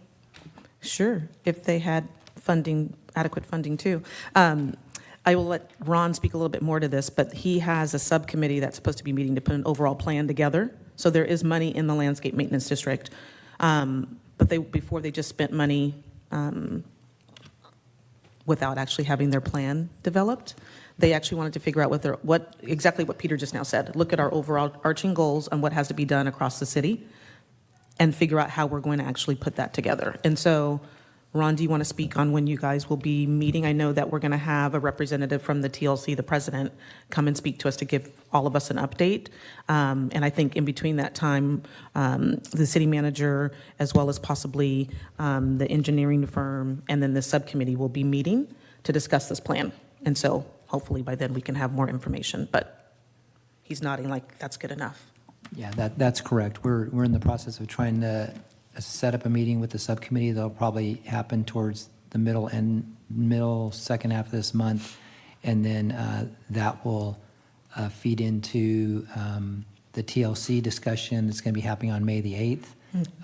Sure, if they had funding, adequate funding too. I will let Ron speak a little bit more to this, but he has a subcommittee that's supposed to be meeting to put an overall plan together. So there is money in the landscape maintenance district. But before they just spent money without actually having their plan developed. They actually wanted to figure out exactly what Peter just now said. Look at our overall arching goals and what has to be done across the city and figure out how we're going to actually put that together. And so, Ron, do you want to speak on when you guys will be meeting? I know that we're going to have a representative from the TLC, the president, come and speak to us to give all of us an update. And I think in between that time, the city manager, as well as possibly the engineering firm, and then the subcommittee will be meeting to discuss this plan. And so hopefully by then we can have more information. But he's nodding like that's good enough. Yeah, that's correct. We're in the process of trying to set up a meeting with the subcommittee. That'll probably happen towards the middle second half of this month, and then that will feed into the TLC discussion that's going to be happening on May the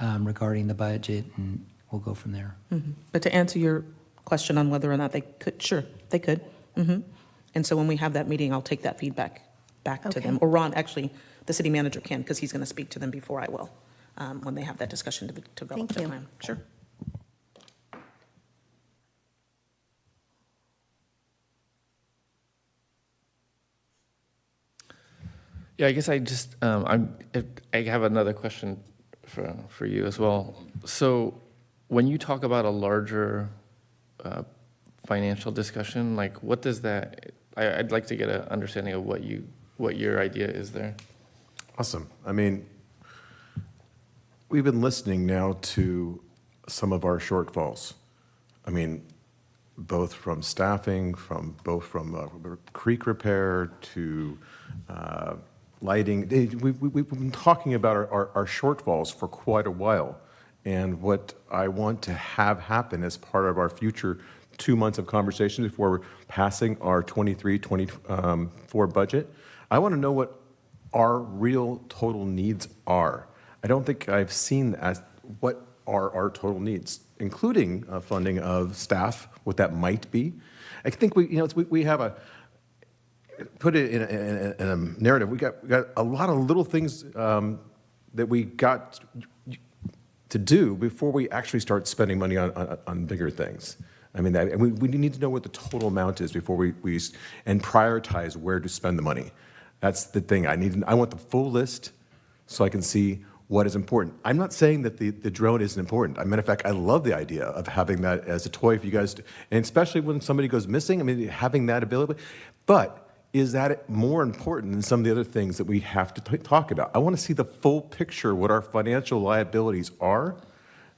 8th regarding the budget, and we'll go from there. Mm-hmm. But to answer your question on whether or not they could, sure, they could. Mm-hmm. And so when we have that meeting, I'll take that feedback back to them. Or Ron, actually, the city manager can, because he's going to speak to them before I will. When they have that discussion to develop the plan. Sure. Yeah, I guess I just, I have another question for you as well. So when you talk about a larger financial discussion, like what does that, I'd like to get an understanding of what your idea is there. Awesome. I mean, we've been listening now to some of our shortfalls. I mean, both from staffing, from creek repair to lighting. We've been talking about our shortfalls for quite a while. And what I want to have happen as part of our future 2 months of conversation before we're passing our 23-24 budget, I want to know what our real total needs are. I don't think I've seen what are our total needs, including funding of staff, what that might be. I think we have put it in a narrative. We got a lot of little things that we got to do before we actually start spending money on bigger things. I mean, we need to know what the total amount is before we prioritize where to spend the money. That's the thing. I want the full list so I can see what is important. I'm not saying that the drone isn't important. As a matter of fact, I love the idea of having that as a toy for you guys, and especially when somebody goes missing, I mean, having that available. But is that more important than some of the other things that we have to talk about? I want to see the full picture, what our financial liabilities are,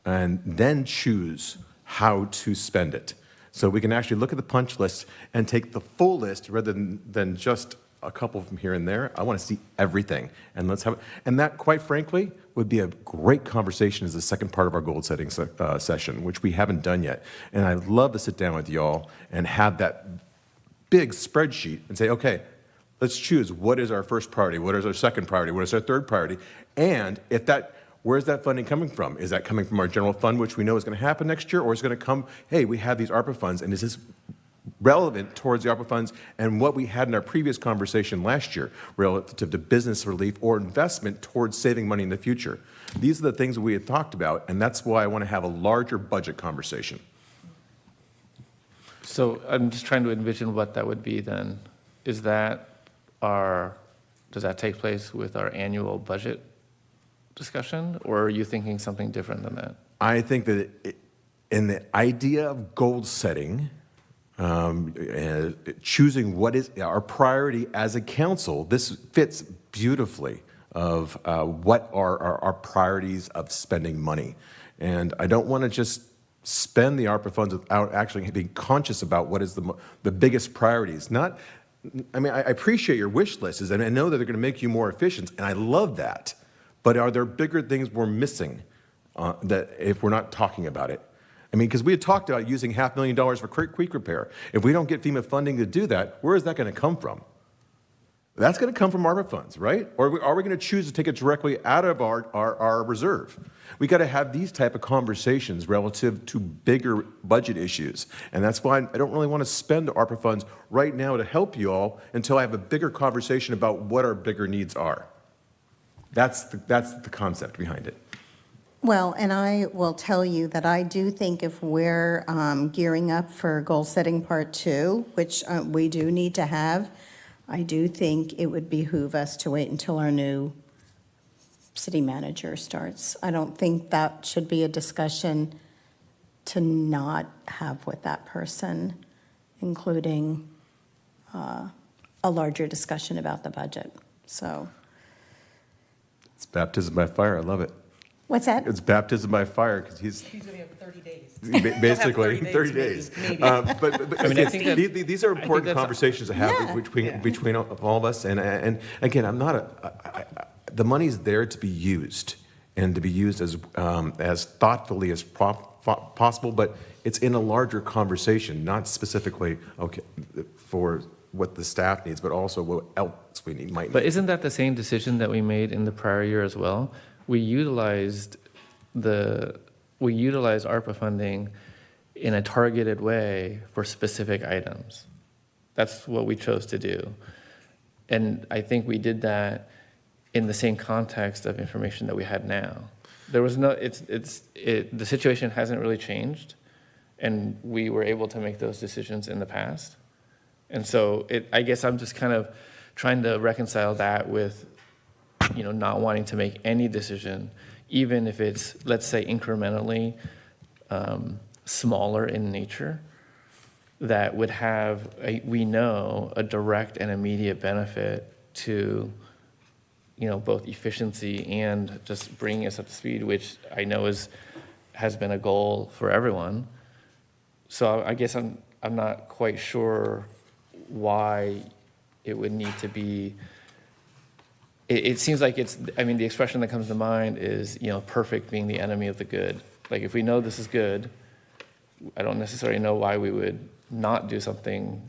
and then choose how to spend it. So we can actually look at the punch list and take the full list rather than just a couple from here and there. I want to see everything, and let's have it. And that, quite frankly, would be a great conversation as the second part of our goal setting session, which we haven't done yet. And I'd love to sit down with y'all and have that big spreadsheet and say, okay, let's choose what is our first priority, what is our second priority, what is our third priority, and if that, where's that funding coming from? Is that coming from our general fund, which we know is going to happen next year, or is it going to come, hey, we have these ARPA funds, and is this relevant towards the ARPA funds and what we had in our previous conversation last year relative to business relief or investment towards saving money in the future? These are the things we had talked about, and that's why I want to have a larger budget conversation. So I'm just trying to envision what that would be then. Does that take place with our annual budget discussion, or are you thinking something different than that? I think that in the idea of goal setting, choosing what is our priority as a council, this fits beautifully of what are our priorities of spending money. And I don't want to just spend the ARPA funds without actually being conscious about what is the biggest priorities. I appreciate your wish lists, and I know that they're going to make you more efficient, and I love that. But are there bigger things we're missing that if we're not talking about it? I mean, because we had talked about using $500,000 for creek repair. If we don't get FEMA funding to do that, where is that going to come from? That's going to come from ARPA funds, right? Or are we going to choose to take it directly out of our reserve? We got to have these type of conversations relative to bigger budget issues. And that's why I don't really want to spend ARPA funds right now to help you all until I have a bigger conversation about what our bigger needs are. That's the concept behind it. Well, and I will tell you that I do think if we're gearing up for goal setting part 2, which we do need to have, I do think it would behoove us to wait until our new city manager starts. I don't think that should be a discussion to not have with that person, including a larger discussion about the budget. So it's baptism by fire. I love it. What's that? It's baptism by fire because he's going to have 30 days. Basically, 30 days. Maybe. But I mean, I think these are important conversations to have between all of us. And again, I'm not the money's there to be used and to be used as thoughtfully as possible, but it's in a larger conversation, not specifically for what the staff needs, but also what else we might need. But isn't that the same decision that we made in the prior year as well? We utilized ARPA funding in a targeted way for specific items. That's what we chose to do. And I think we did that in the same context of information that we had now. There was the situation hasn't really changed, and we were able to make those decisions in the past. And so I guess I'm just kind of trying to reconcile that with not wanting to make any decision, even if it's, let's say, incrementally smaller in nature, that would have, we know, a direct and immediate benefit to, both efficiency and just bringing us up to speed, which I know has been a goal for everyone. So I guess I'm not quite sure why it would need to be. It seems like the expression that comes to mind is, perfect being the enemy of the good. Like, if we know this is good, I don't necessarily know why we would not do something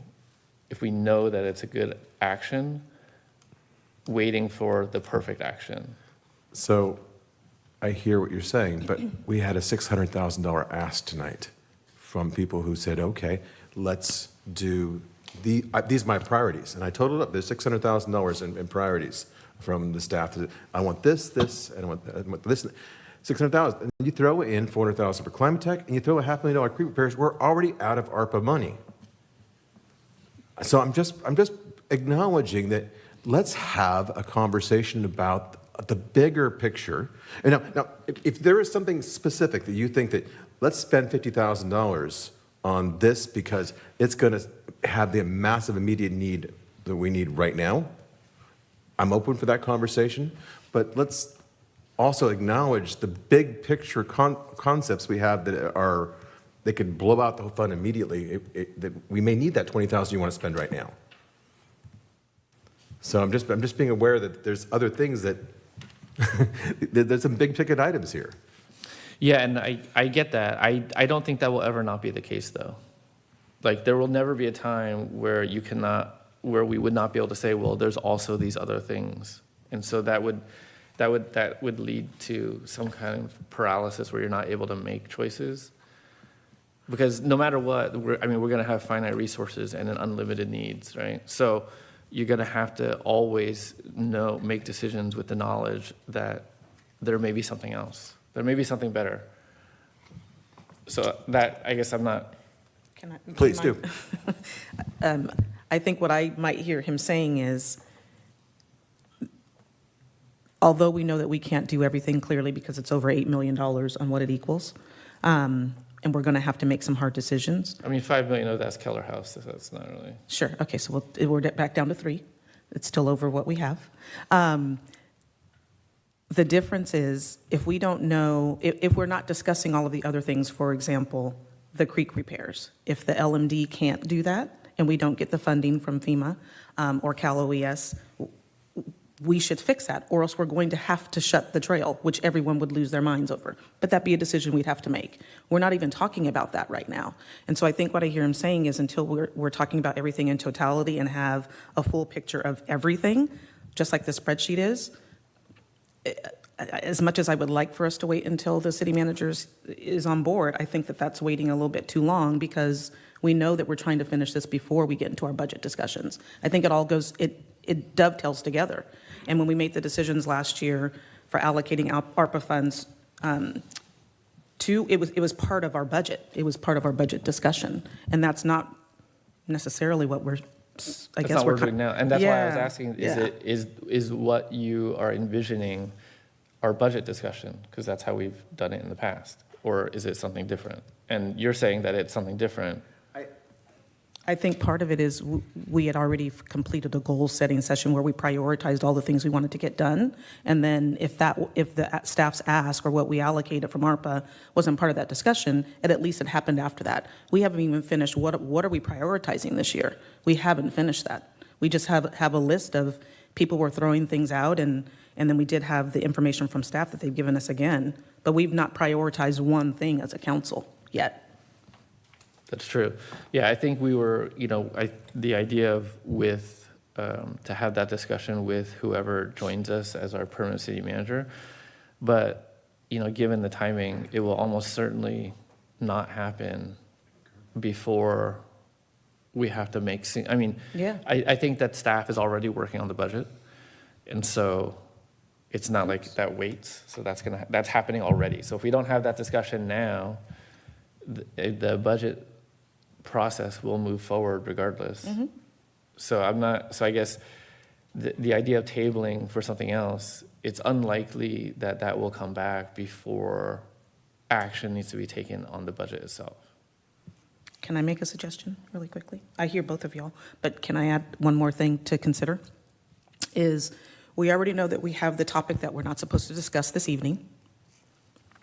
if we know that it's a good action, waiting for the perfect action. So I hear what you're saying, but we had a $600,000 ask tonight from people who said, okay, let's do these are my priorities. And I totaled up, there's $600,000 in priorities from the staff. I want this, and I want this. 600,000, and you throw in 400,000 for climate tech, and you throw a $500,000 creek repairs. We're already out of ARPA money. So I'm just acknowledging that. Let's have a conversation about the bigger picture. And now, if there is something specific that you think that let's spend $50,000 on this because it's going to have the massive immediate need that we need right now. I'm open for that conversation, but let's also acknowledge the big picture concepts we have that could blow out the fund immediately. That we may need that 20,000 you want to spend right now. So I'm just being aware that there's other things that there's some big ticket items here. Yeah, and I get that. I don't think that will ever not be the case, though. Like, there will never be a time where where we would not be able to say, well, there's also these other things. And so that would lead to some kind of paralysis where you're not able to make choices. Because no matter what, we're going to have finite resources and an unlimited needs, right? So you're going to have to always make decisions with the knowledge that there may be something else. There may be something better. So that, I guess I'm not. Please do. I think what I might hear him saying is, although we know that we can't do everything clearly because it's over $8 million on what it equals, and we're going to have to make some hard decisions. I mean, $5 million of that's Keller House, so that's not really. Sure. Okay, so we're back down to 3. It's still over what we have. The difference is, if we don't know, if we're not discussing all of the other things, for example, the creek repairs, if the LMD can't do that and we don't get the funding from FEMA or Cal OES, we should fix that, or else we're going to have to shut the trail, which everyone would lose their minds over. But that'd be a decision we'd have to make. We're not even talking about that right now. And so I think what I hear him saying is, until we're talking about everything in totality and have a full picture of everything, just like the spreadsheet is, as much as I would like for us to wait until the city manager is on board, I think that that's waiting a little bit too long, because we know that we're trying to finish this before we get into our budget discussions. I think it dovetails together. And when we made the decisions last year for allocating ARPA funds it was part of our budget. It was part of our budget discussion. And that's not necessarily what we're, I guess what we're doing now. And that's why I was asking, is what you are envisioning our budget discussion? Because that's how we've done it in the past. Or is it something different? And you're saying that it's something different. I think part of it is we had already completed a goal-setting session where we prioritized all the things we wanted to get done. And then if the staff's ask or what we allocated from ARPA wasn't part of that discussion, at least it happened after that. We haven't even finished what are we prioritizing this year? We haven't finished that. We just have a list of people were throwing things out, and then we did have the information from staff that they've given us again. But we've not prioritized one thing as a council yet. That's true. Yeah, I think we were, the idea of to have that discussion with whoever joins us as our permanent city manager. But, given the timing, it will almost certainly not happen before we have to make, I think that staff is already working on the budget. And so it's not like that waits. So that's happening already. So if we don't have that discussion now, the budget process will move forward regardless. Mm-hmm. So I guess the idea of tabling for something else, it's unlikely that will come back before action needs to be taken on the budget itself. Can I make a suggestion really quickly? I hear both of y'all, but can I add one more thing to consider? Is we already know that we have the topic that we're not supposed to discuss this evening.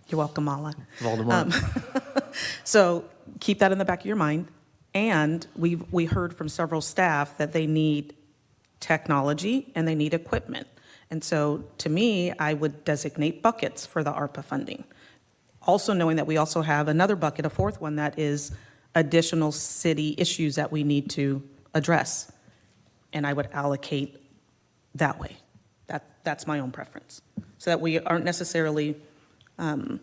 You're welcome, Mala. Voldemort. So keep that in the back of your mind. And we heard from several staff that they need technology and they need equipment. And so to me, I would designate buckets for the ARPA funding. Also knowing that we also have another bucket, a fourth one, that is additional city issues that we need to address. And I would allocate that way. That's my own preference. So that we aren't necessarily, I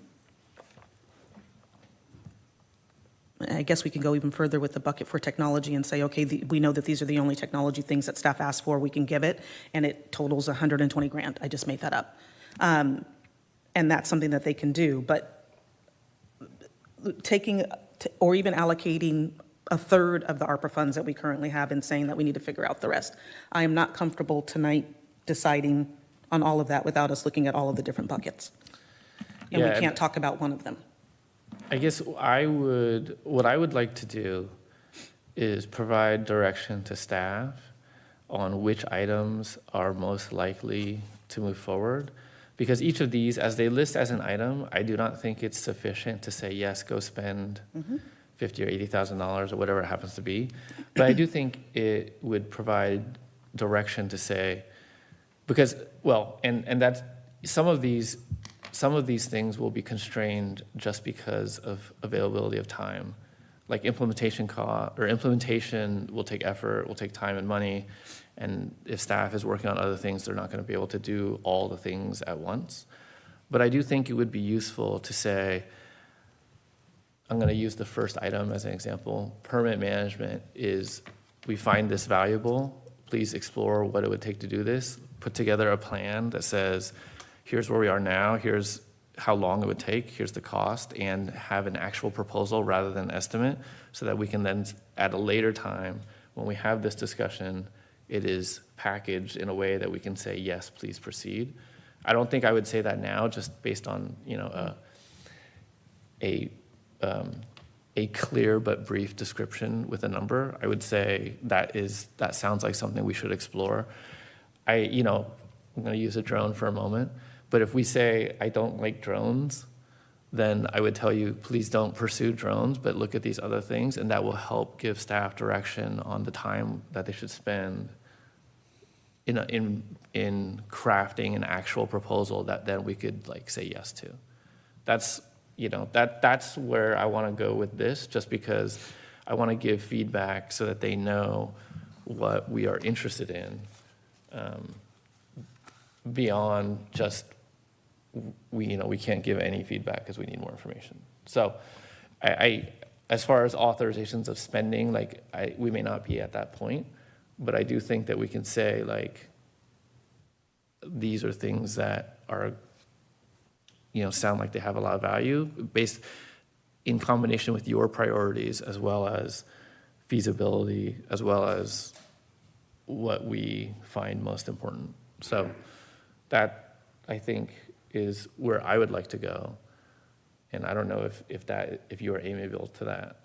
guess we can go even further with the bucket for technology and say, okay, we know that these are the only technology things that staff asked for, we can give it, and it totals 120 grand. I just made that up. And that's something that they can do. But taking, or even allocating a third of the ARPA funds that we currently have and saying that we need to figure out the rest. I am not comfortable tonight deciding on all of that without us looking at all of the different buckets. And we can't talk about one of them. I guess what I would like to do is provide direction to staff on which items are most likely to move forward. Because each of these, as they list as an item, I do not think it's sufficient to say, yes, go spend $50,000 or $80,000 or whatever it happens to be. But I do think it would provide direction to say, because, well, and that's, some of these things will be constrained just because of availability of time. Like implementation will take effort, will take time and money. And if staff is working on other things, they're not going to be able to do all the things at once. But I do think it would be useful to say, I'm going to use the first item as an example. Permit management is, we find this valuable. Please explore what it would take to do this. Put together a plan that says, here's where we are now, here's how long it would take, here's the cost, and have an actual proposal rather than estimate, so that we can then, at a later time, when we have this discussion, it is packaged in a way that we can say, yes, please proceed. I don't think I would say that now, just based on, you know, a clear but brief description with a number. I would say that sounds like something we should explore. I'm going to use a drone for a moment, but if we say, I don't like drones, then I would tell you, please don't pursue drones, but look at these other things, and that will help give staff direction on the time that they should spend in crafting an actual proposal that then we could like say yes to. That's where I want to go with this, just because I want to give feedback so that they know what we are interested in, beyond just we can't give any feedback because we need more information. So I as far as authorizations of spending, we may not be at that point, but I do think that we can say, like, these are things that are, sound like they have a lot of value based in combination with your priorities, as well as feasibility, as well as what we find most important. So that, I think, is where I would like to go. And I don't know if you are amiable to that.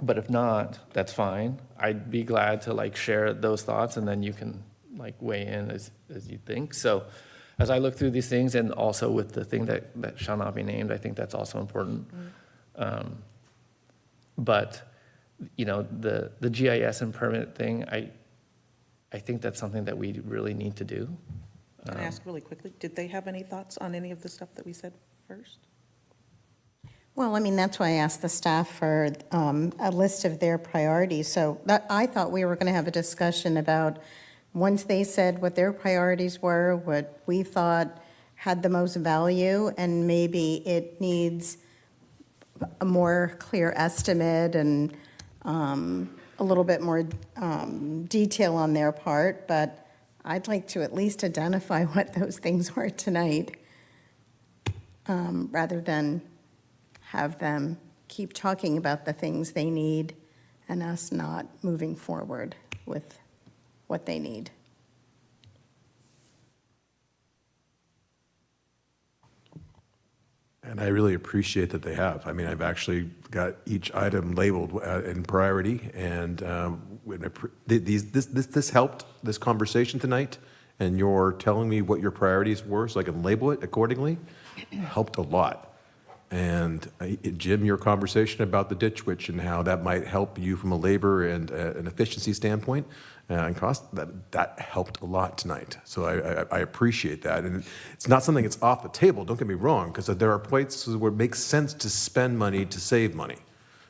But if not, that's fine. I'd be glad to share those thoughts, and then you can weigh in as you think. So as I look through these things, and also with the thing that shall not be named, I think that's also important. But the GIS and permit thing, I think that's something that we really need to do. Can I ask really quickly, did they have any thoughts on any of the stuff that we said first? Well, I mean, that's why I asked the staff for a list of their priorities. So I thought we were going to have a discussion about, once they said what their priorities were, what we thought had the most value, and maybe it needs a more clear estimate and a little bit more detail on their part. But I'd like to at least identify what those things are tonight, rather than have them keep talking about the things they need and us not moving forward with what they need. And I really appreciate that they have. I mean, I've actually got each item labeled in priority, and this helped this conversation tonight, and you're telling me what your priorities were so I can label it accordingly, helped a lot. And Jim, your conversation about the ditch witch and how that might help you from a labor and an efficiency standpoint and cost, that helped a lot tonight. So I appreciate that. And it's not something that's off the table, don't get me wrong, because there are places where it makes sense to spend money to save money.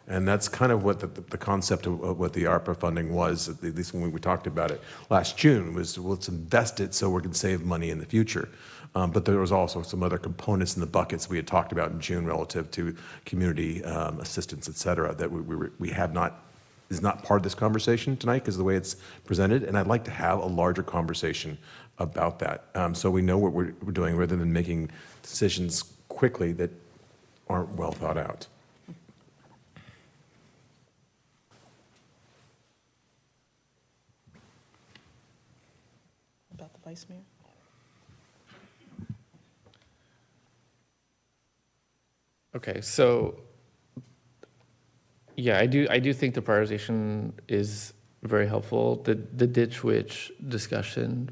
And that's kind of what the concept of what the ARPA funding was, at least when we talked about it last June, was, well, let's invest it so we can save money in the future. But there was also some other components in the buckets we had talked about in June relative to community assistance, et cetera, that we have not, is not part of this conversation tonight because of the way it's presented. And I'd like to have a larger conversation about that, so we know what we're doing, rather than making decisions quickly that aren't well thought out. About the vice mayor? Okay, so Yeah, I do think the prioritization is very helpful. The ditch witch discussion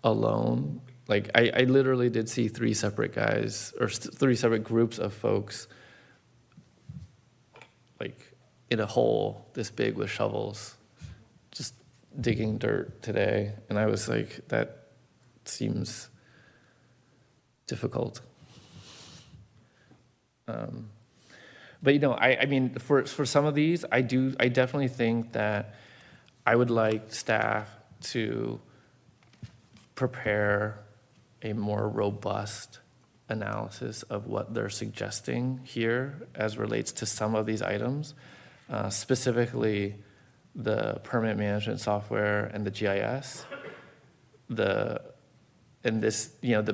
alone, like I literally did see three separate guys or three separate groups of folks like in a hole this big with shovels just digging dirt today, and I was like, that seems difficult. But I mean, for some of these, I definitely think that I would like staff to prepare a more robust analysis of what they're suggesting here as relates to some of these items, specifically the permit management software and the GIS. The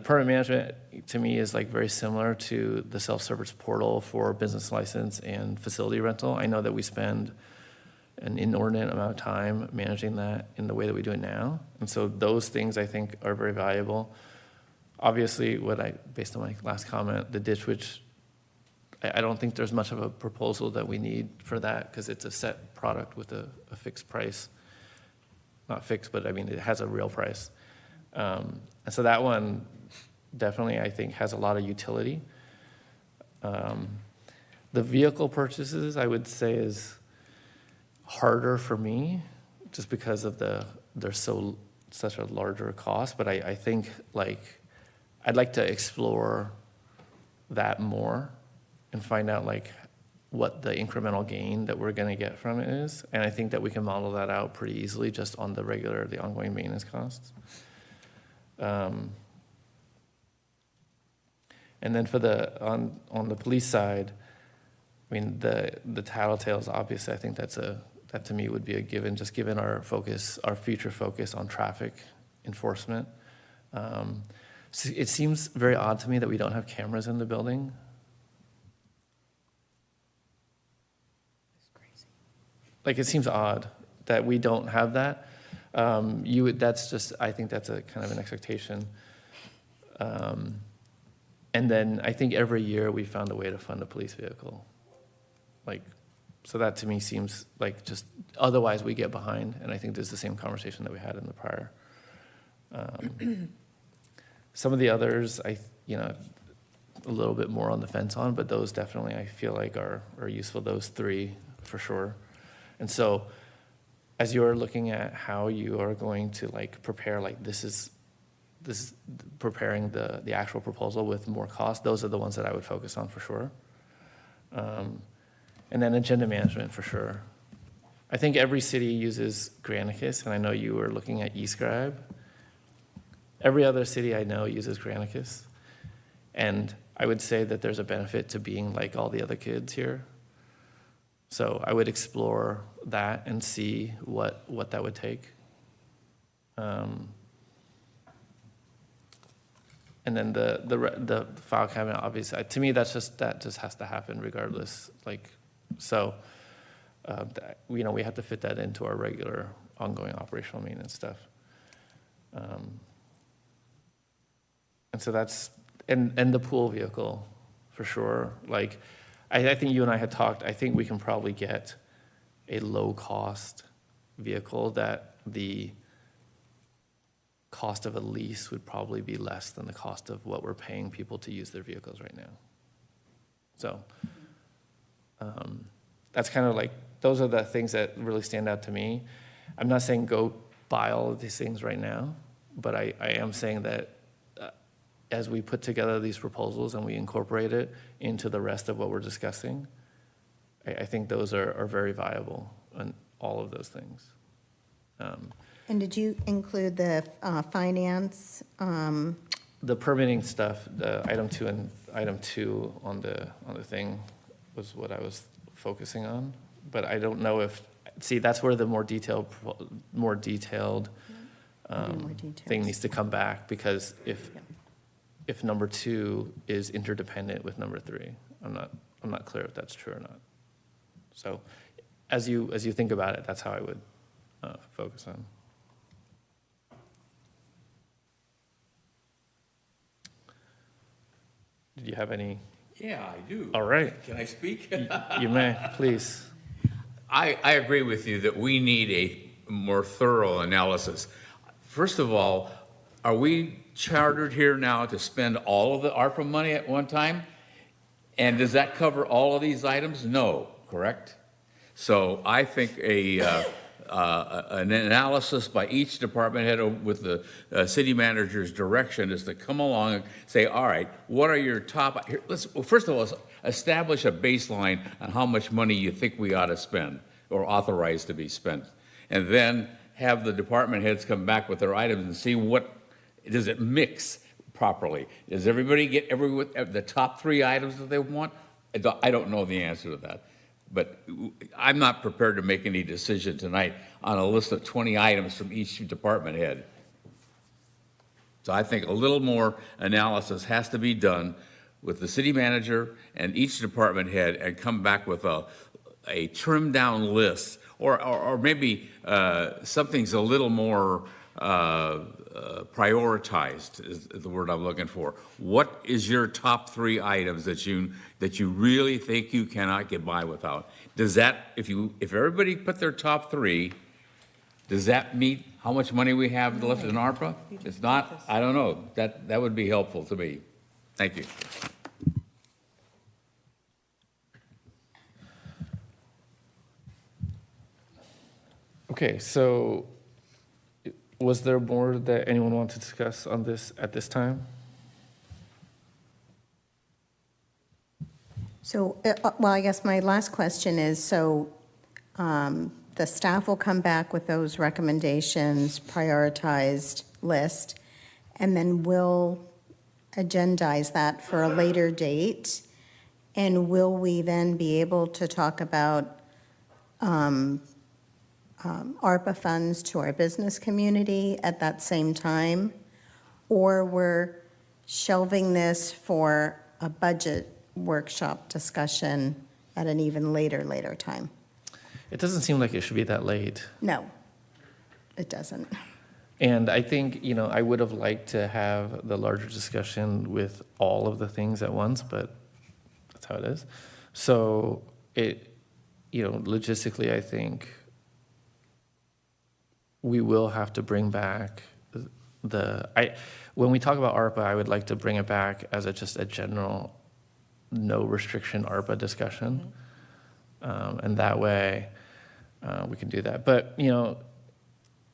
permit management to me is like very similar to the self-service portal for business license and facility rental. I know that we spend an inordinate amount of time managing that in the way that we do it now. And so those things I think are very valuable. Obviously, based on my last comment, the ditch witch, I don't think there's much of a proposal that we need for that because it's a set product with a fixed price. Not fixed, but I mean, it has a real price. And so that one definitely, I think, has a lot of utility. The vehicle purchases, I would say, is harder for me just because of they're such a larger cost. But I think I'd like to explore that more and find out what the incremental gain that we're going to get from it is. And I think that we can model that out pretty easily just on the ongoing maintenance costs. And then on the police side, I mean, the tattletales, obviously, I think that to me would be a given, just given our future focus on traffic enforcement. So it seems very odd to me that we don't have cameras in the building. It's crazy. It seems odd that we don't have that. I think that's a kind of an expectation. And then I think every year we found a way to fund a police vehicle. So that to me seems like just, otherwise we get behind. And I think this is the same conversation that we had in the prior. Some of the others, a little bit more on the fence on, but those definitely I feel like are useful, those three for sure. And so as you're looking at how you are going to prepare, this is preparing the actual proposal with more cost, those are the ones that I would focus on for sure. And then agenda management for sure. I think every city uses Granicus, and I know you were looking at eScribe. Every other city I know uses Granicus. And I would say that there's a benefit to being like all the other kids here. So I would explore that and see what that would take. And then the file cabinet, obviously, to me, that just has to happen regardless. We have to fit that into our regular ongoing operational maintenance stuff. And so that's, and the pool vehicle for sure. I think you and I had talked, I think we can probably get a low cost vehicle that the cost of a lease would probably be less than the cost of what we're paying people to use their vehicles right now. So that's kind of those are the things that really stand out to me. I'm not saying go buy all of these things right now, but I am saying that as we put together these proposals and we incorporate it into the rest of what we're discussing, I think those are very viable on all of those things. And did you include the finance? The permitting stuff, the item 2 and item 2 on the thing was what I was focusing on. But I don't know that's where the more detailed thing needs to come back, because if number 2 is interdependent with number 3, I'm not clear if that's true or not. So as you think about it, that's how I would focus on. Did you have any? Yeah, I do. All right. Can I speak? You may, please. I agree with you that we need a more thorough analysis. First of all, are we chartered here now to spend all of the ARPA money at one time? And does that cover all of these items? No, correct? So I think an analysis by each department head with the city manager's direction is to come along and say, all right, what are your top, here, first of all, let's establish a baseline on how much money you think we ought to spend or authorize to be spent. And then have the department heads come back with their items and see does it mix properly? Does everybody get the top 3 items that they want? I don't know the answer to that. But I'm not prepared to make any decision tonight on a list of 20 items from each department head. So I think a little more analysis has to be done with the city manager and each department head and come back with a trimmed down list or maybe something's a little more prioritized is the word I'm looking for. What is your top 3 items that you really think you cannot get by without? Does that, if everybody put their top 3, does that meet how much money we have left in ARPA? It's not, I don't know. That would be helpful to me. Thank you. Okay, so was there more that anyone wanted to discuss on this at this time? So, well, I guess my last question is, so the staff will come back with those recommendations, prioritized list, and then we'll agendize that for a later date. And will we then be able to talk about ARPA funds to our business community at that same time? Or we're shelving this for a budget workshop discussion at an even later time? It doesn't seem like it should be that late. No, it doesn't. And I think, I would have liked to have the larger discussion with all of the things at once, but that's how it is. So logistically, I think we will have to bring back when we talk about ARPA, I would like to bring it back as just a general no restriction ARPA discussion. And that way we can do that. But,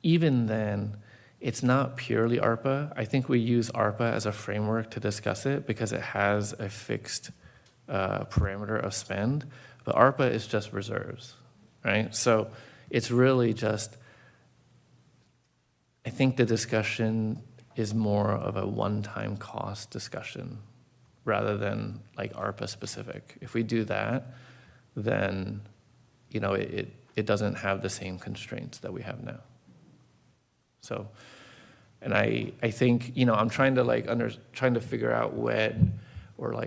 even then, it's not purely ARPA. I think we use ARPA as a framework to discuss it because it has a fixed parameter of spend. But ARPA is just reserves, right? So it's really just, I think the discussion is more of a one-time cost discussion rather than like ARPA specific. If we do that, then, it doesn't have the same constraints that we have now. So, and I think, I'm trying to figure out when or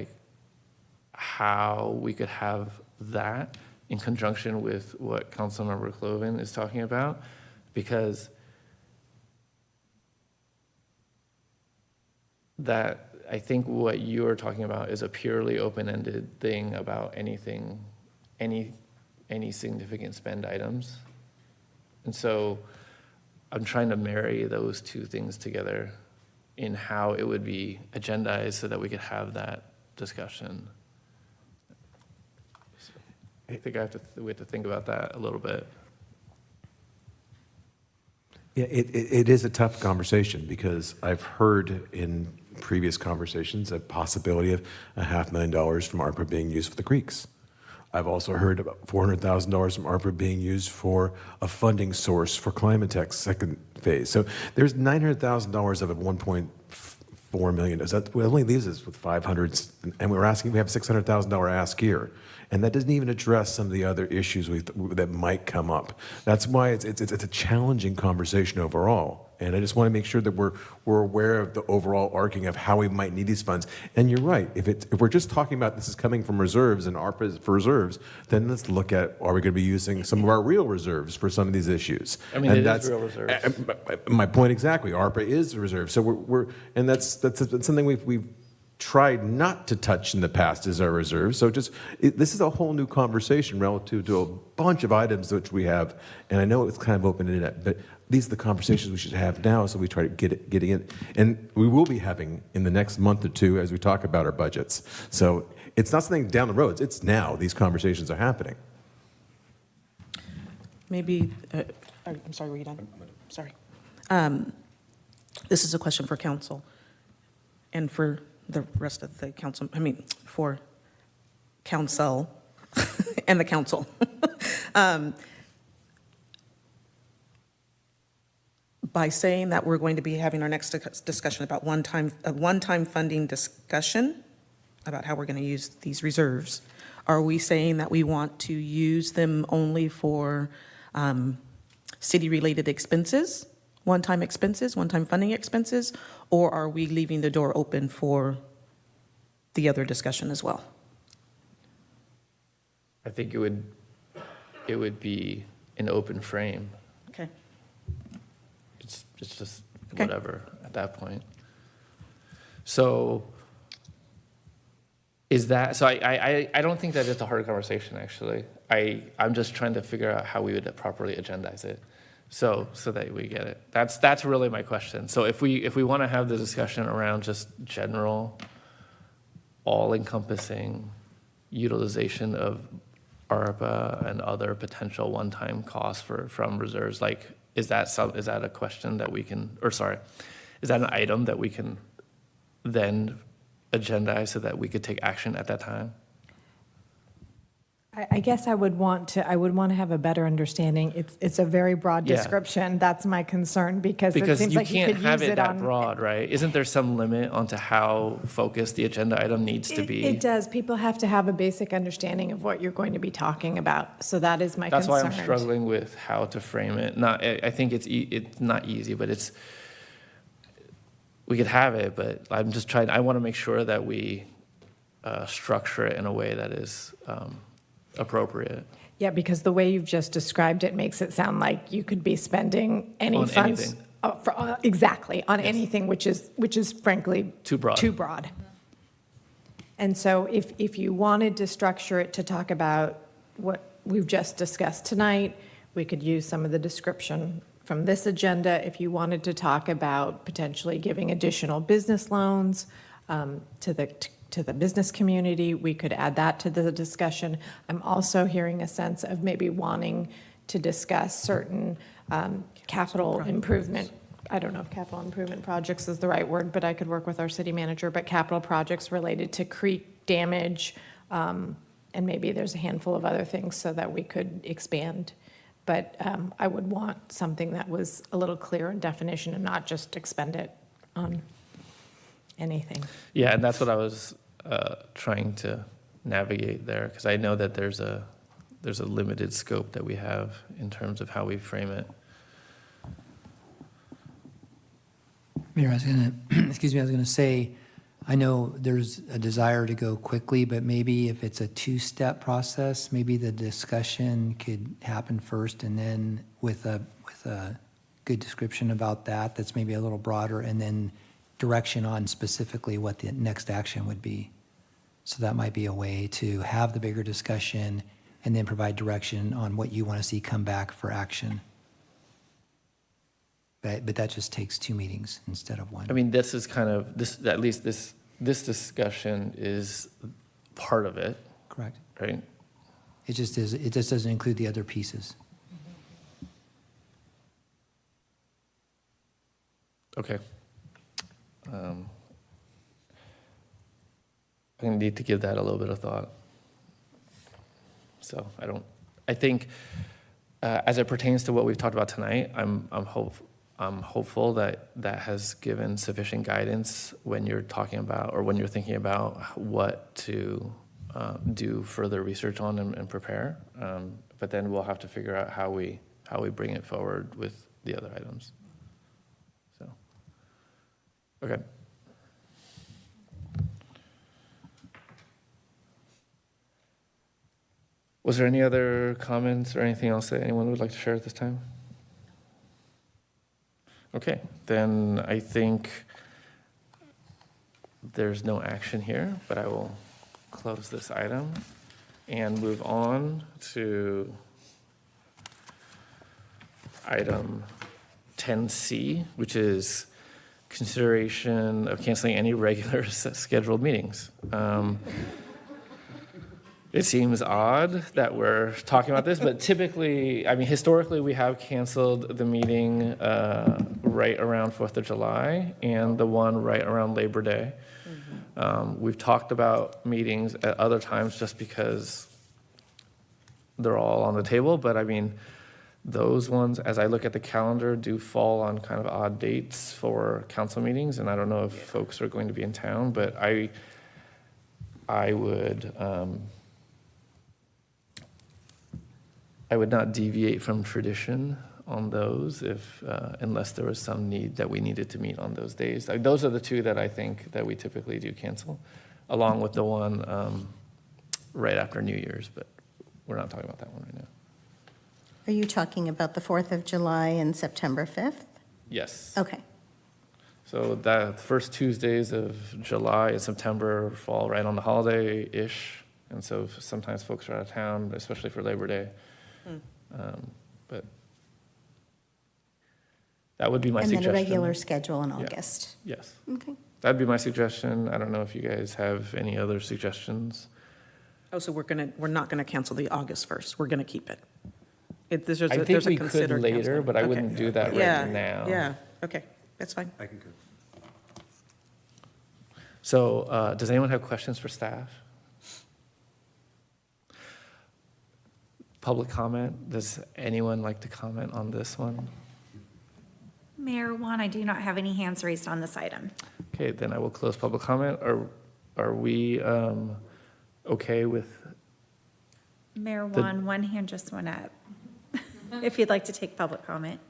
how we could have that in conjunction with what Councilmember Cloven is talking about, because that I think what you are talking about is a purely open-ended thing about anything, any significant spend items. And so I'm trying to marry those two things together in how it would be agendized so that we could have that discussion. So I think we have to think about that a little bit. Yeah, it is a tough conversation because I've heard in previous conversations a possibility of $500,000 from ARPA being used for the creeks. I've also heard about $400,000 from ARPA being used for a funding source for Climate Tech's second phase. So there's $900,000 of it, 1.4 million. That only leaves us with 500, and we have a $600,000 ask here. And that doesn't even address some of the other issues that might come up. That's why it's a challenging conversation overall. And I just want to make sure that we're aware of the overall arcing of how we might need these funds. And you're right. If we're just talking about this is coming from reserves and ARPA is for reserves, then let's look at, are we going to be using some of our real reserves for some of these issues? I mean, it is real reserves. My point exactly. ARPA is reserve. So and that's something we've tried not to touch in the past is our reserves. So this is a whole new conversation relative to a bunch of items which we have. And I know it's kind of open-ended, but these are the conversations we should have now, so we try to get in. And we will be having in the next month or two as we talk about our budgets. So it's not something down the road. It's now. These conversations are happening. Maybe, I'm sorry, were you done? Sorry. This is a question for council and for the rest of the council, for council and the council. By saying that we're going to be having our next discussion about a one-time funding discussion about how we're going to use these reserves, are we saying that we want to use them only for city-related expenses, one-time funding expenses, or are we leaving the door open for the other discussion as well? I think it would be an open frame. Okay. It's just Okay. whatever at that point. So is that, so I don't think that it's a hard conversation, actually. I'm just trying to figure out how we would properly agendize it, so that we get it. That's really my question. So if we want to have the discussion around just general, all-encompassing utilization of ARPA and other potential one-time costs from reserves, like, is that a question that we can, or sorry, is that an item that we can then agendize so that we could take action at that time? I guess I would want to have a better understanding. It's a very broad Yeah. description. That's my concern, because it seems like you could use it on. Because you can't have it that broad, right? Isn't there some limit onto how focused the agenda item needs to be? It does. People have to have a basic understanding of what you're going to be talking about. So that is my That's concern. why I'm struggling with how to frame it. I think it's not easy, but we could have it, but I'm just trying, I want to make sure that we structure it in a way that is appropriate. Yeah, because the way you've just described it makes it sound like you could be spending any On funds. anything. Exactly, on anything, which is frankly. Too broad. And so if you wanted to structure it to talk about what we've just discussed tonight, we could use some of the description from this agenda. If you wanted to talk about potentially giving additional business loans to the business community, we could add that to the discussion. I'm also hearing a sense of maybe wanting to discuss certain capital improvement. I don't know if capital improvement projects is the right word, but I could work with our city manager, but capital projects related to creek damage, and maybe there's a handful of other things so that we could expand. But I would want something that was a little clearer in definition and not just expend it on anything. Yeah, and that's what I was trying to navigate there, because I know that there's a limited scope that we have in terms of how we frame it. Mayor, I was going to say, I know there's a desire to go quickly, but maybe if it's a two-step process, maybe the discussion could happen first, and then with a good description about that's maybe a little broader, and then direction on specifically what the next action would be. So that might be a way to have the bigger discussion and then provide direction on what you want to see come back for action. But that just takes 2 meetings instead of 1. I mean, this is kind of, at least this discussion is part of it. Correct. Right? It just doesn't include the other pieces. Okay. I need to give that a little bit of thought. So I think as it pertains to what we've talked about tonight, I'm hopeful that that has given sufficient guidance when you're talking about, or when you're thinking about what to do further research on and prepare. But then we'll have to figure out how we bring it forward with the other items. So, okay. Was there any other comments or anything else that anyone would like to share at this time? Okay, then I think there's no action here, but I will close this item and move on to item 10C, which is consideration of canceling any regular scheduled meetings. It seems odd that we're talking about this, but typically, I mean, historically, we have canceled the meeting right around 4th of July and the one right around Labor Day. We've talked about meetings at other times just because they're all on the table, but I mean, those ones, as I look at the calendar, do fall on kind of odd dates for council meetings, and I don't know if folks are going to be in town, but I would not deviate from tradition on those if, unless there was some need that we needed to meet on those days. Like, those are the two that I think that we typically do cancel, along with the one right after New Year's, but we're not talking about that one right now. Are you talking about the 4th of July and September 5th? Yes. Okay. So the first Tuesdays of July and September fall right on the holiday-ish, and so sometimes folks are out of town, especially for Labor Day. But that would be my suggestion. And then a regular schedule in August? Yes. Okay. That'd be my suggestion. I don't know if you guys have any other suggestions. Oh, so we're not gonna cancel the August 1st, we're gonna keep it. There's I think there's a we could considered later, canceling. but I Okay. wouldn't do that Yeah, right now. Yeah, okay, that's fine. I concur. So does anyone have questions for staff? Public comment? Does anyone like to comment on this one? Mayor Juan, I do not have any hands raised on this item. Okay, then I will close public comment. Are we okay with? Mayor Juan, one hand just went up. If you'd like to take public comment.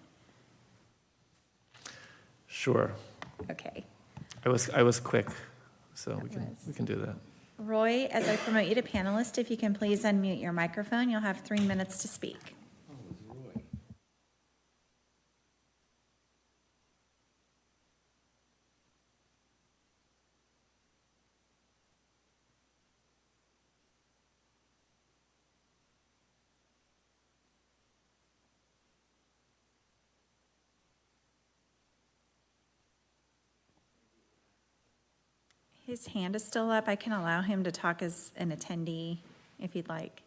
Sure. Okay. I was quick, so we can do that. Roy, as I promote you to panelist, if you can please unmute your microphone, you'll have 3 minutes to speak. His hand is still up. I can allow him to talk as an attendee if you'd like.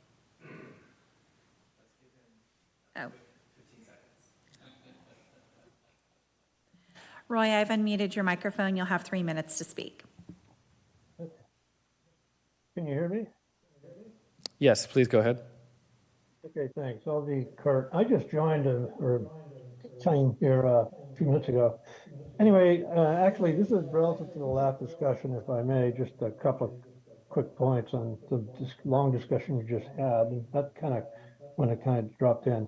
Oh. Roy, I've unmuted your microphone. You'll have 3 minutes to speak. Can you hear me? Yes, please go ahead. Okay, thanks. I'll be Kurt. I just joined or came here a few minutes ago. Anyway, actually, this is relative to the last discussion, if I may, just a couple of quick points on the long discussion you just had. And that kind of when it kind of dropped in.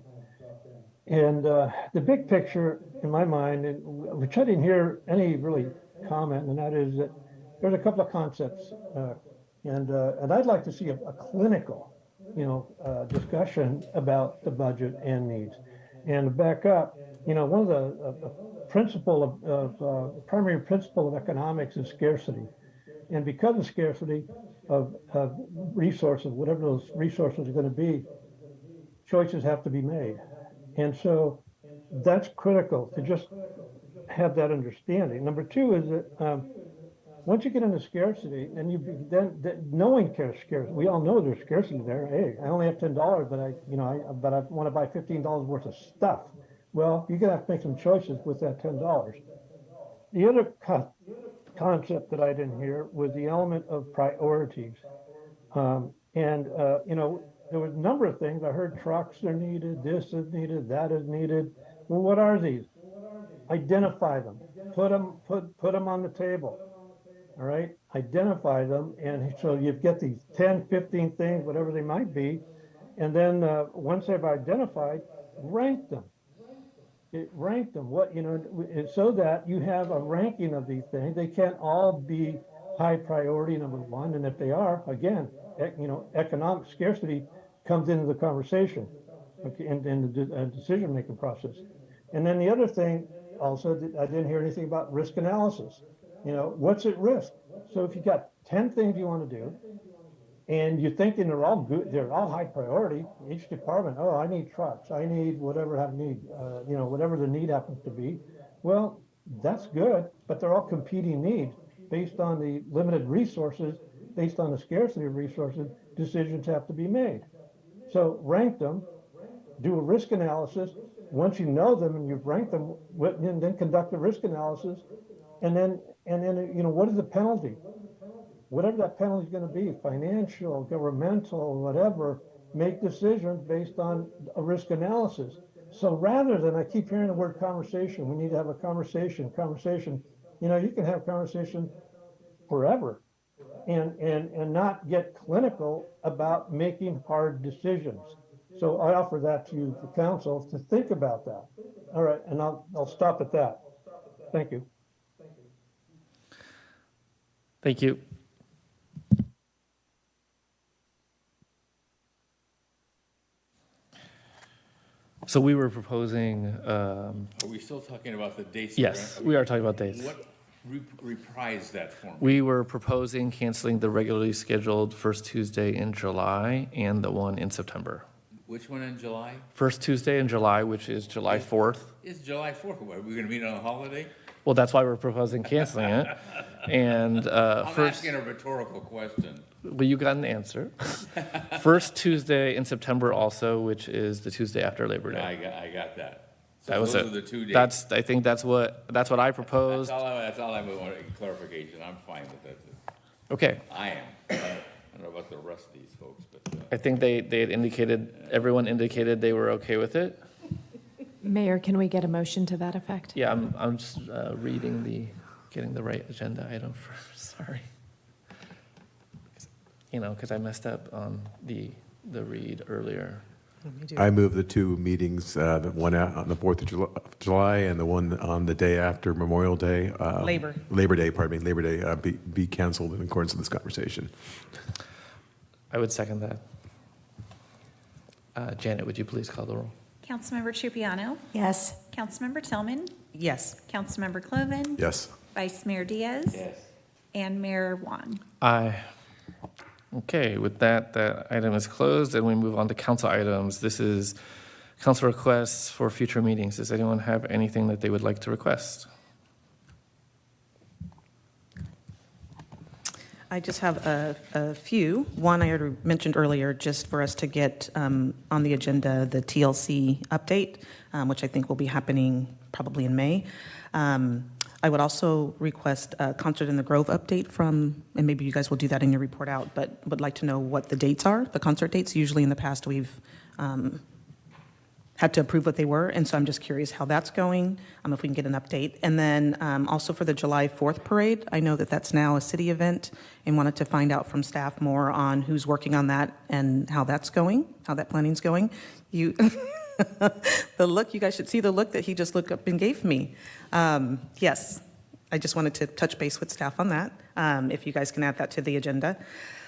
And the big picture in my mind, which I didn't hear any really comment, and that is that there's a couple of concepts, and I'd like to see a clinical, discussion about the budget and needs. And to back up, one of the primary principle of economics is scarcity. And because of scarcity of resources, whatever those resources are going to be, choices have to be made. And so that's critical to just have that understanding. Number two is that once you get into scarcity, and then knowing scarcity, we all know there's scarcity there. Hey, I only have $10, but I want to buy $15 worth of stuff. Well, you're going to have to make some choices with that $10. The other concept that I didn't hear was the element of priorities. There was a number of things. I heard trucks are needed, this is needed, that is needed. Well, what are these? Identify them. Put them on the table. All right? Identify them. And so you get these 10, 15 things, whatever they might be. And then once they've identified, rank them. Rank them, so that you have a ranking of these things. They can't all be high priority, number one, and if they are, again, economic scarcity comes into the conversation, okay, in the decision-making process. And then the other thing, also, I didn't hear anything about risk analysis. What's at risk? So if you got 10 things you want to do, and you're thinking they're all good, they're all high priority, each department, oh, I need trucks, I need whatever I need, whatever the need happens to be. Well, that's good, but they're all competing needs based on the limited resources, based on the scarcity of resources, decisions have to be made. So rank them, do a risk analysis. Once you know them and you've ranked them, then conduct a risk analysis. And then, what is the penalty? Whatever that penalty is going to be, financial, governmental, whatever, make decisions based on a risk analysis. So rather than, I keep hearing the word conversation, we need to have a conversation. You can have conversation forever and not get clinical about making hard decisions. So I offer that to you, the council, to think about that. All right, and I'll stop at that. Thank you. Thank you. So we were proposing, Are we still talking about the dates? yes, we are talking about dates. What, reprise that for me. We were proposing canceling the regularly scheduled first Tuesday in July and the one in September. Which one in July? First Tuesday in July, which is July 4th. It's July 4th. Are we going to meet on a holiday? Well, that's why we're proposing canceling it. And I'm first, asking a rhetorical question. well, you got an answer. First Tuesday in September also, which is the Tuesday after Labor Day. I got that. So That was those it. are the 2 days. I think that's what I proposed. That's all I want, clarification. I'm fine with that. Okay. I am. I don't know about the rest of these folks, but. I think they had indicated, everyone indicated they were okay with it. Mayor, can we get a motion to that effect? Yeah, I'm just getting the right agenda item first, sorry. Because I messed up on the read earlier. I move the two meetings, the one on the 4th of July and the one on the day after Memorial Day. Labor Day, be canceled in accordance with this conversation. I would second that. Janet, would you please call the roll? Councilmember Trupiano? Yes. Councilmember Tillman? Yes. Councilmember Cloven? Yes. Vice Mayor Diaz? Yes. And Mayor Juan? Aye. Okay, with that item is closed, and we move on to council items. This is council requests for future meetings. Does anyone have anything that they would like to request? I just have a few. One I already mentioned earlier, just for us to get on the agenda, the TLC update, which I think will be happening probably in May. I would also request a Concert in the Grove update from, and maybe you guys will do that in your report out, but would like to know what the dates are, the concert dates. Usually in the past, we've had to approve what they were, and so I'm just curious how that's going, if we can get an update. And then also for the July 4th parade, I know that that's now a city event, and wanted to find out from staff more on who's working on that and how that's going, how that planning's going. You, the look, you guys should see the look that he just looked up and gave me. Yes, I just wanted to touch base with staff on that, if you guys can add that to the agenda.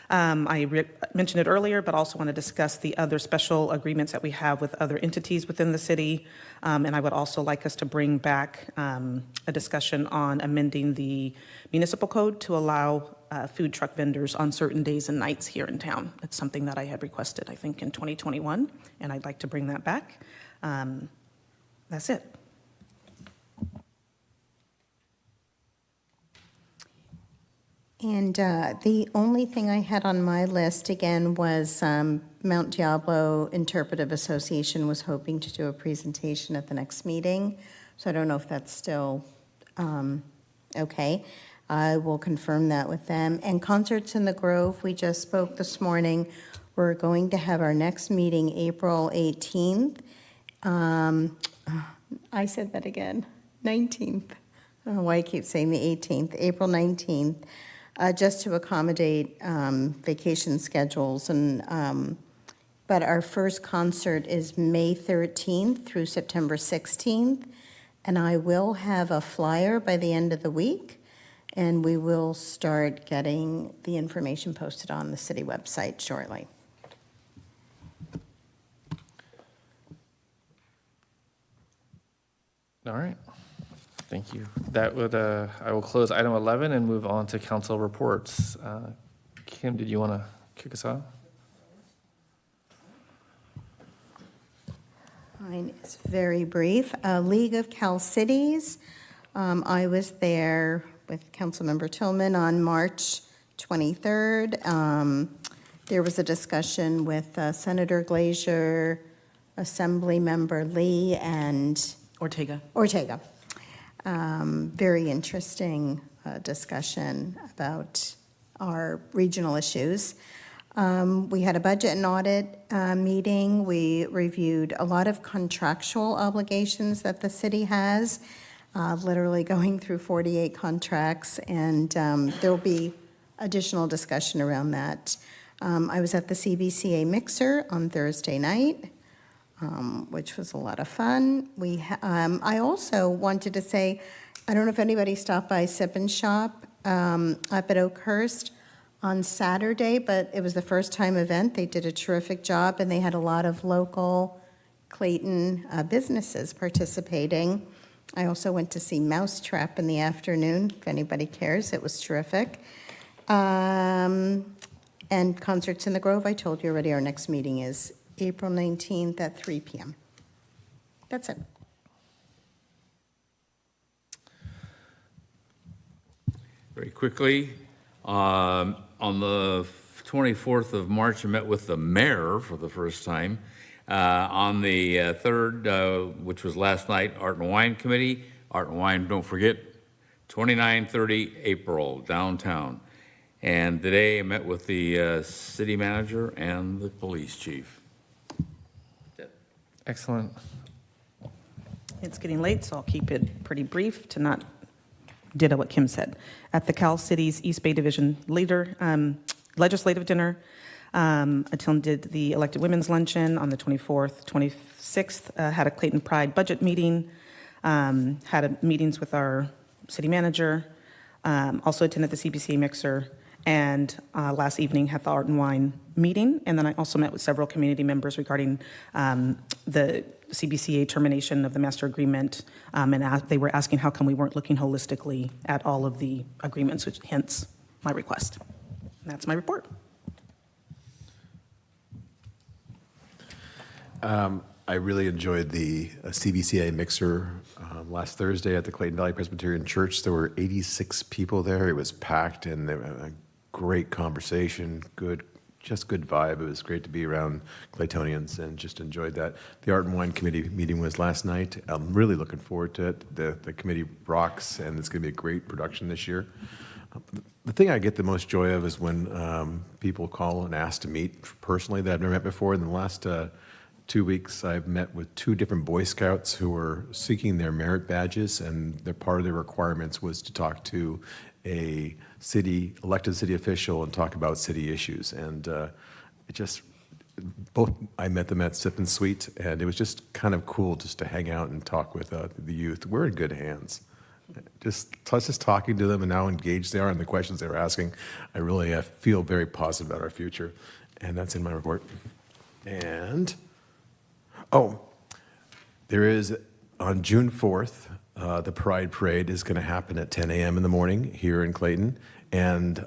I mentioned it earlier, but also want to discuss the other special agreements that we have with other entities within the city. And I would also like us to bring back a discussion on amending the municipal code to allow food truck vendors on certain days and nights here in town. It's something that I had requested, I think, in 2021, and I'd like to bring that back. That's it. And the only thing I had on my list, again, was Mount Diablo Interpretive Association was hoping to do a presentation at the next meeting. So I don't know if that's still okay. I will confirm that with them. And Concerts in the Grove, we just spoke this morning. We're going to have our next meeting April 18th. I said that again, 19th. I don't know why I keep saying the 18th, April 19th. Just to accommodate vacation schedules. But our first concert is May 13th through September 16th. And I will have a flyer by the end of the week. And we will start getting the information posted on the city website shortly. All right. Thank you. That would, I will close item 11 and move on to council reports. Kim, did you want to kick us off? Mine is very brief. League of Cal Cities. I was there with Councilmember Tillman on March 23rd. There was a discussion with Senator Glazier, Assemblymember Lee, and Ortega. Very interesting discussion about our regional issues. We had a budget and audit meeting. We reviewed a lot of contractual obligations that the city has, literally going through 48 contracts, and there'll be additional discussion around that. I was at the CBCA Mixer on Thursday night, which was a lot of fun. I also wanted to say, I don't know if anybody stopped by Sip and Shop up at Oakhurst on Saturday, but it was the first time event. They did a terrific job, and they had a lot of local Clayton businesses participating. I also went to see Mousetrap in the afternoon, if anybody cares. It was terrific. And Concerts in the Grove, I told you already, our next meeting is April 19th at 3 p.m. That's it. Very quickly, on the 24th of March, I met with the mayor for the first time. On the 3rd, which was last night, Art and Wine Committee. Art and Wine, don't forget, 29-30 April, downtown. And today I met with the city manager and the police chief. Excellent. It's getting late, so I'll keep it pretty brief to not ditto what Kim said. At the Cal Cities East Bay Division legislative dinner, attended the elected women's luncheon on the 24th, 26th, had a Clayton Pride budget meeting, had meetings with our city manager, also attended the CBC Mixer, and last evening had the Art and Wine meeting. And then I also met with several community members regarding the CBCA termination of the master agreement, and they were asking how come we weren't looking holistically at all of the agreements, which hence my request. And that's my report. I really enjoyed the CBCA Mixer last Thursday at the Clayton Valley Presbyterian Church. There were 86 people there. It was packed, and a great conversation, good vibe. It was great to be around Claytonians, and just enjoyed that. The Art and Wine Committee meeting was last night. I'm really looking forward to it. The committee rocks, and it's going to be a great production this year. The thing I get the most joy of is when people call and ask to meet personally that I've never met before. In the last 2 weeks, I've met with 2 different Boy Scouts who were seeking their merit badges, and part of their requirements was to talk to a elected city official and talk about city issues. And I met them at Sip and Sweet, and it was just kind of cool just to hang out and talk with the youth. We're in good hands. Just talking to them and how engaged they are in the questions they were asking, I really feel very positive about our future. And that's in my report. And there is, on June 4th, the Pride Parade is going to happen at 10 a.m. in the morning here in Clayton, and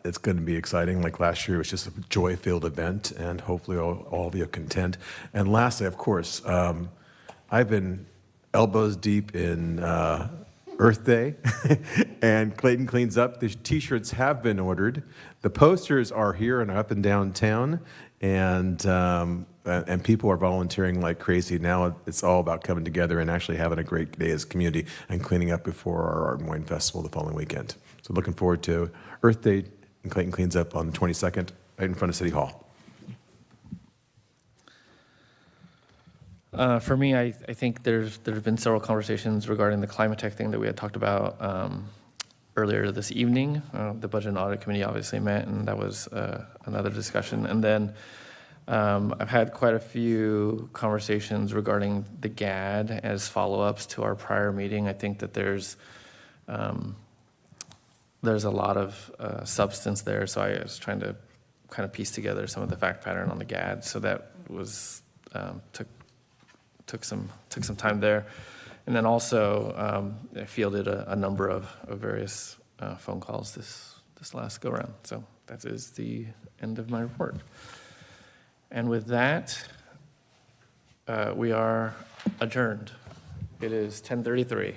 it's going to be exciting. Like last year, it was just a joy-filled event, and hopefully all of you are content. And lastly, of course, I've been elbows deep in Earth Day, and Clayton Cleans Up. The T-shirts have been ordered. The posters are here and up and downtown, and people are volunteering like crazy. Now it's all about coming together and actually having a great day as a community and cleaning up before our Art and Wine Festival the following weekend. So looking forward to Earth Day and Clayton Cleans Up on the 22nd, right in front of City Hall. For me, I think there have been several conversations regarding the climate tech thing that we had talked about earlier this evening. The Budget and Audit Committee obviously met, and that was another discussion. And then I've had quite a few conversations regarding the GAD as follow-ups to our prior meeting. I think that there's a lot of substance there, so I was trying to kind of piece together some of the fact pattern on the GAD. So that was took some time there. And then also, I fielded a number of various phone calls this last go-round. So that is the end of my report. And with that, we are adjourned. It is 10:33.